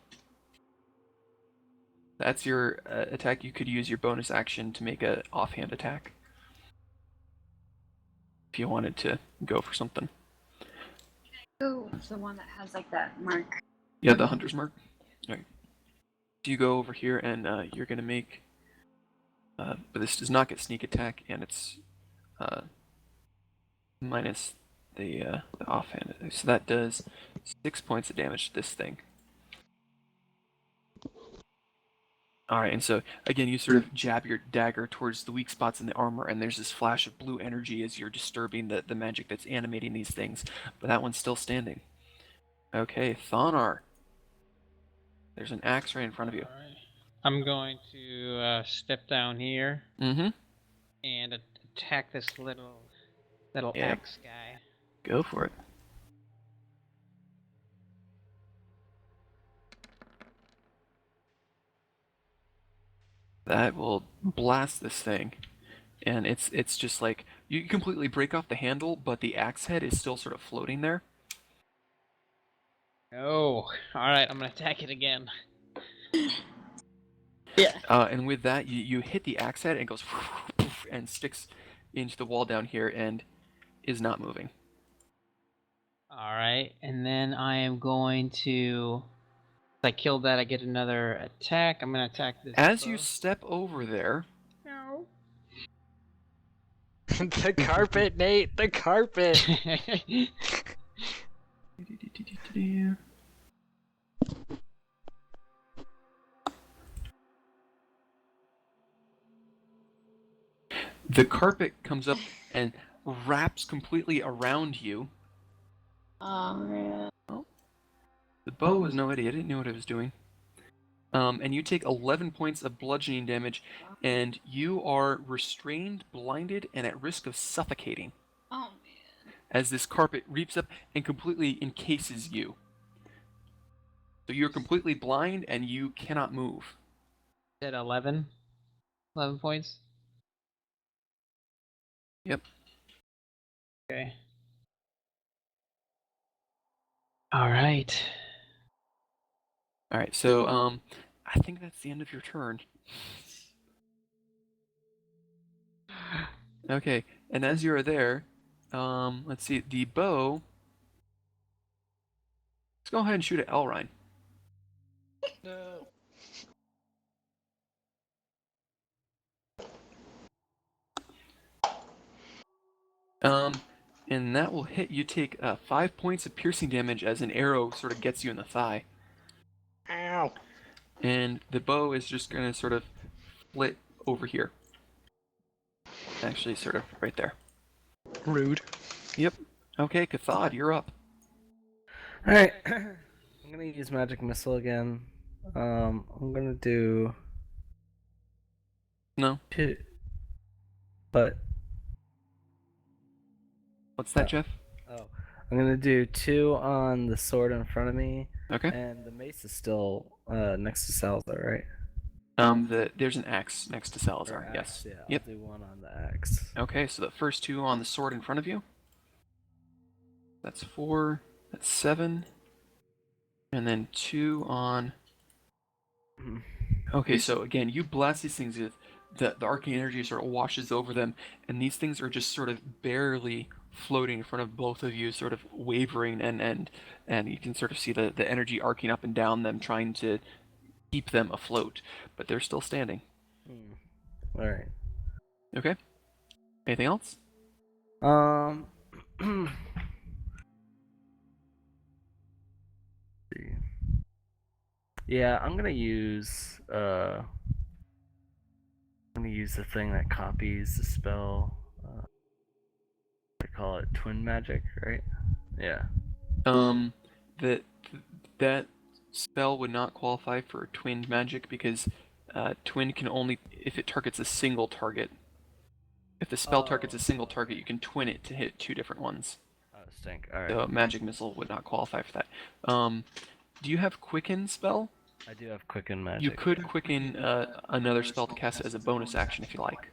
That's your attack. You could use your bonus action to make an offhand attack if you wanted to go for something. Go with the one that has like that mark. Yeah, the hunter's mark. Alright. So you go over here and you're gonna make but this does not get sneak attack, and it's minus the offhand. So that does 6 points of damage to this thing. Alright, and so again you sort of jab your dagger towards the weak spots in the armor, and there's this flash of blue energy as you're disturbing the magic that's animating these things, but that one's still standing. Okay, Thonar. There's an axe right in front of you. Alright. I'm going to step down here Mm-hmm. and attack this little Yeah. axe guy. Go for it. That will blast this thing, and it's just like you completely break off the handle, but the axe head is still sort of floating there. Oh, alright, I'm gonna attack it again. Yeah. And with that, you hit the axe head, and it goes and sticks into the wall down here, and is not moving. Alright, and then I am going to... If I kill that, I get another attack. I'm gonna attack this As you bow. step over there, No. The carpet, Nate. The carpet. the carpet comes up and wraps completely around you. Oh man. The bow was no idiot. It didn't know what it was doing. And you take 11 points of bludgeoning damage, and you are restrained, blinded, and at risk of suffocating Oh man. as this carpet reaps up and completely encases you. So you're completely blind, and you cannot move. At 11? 11 points? Yep. Okay. Alright. Alright, so, I think that's the end of your turn. Okay, and as you're there, let's see, the bow... Let's go ahead and shoot at Elrine. No. And that will hit. You take 5 points of piercing damage as an arrow sort of gets you in the thigh. Ow. And the bow is just going to sort of split over here. Actually, sort of right there. Rude. Yep. Okay, Cathod, you're up. Alright. I'm gonna use Magic Missile again. I'm gonna do No. 2. But What's that, Jeff? oh, I'm gonna do 2 on the sword in front of me, Okay. and the mace is still next to Salazar, right? There's an axe next to Salazar. Or Yes. axe, yeah, Yep. I'll do one on the axe. Okay, so the first two on the sword in front of you. That's 4. That's 7. And then 2 on. Okay, so again, you blast these things. The arcane energy sort of washes over them, and these things are just sort of barely floating in front of both of you, sort of wavering, and you can sort of see the energy arcing up and down them, trying to keep them afloat, but they're still standing. All right. Okay. Anything else? See. Yeah, I'm gonna use the thing that copies the spell. They call it twin magic, right? Yeah. That spell would not qualify for twinned magic because twin can only if it targets a single target. If the spell targets a single target, you can twin it to hit 2 different ones. Oh, stink. All right. So magic missile would not qualify for that. Do you have quicken spell? I do have quicken magic. You could quicken another spell to cast it as a bonus action if you like.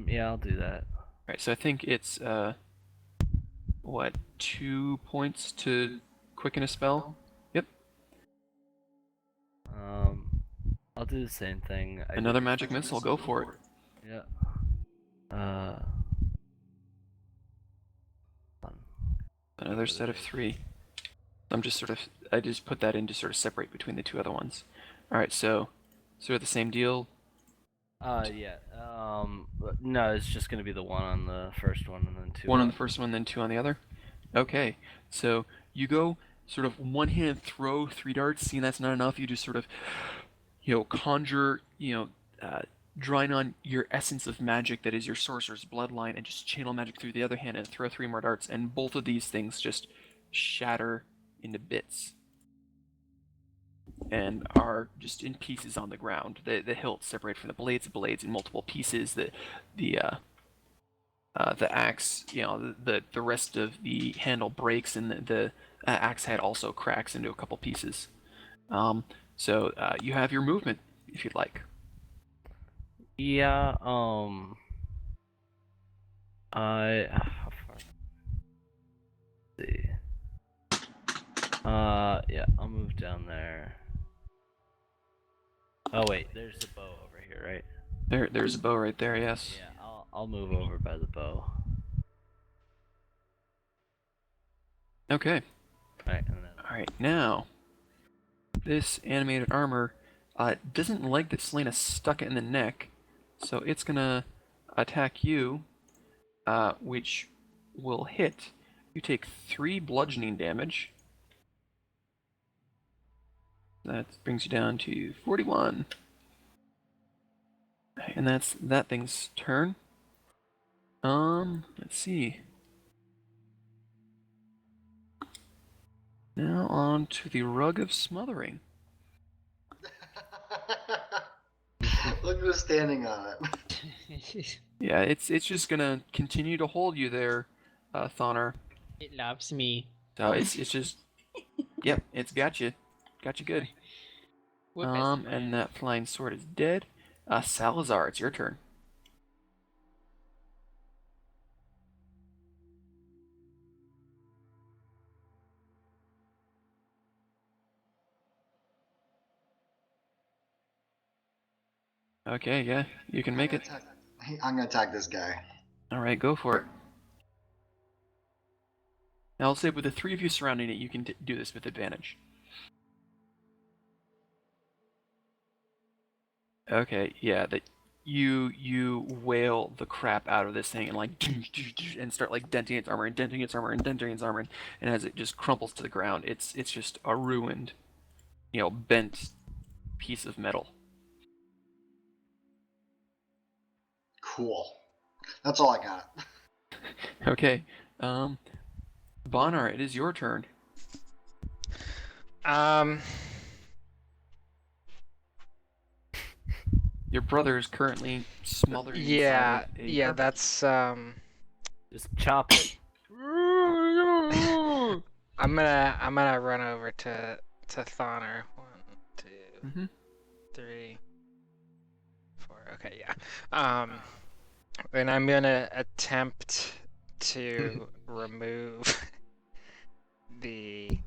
Yeah, I'll do that. Right, so I think it's what, 2 points to quicken a spell? Yep. I'll do the same thing. Another magic missile, go for it. Yeah. Another set of 3. I just put that in to sort of separate between the 2 other ones. Alright, so sort of the same deal. Yeah. No, it's just gonna be the one on the first one and then 2. 1 on the first one, then 2 on the other. Okay, so you go sort of one hand throw 3 darts. Seeing that's not enough, you just sort of, conjure, drawing on your essence of magic that is your sorcerer's bloodline, and just channel magic through the other hand and throw 3 more darts, and both of these things just shatter into bits and are just in pieces on the ground. The hilts separate from the blades in multiple pieces. The axe, the rest of the handle breaks, and the axe head also cracks into a couple pieces. So you have your movement if you'd like. Yeah. How far? Let's see. Yeah, I'll move down there. Oh wait, there's the bow over here, right? There's a bow right there. Yes. Yeah, I'll move over by the bow. Okay. Alright, and then... Alright, now this animated armor doesn't like that Selena stuck it in the neck, so it's gonna attack you, which will hit. You take 3 bludgeoning damage. That brings you down to 41. And that's that thing's turn. Let's see. Now on to the Rug of Smothering. Look who's standing on it. Yeah, it's just gonna continue to hold you there, Thonar. It loves me. So it's just, yep, it's got you good. What best And friend? that flying sword is dead. Salazar, it's your turn. Okay, yeah, you can make it. I'm gonna attack this guy. All right, go for it. Now I'll say with the 3 of you surrounding it, you can do this with advantage. Okay, yeah, that you wail the crap out of this thing and and start denting its armor and denting its armor and denting its armor, and as it just crumples to the ground, it's just a ruined, bent piece of metal. Cool. That's all I got. Okay, Bonar, it is your turn. Your brother is currently smothered Yeah, inside a yeah, carpet. that's Just chop it. I'm gonna run over to Thonar. 1, 2, Mhm. 3, 4. Okay, yeah. And I'm gonna attempt to remove the.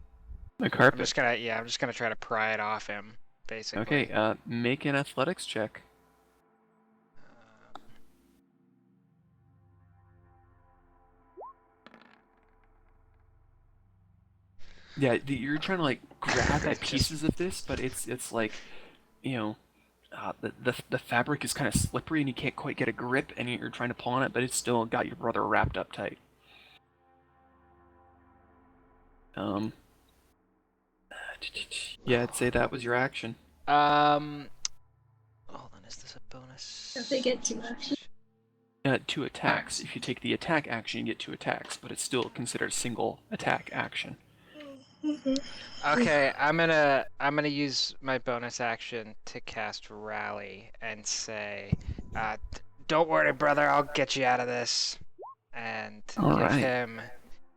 I'm carpet. just gonna try to pry it off him, basically. Okay, make an athletics check. Yeah, you're trying to like grab at pieces of this, but it's like, you know, the fabric is kind of slippery and you can't quite get a grip, and you're trying to pull on it, but it's still got your brother wrapped up tight. Yeah, I'd say that was your action. Hold on, is this a bonus? If they get 2 actions. 2 attacks. If you take the attack action, you get 2 attacks, but it's still considered a single attack action. Okay, I'm gonna use my bonus action to cast Rally and say, "Don't worry, brother, I'll get you out of this," and give him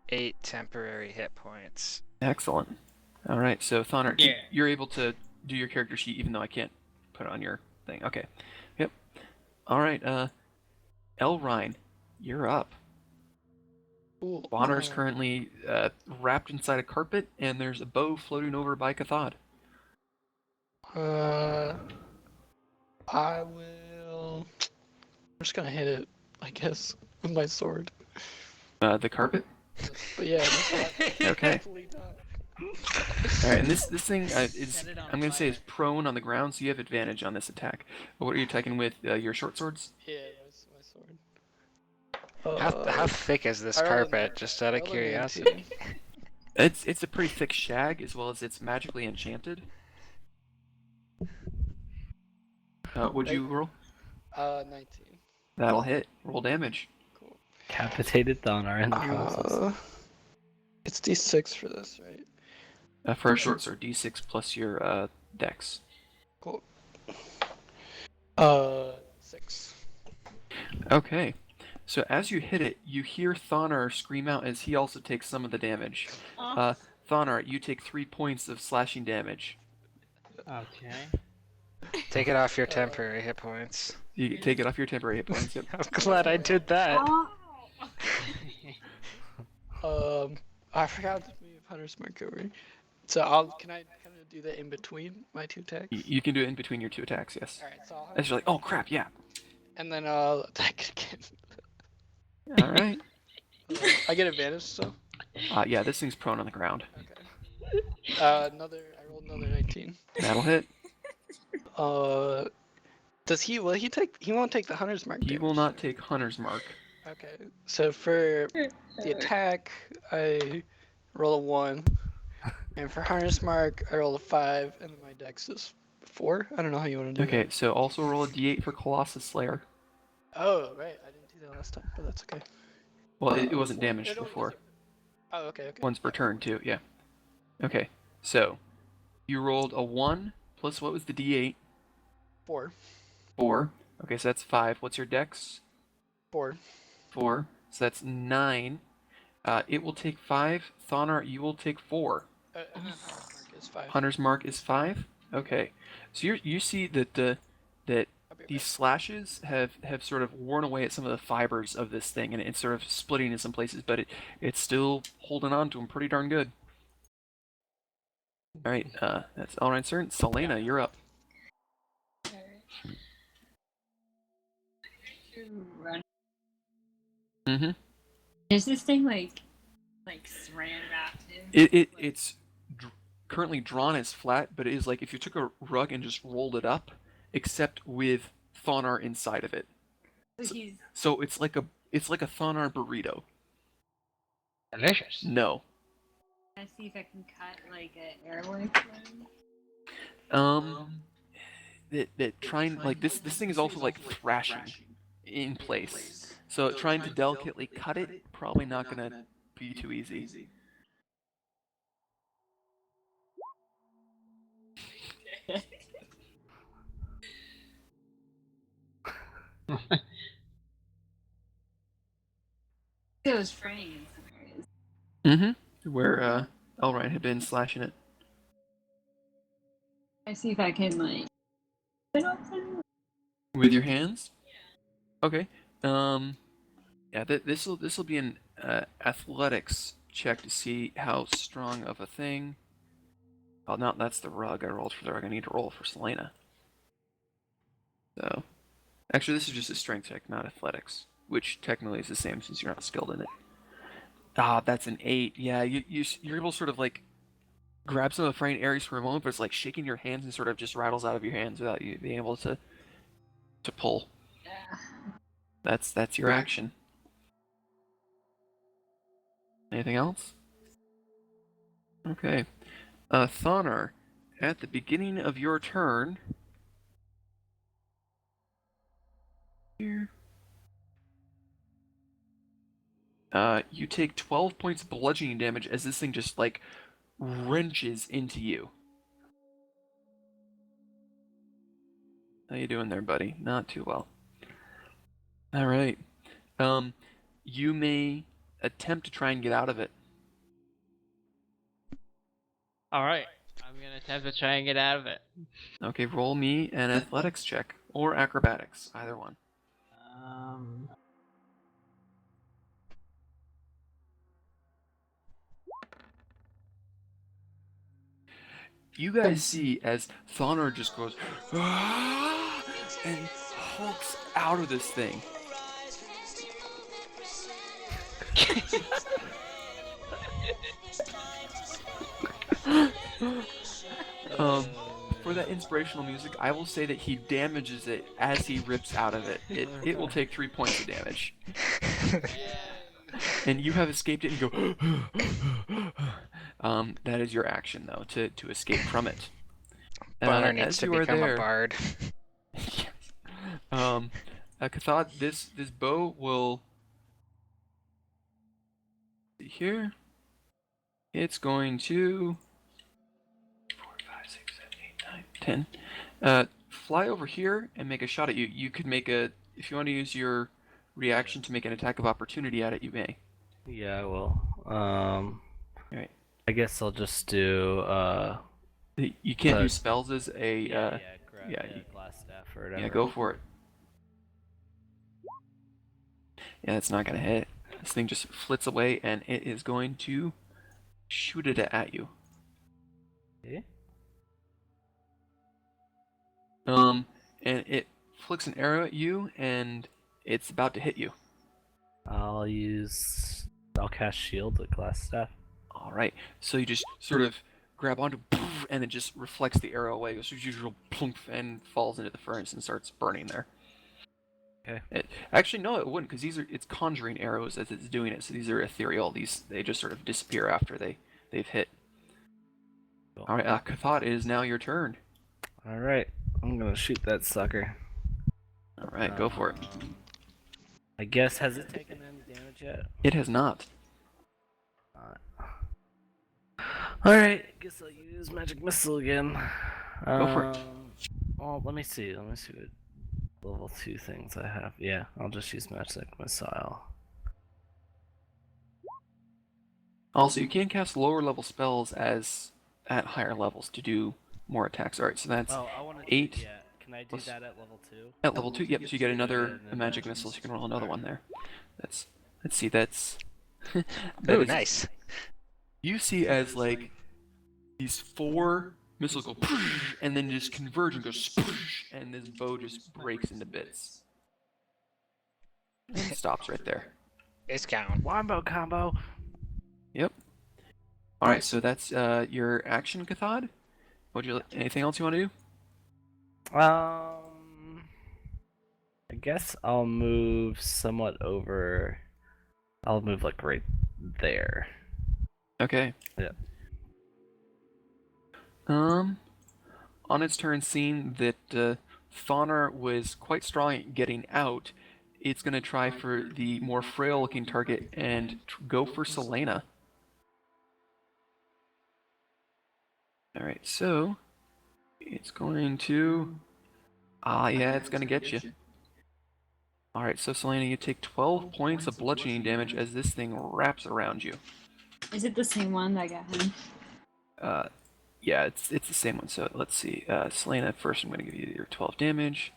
8 temporary hit points. Excellent. All right, so Thonar, Yeah. you're able to do your character sheet even though I can't put it on your thing. Okay. Yep. All right. Elrine, you're up. Cool. Bonner's currently wrapped inside a carpet, and there's a bow floating over by Cathod. I will. I'm just gonna hit it, I guess, with my sword. The carpet. But yeah. Okay. Definitely not. All right, and this thing is, Set it on I'm gonna say, fire. is prone on the ground, so you have advantage on this attack. But what are you attacking with? Your short swords? Yeah, my sword. How thick is this I rolled a carpet? nine- Just out I of rolled a curiosity. 19. It's a pretty thick shag, as well as it's magically enchanted. Would you roll? 19. That'll hit. Roll damage. Cool. Decapitated Thonar in the process. It's D6 for this, right? For a short sword, d6 plus your dex. Cool. 6. Okay. So as you hit it, you hear Thonar scream out as he also takes some of the damage. Thonar, you take 3 points of slashing damage. Okay. Take it off your temporary hit points. You take it off your temporary hit points. Yep. I'm glad I did that. I forgot to move Hunter's Mark over. So can I kind of do that in between my 2 attacks? You can do it in between your 2 attacks, yes. Alright, so I'll have As you're like, oh crap, yeah. and then I'll attack again. All right. I get advantage still? Yeah, this thing's prone on the ground. Okay. I rolled another 19. That'll hit. He won't take the Hunter's Mark He damage. will not take Hunter's Mark. Okay, so for the attack, I roll a 1. And for Hunter's Mark, I roll a 5, and then my dex is 4. I don't know how you want to do Okay, that. so also roll a d8 for Colossus Slayer. Oh, right, I didn't do that last time, but that's okay. Well, it wasn't damaged It only before. does Oh, okay. Once per turn, too, yeah. Okay, so you rolled a 1 plus what was the d8? 4. 4. Okay, so that's 5. What's your dex? 4. 4. So that's 9. It will take 5. Thonar, you will take 4. And then Hunter's Mark is 5. Hunter's Mark is 5? Okay. So you see that that I'll be these slashes have sort of worn away at some of the fibers of this thing, and it's sort of splitting in some places, but it's still holding on to them pretty darn good. All right, that's all right, sir. Selena, you're up. Mm-hmm. Is this thing like saran wrapped in? It's currently drawn as flat, but it is like if you took a rug and just rolled it up, except with Thonar inside of it. So it's like a Thonar burrito. Delicious. No. Can I see if I can cut like an airway? Trying like this thing is also like thrashing in place. So trying to delicately cut it probably not gonna be too easy. It was fraying in some areas. Mm-hmm. Where Elrine had been slashing it. I see if I can like With your hands? Okay. Yeah, this'll be an athletics check to see how strong of a thing. Oh, no, that's the rug. I rolled for the rug. I need to roll for Selena. So, actually, this is just a strength check, not athletics, which technically is the same since you're not skilled in it. Ah, that's an 8. Yeah, you're able to sort of like grab some of the fraying areas for a moment, but it's like shaking your hands and sort of just rattles out of your hands without you being able to pull. That's your action. Anything else? Okay. Thonar, at the beginning of your turn, here, you take 12 points of bludgeoning damage as this thing just like wrenches into you. How you doing there, buddy? Not too well. All right. You may attempt to try and get out of it. Alright, I'm gonna attempt to try and get out of it. Okay, roll me an athletics check or acrobatics, either one. You guys see as Thonar just goes "Ah!" and hulks out of this thing. For that inspirational music, I will say that he damages it as he rips out of it. It will take 3 points of damage. And you have escaped it and go. That is your action, though, to escape from it. Bonner needs as to you are become there, a bard. yes. Cathod, this bow will. See here. It's going to 4, 5, 6, 7, 8, 9, 10. Fly over here and make a shot at you. You could make if you want to use your reaction to make an attack of opportunity at it, you may. Yeah, I will. Right. I guess I'll just do. You can't do spells as a. Grab yeah, the glass staff or whatever. Yeah, go for it. Yeah, it's not gonna hit. This thing just flits away, and it is going to shoot it at you. Okay. And it flicks an arrow at you, and it's about to hit you. I'll cast shield with glass staff. All right. So you just sort of grab onto, and it just reflects the arrow away. It goes usual plump and falls into the furnace and starts burning there. Okay. Actually, no, it wouldn't, because it's conjuring arrows as it's doing it. So these are ethereal. They just sort of disappear after they've hit. Cool. All right, Cathod, it is now your turn. All right, I'm gonna shoot that sucker. All right, go for it. I guess has it taken any damage yet? It has not. All right, I guess I'll use magic missile again. Go for it. Well, let me see what level 2 things I have. Yeah, I'll just use magic missile. Also, you can cast lower level spells at higher levels to do more attacks. All right, so that's 8. Yeah, can I do that at level 2? At level 2, yep. So you get another magic missile. So you can roll another one there. Let's see. That's. Ooh, nice. You see as like these 4 missiles go and then just converge and goes and this bow just breaks into bits. And stops right there. It's count. Wombo combo. Yep. All right, so that's your action, Cathod. Anything else you want to do? I guess I'll move somewhat over. I'll move like right there. Okay. Yeah. On its turn, seeing that Thonar was quite strong at getting out, it's going to try for the more frail-looking target and go for Selena. All right, so it's going to. Yeah, it's going to get you. All right, so Selena, you take 12 points of bludgeoning damage as this thing wraps around you. Is it the same one that got him? Yeah, it's the same one. So let's see. Selena, first I'm going to give you your 12 damage.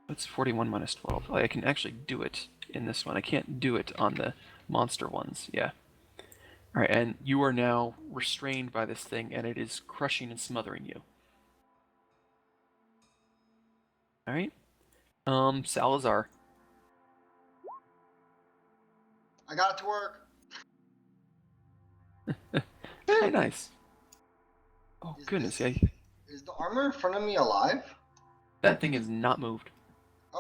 It's 41 minus 12. Oh, I can actually do it in this one. I can't do it on the monster ones. Yeah. All right, and you are now restrained by this thing, and it is crushing and smothering you. All right. Salazar. I got it to work. Hey, nice. Oh Is goodness, this- yeah. Is the armor in front of me alive? That thing is not moved.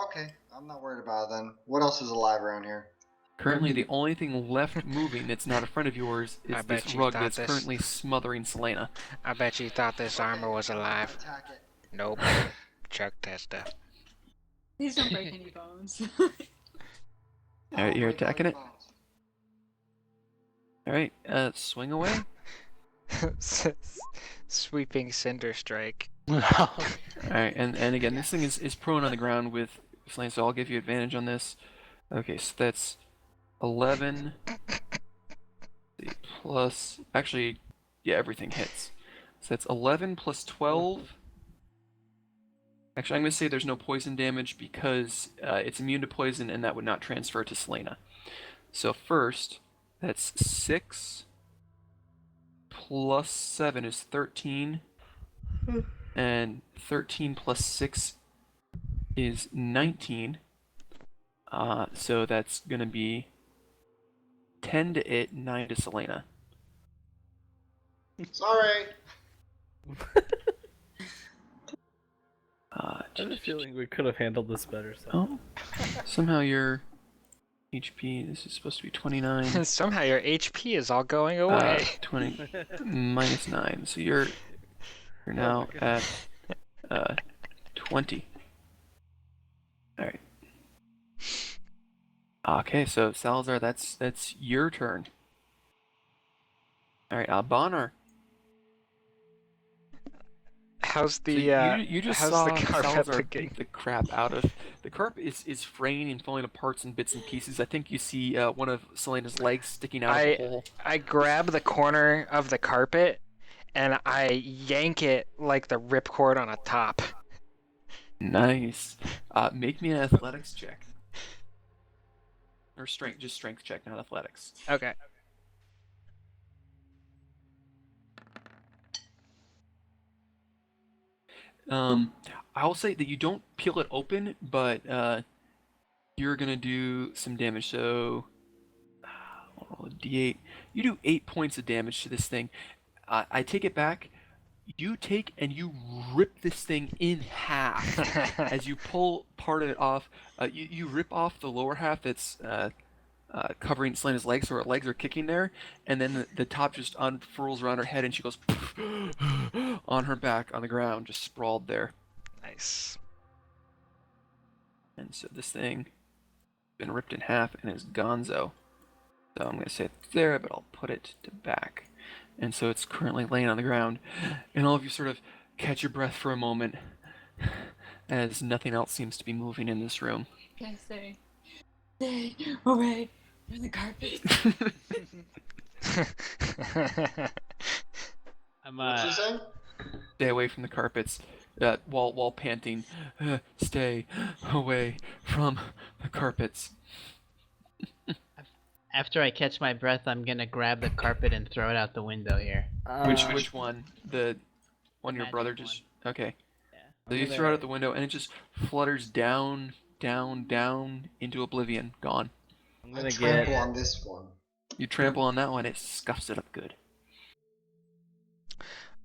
Okay, I'm not worried about it then. What else is alive around here? Currently, the only thing left moving that's not a friend of yours I is bet this you rug thought that's this- currently smothering Selena. I bet you thought this armor was alive. Attack it. Nope. Chuck tester. Please don't break any bones. All right, you're Break all attacking your it. bones. All right, swing away. Sweeping cinder strike. All right, and again, this thing is prone on the ground with Selena, so I'll give you advantage on this. Okay, so that's 11 plus. Actually, yeah, everything hits. So that's 11 plus 12. Actually, I'm going to say there's no poison damage because it's immune to poison, and that would not transfer to Selena. So first, that's 6 plus 7 is 13, and 13 plus 6 is 19. So that's going to be 10 to it, 9 to Selena. Sorry. Uh, I have a feeling we could have handled this better. So. oh, somehow your HP, this is supposed to be 29. Somehow your HP is all going away. 20 minus 9. So you're now at 20. All right. Okay, so Salazar, that's your turn. All right, Bonner. How's So the you just how's saw the carpet Salazar looking? beat the crap out of the carpet is fraying and falling apart in bits and pieces. I think you see one of Selena's legs sticking out of the hole. I grab the corner of the carpet and I yank it like the ripcord on a top. Nice. Make me an athletics check. Or strength, just strength check, not athletics. Okay. I'll say that you don't peel it open, but you're gonna do some damage. So, I'll roll a d8. You do 8 points of damage to this thing. I take it back. You take and you rip this thing in half as you pull part of it off. You rip off the lower half that's covering Selena's legs, so her legs are kicking there, and then the top just unfurls around her head, and she goes on her back on the ground, just sprawled there. Nice. And so this thing been ripped in half and is gonzo. So I'm gonna say it's there, but I'll put it to back. And so it's currently laying on the ground, and all of you sort of catch your breath for a moment as nothing else seems to be moving in this room. Can I stay away from the carpet? I'm What's he saying? Stay away from the carpets, while panting. Stay away from the carpets. after I catch my breath, I'm gonna grab the carpet and throw it out the window here. Which one? The one your magic brother just... Okay. Yeah. So you throw it out the window, and it just flutters down, down, down into oblivion. Gone. I'm I gonna trample get. on this one. You trample on that one, it scuffs it up good.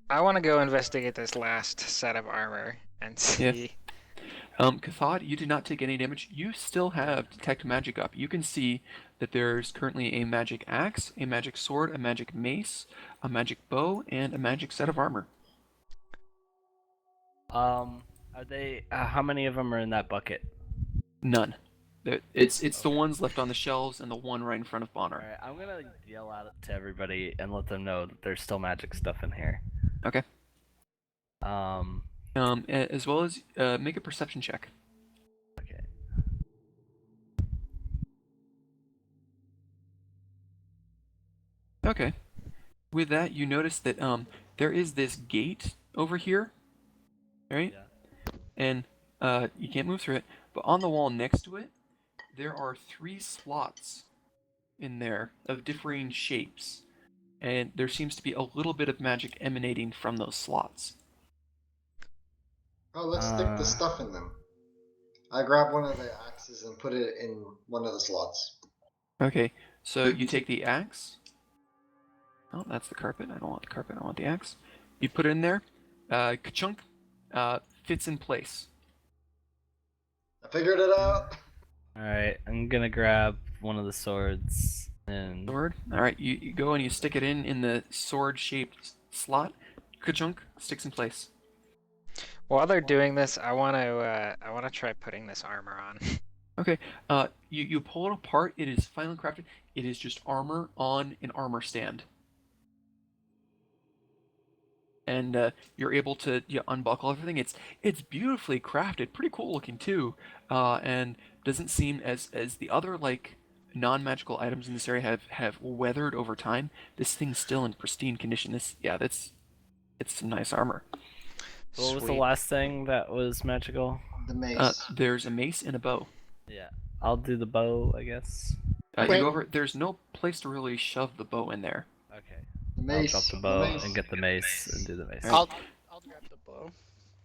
I want to go investigate this last set of armor and see. Cathod, you did not take any damage. You still have Detect Magic up. You can see that there's currently a magic axe, a magic sword, a magic mace, a magic bow, and a magic set of armor. Are they? How many of them are in that bucket? None. It's the ones left on the shelves and the one right in front of Bonner. Alright, I'm gonna yell out to everybody and let them know that there's still magic stuff in here. Okay. Um. As well as make a perception check. Okay. Okay. With that, you notice that there is this gate over here, right? Yeah. And you can't move through it. But on the wall next to it, there are 3 slots in there of differing shapes, and there seems to be a little bit of magic emanating from those slots. Oh, let's stick the stuff in them. I grab one of the axes and put it in one of the slots. Okay, so you take the axe. Oh, that's the carpet. I don't want the carpet. I want the axe. You put it in there. Ka-chunk. Fits in place. I figured it out. Alright, I'm gonna grab one of the swords and. Sword. All right, you go and you stick it in the sword-shaped slot. Ka-chunk. Sticks in place. While they're doing this, I want to try putting this armor on. Okay. You pull it apart. It is finely crafted. It is just armor on an armor stand. And you're able to unbuckle everything. It's beautifully crafted, pretty cool looking too, and doesn't seem as the other like non-magical items in this area have weathered over time. This thing's still in pristine condition. It's some nice armor. What was the Sweet. last thing that was magical? The mace. There's a mace and a bow. Yeah, I'll do the bow, I guess. You Wait. go over. There's no place to really shove the bow in there. Okay. The I'll mace. drop the the bow mace. and get the mace and do the mace. I'll grab the bow.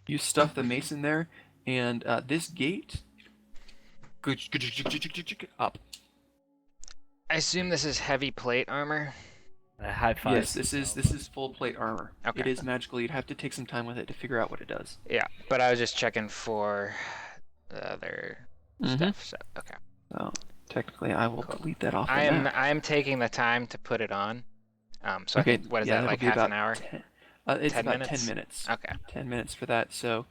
You stuff the mace in there, and this gate. Up. I assume this is heavy plate armor. A high five. Yes, this is full plate armor. Okay. It is magical. You'd have to take some time with it to figure out what it does. Yeah, but I was just checking for the other stuff. So okay. So technically, I will delete that off. I the am map. taking the time to put it on. So I Okay. think, what is yeah, that, that'll like be half about an hour? 10, it's 10 about minutes? 10 minutes. Okay. 10 minutes for that. So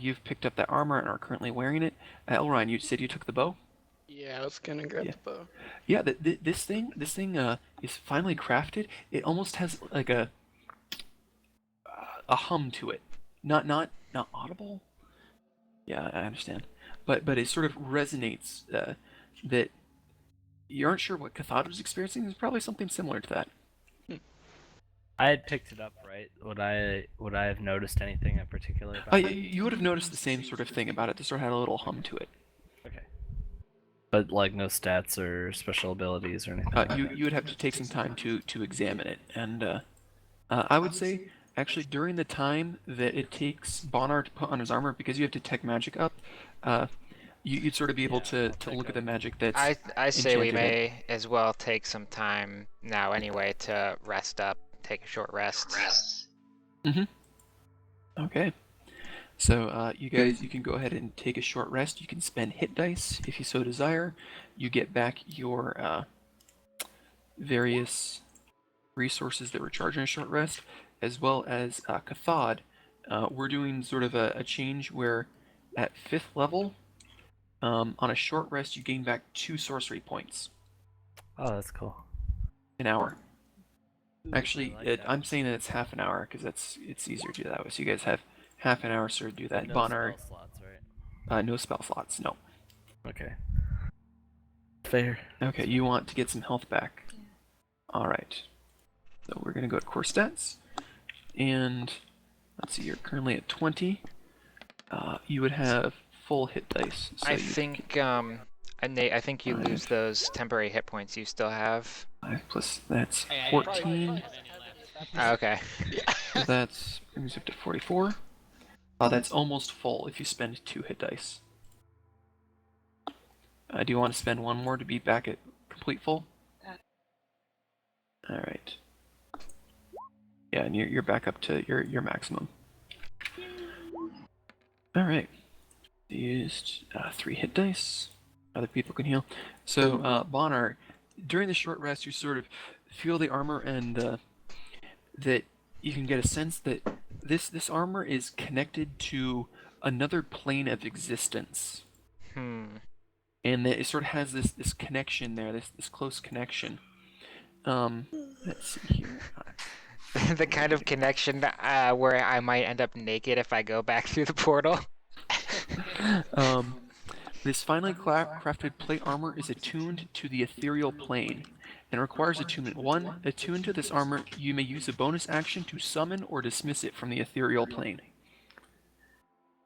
you've picked up that armor and are currently wearing it. Elrond, you said you took the bow. Yeah, I was gonna grab Yeah. the bow. Yeah, this thing is finely crafted. It almost has like a hum to it, not audible. Yeah, I understand, but it sort of resonates. That you aren't sure what Cathod was experiencing. There's probably something similar to that. I had picked it up, right? Would I have noticed anything in particular about it? You would have noticed the same sort of thing about it. This sort of had a little hum to it. Okay. But like no stats or special abilities or anything. like that? You would have to take some time to examine it, and I would say actually during the time that it takes Bonar to put on his armor, because you have to tech magic up, you'd sort of be able to look at the magic that's. I say we enchanted in. may as well take some time now anyway to rest up, take a short rest. Okay. So you guys, you can go ahead and take a short rest. You can spend hit dice if you so desire. You get back your various resources that were charged in a short rest, as well as Cathod. We're doing sort of a change where at 5th level, on a short rest, you gain back 2 sorcery points Oh, that's cool. an hour. Actually, I like that. I'm saying that it's half an hour because it's easier to do that way. So you guys have half an hour to do that. No Bonar, spell slots, right? no spell slots. No. Okay. Fair. Okay, you want to get some health back. All right. So we're gonna go to core stats, and let's see. You're currently at 20. You would have full hit dice. So I you think Nate, I think you lose those temporary hit points you still have. 5 plus that's I 14. Okay. So that's brings you up to 44. That's almost full if you spend 2 hit dice. Do you want to spend 1 more to be back at complete full? All right. Yeah, and you're back up to your maximum. All right. Used 3 hit dice. Other people can heal. So Bonar, during the short rest, you sort of feel the armor, and that you can get a sense that this armor is connected to another plane of existence. And that it sort of has this connection there, this close connection. Let's see here. The kind of connection where I might end up naked if I go back through the portal. This finely crafted plate armor is attuned to the ethereal plane and requires attunement 1. Attuned to this armor, you may use a bonus action to summon or dismiss it from the ethereal plane.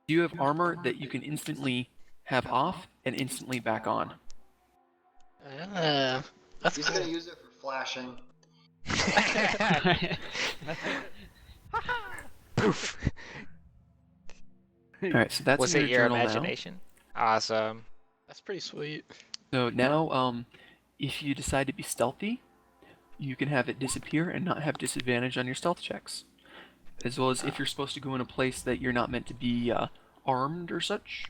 You have armor that you can instantly have off and instantly back on. That's He's cool. gonna use it for flashing. Poof. Alright, so that's Was in it your your journal imagination? Awesome. That's pretty sweet. now. So now, if you decide to be stealthy, you can have it disappear and not have disadvantage on your stealth checks. As well as if you're supposed to go in a place that you're not meant to be armed or such,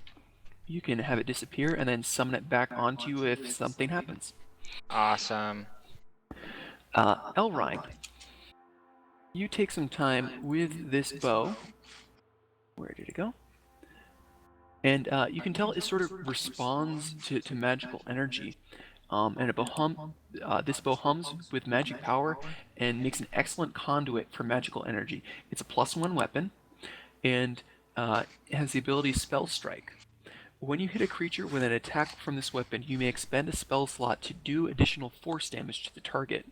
you can have it disappear and then summon it back onto you if something happens. Awesome. Elrine, you take some time with this bow. Where did it go? And you can tell it sort of responds to magical energy. And this bow hums with magic power and makes an excellent conduit for magical energy. It's a +1 weapon, and it has the ability Spell Strike. When you hit a creature with an attack from this weapon, you may expend a spell slot to do additional force damage to the target.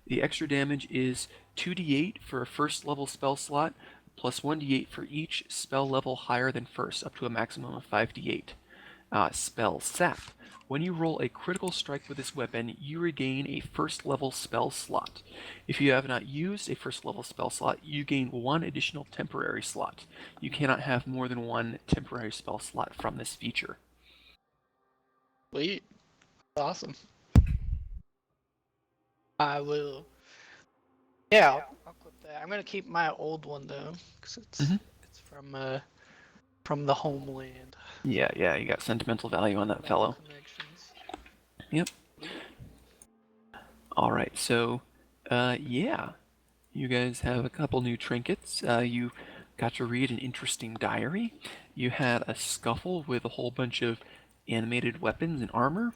The extra damage is 2d8 for a first level spell slot, plus 1d8 for each spell level higher than first, up to a maximum of 5d8. Spell Sap. When you roll a critical strike with this weapon, you regain a first level spell slot. If you have not used a first level spell slot, you gain 1 additional temporary slot. You cannot have more than 1 temporary spell slot from this feature. Sweet. Awesome. I will. Yeah, I'll clip that. I'm gonna keep my old one though, because it's from the homeland. Yeah, you got sentimental value on that fellow. Connections. Yep. Alright, so, yeah. You guys have a couple new trinkets. You got to read an interesting diary. You had a scuffle with a whole bunch of animated weapons and armor.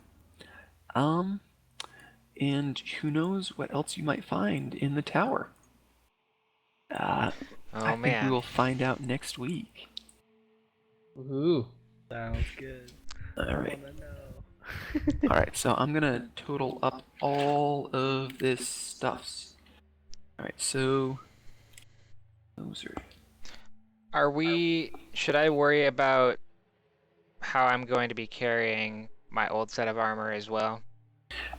And who knows what else you might find in the tower. I think we man. will find out next week. Ooh. Sounds good. Alright. I wanna know. Alright, so I'm gonna total up all of this stuffs. Alright, so those are Should I worry about how I'm going to be carrying my old set of armor as well?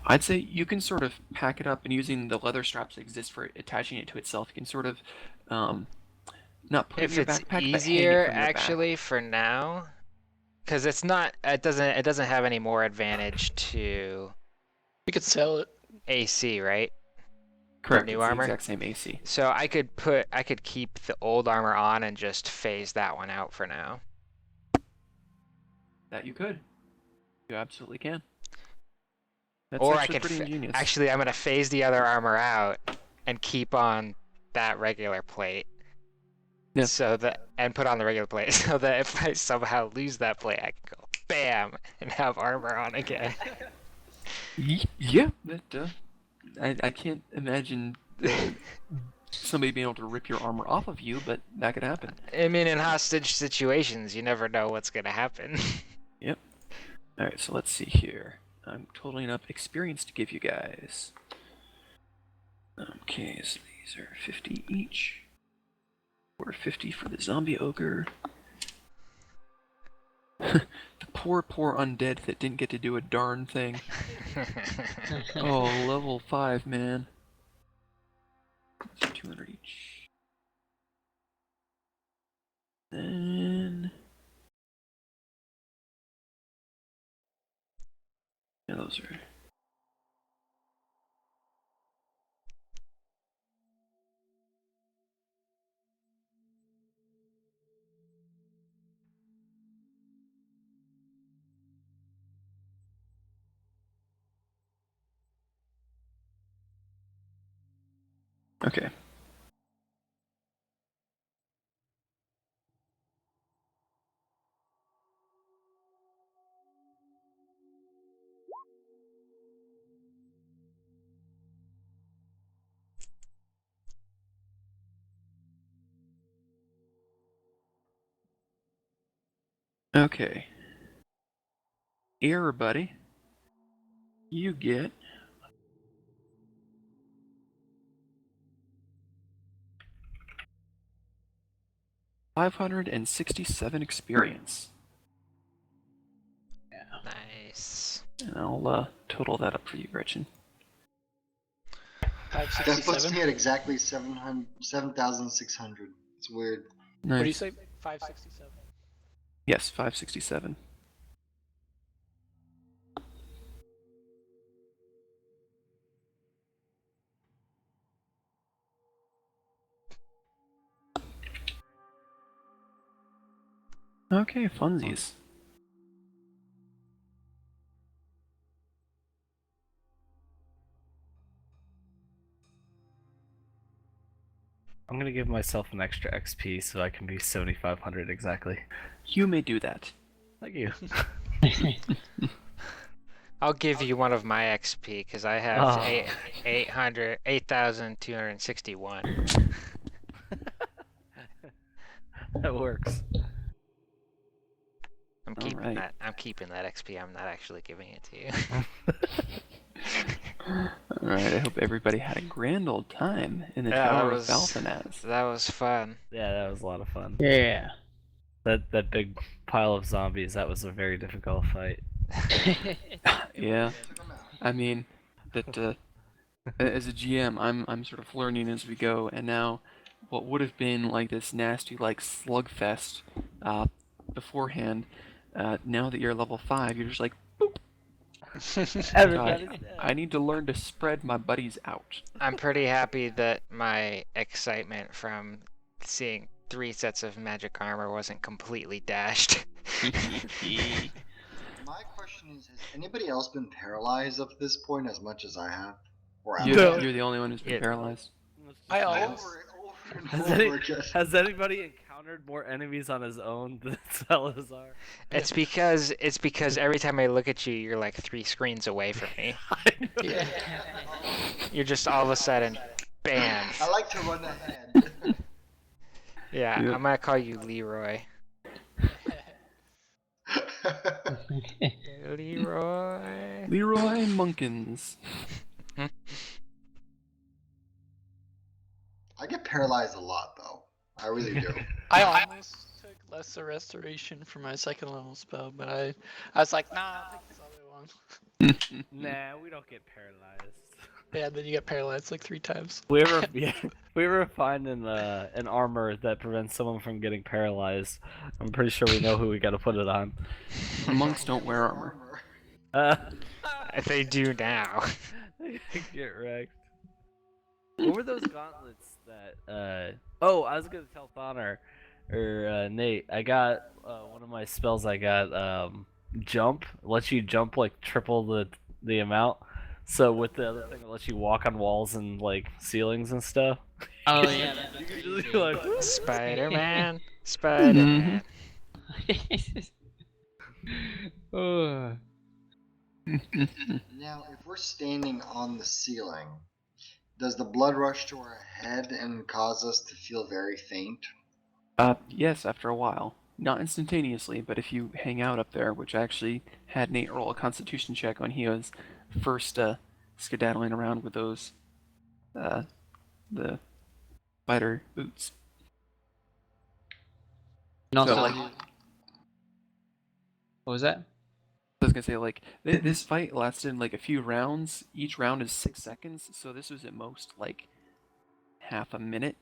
I'd say you can sort of pack it up, and using the leather straps that exist for attaching it to itself, you can sort of not put it in If your it's backpack, but hang it easier from your back. actually for now, because it doesn't have any more advantage to We could sell it. AC, right? Correct. new It's the armor? exact same AC. So I could keep the old armor on and just phase that one out for now. That you could. You absolutely can. That's Or I actually could pretty ingenious. actually I'm gonna phase the other armor out and keep on that regular plate. Yeah. And put on the regular plate so that if I somehow lose that plate, I can go bam and have armor on again. Yeah, that. I can't imagine somebody being able to rip your armor off of you, but that could happen. I mean, in hostage situations, you never know what's gonna happen. Yep. Alright, so let's see here. I'm totaling up experience to give you guys. Okay, so these are 50 each. Or 50 for the zombie ogre. The poor undead that didn't get to do a darn thing. Oh, level 5, man. 200 each. Then... yeah, those are... okay. Okay. Everybody, you get $567 experience. Nice. And I'll total that up for you, Gretchen. That puts 567. me at exactly 7,600. It's weird. Nice. What do you say? 567. Yes, 567. Okay, funsies. I'm gonna give myself an extra XP so I can be 7,500 exactly. You may do that. Thank you. I'll give you one of my XP because I have Oh. 8,261. That works. I'm keeping Alright. that. I'm keeping that XP. I'm not actually giving it to you. Alright, I hope everybody had a grand old time in the Yeah, Tower that of was- Balthanaz. That was fun. Yeah, that was a lot of fun. Yeah. That big pile of zombies, that was a very difficult fight. Yeah, I mean, that as a GM, I'm sort of learning as we go, and now what would have been like this nasty like slugfest beforehand, now that you're level 5, you're just like, Everybody's God, dead. I need to learn to spread my buddies out. I'm pretty happy that my excitement from seeing 3 sets of magic armor wasn't completely dashed. My question is, has anybody else been paralyzed up to this point as much as I have? Or You're the only one who's been Yeah. paralyzed. I over almost. and Has, over any, again. has anybody encountered more enemies on his own than Salazar? It's because every time I look at you, you're like 3 screens away from me. Yeah. You're just all of a sudden, bam. I like to run ahead. Yeah, Yep. I'm gonna call you Leroy. Leroy. Leroy Munkins. I get paralyzed a lot though. I really do. I almost took lesser restoration for my second level spell, but I was like, nah, I'll take this other one. Nah, we don't get paralyzed. Yeah, then you get paralyzed like 3 times. We ever, yeah, we ever find an armor that prevents someone from getting paralyzed, I'm pretty sure we know who we gotta put it on. Monks don't wear armor. They do now. Get wrecked. What were those gauntlets that, oh, I was gonna tell Thonar, or, Nate, I got, one of my spells I got, jump, lets you jump like triple the amount. So with the other thing, it lets you walk on walls and like ceilings and stuff. Oh yeah. You can just be like, "Woo!" Spider-Man. Spider-Man. Oh. Now, if we're standing on the ceiling, does the blood rush to our head and cause us to feel very faint? Yes, after a while. Not instantaneously, but if you hang out up there, which I actually had Nate roll a constitution check when he was first skedaddling around with those the spider boots. And also, So, like, what was that? I was gonna say, like, this fight lasted like a few rounds. Each round is 6 seconds, so this was at most like half a minute.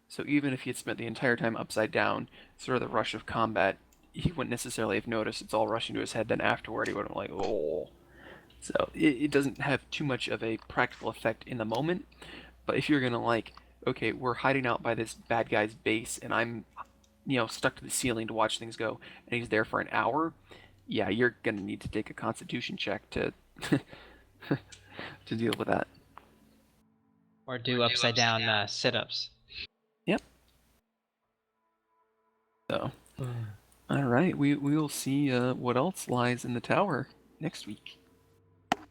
So even if he had spent the entire time upside down, sort of the rush of combat, he wouldn't necessarily have noticed. It's all rushing to his head. Then afterward, he would have been like, oh. So it doesn't have too much of a practical effect in the moment. But if you're gonna like, okay, we're hiding out by this bad guy's base, and I'm, stuck to the ceiling to watch things go, and he's there for an hour, yeah, you're gonna need to take a Constitution check to to deal with that. Or do upside down sit-ups. So, all right, we will see what else lies in the tower next week.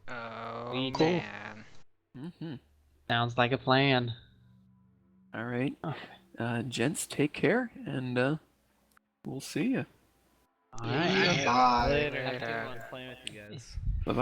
Oh, Cool. man. Mm-hmm. Sounds like a plan. All right, Oh. gents, take care, and we'll see you. All right. Bye. Later. Have a good Later. one playing with you guys.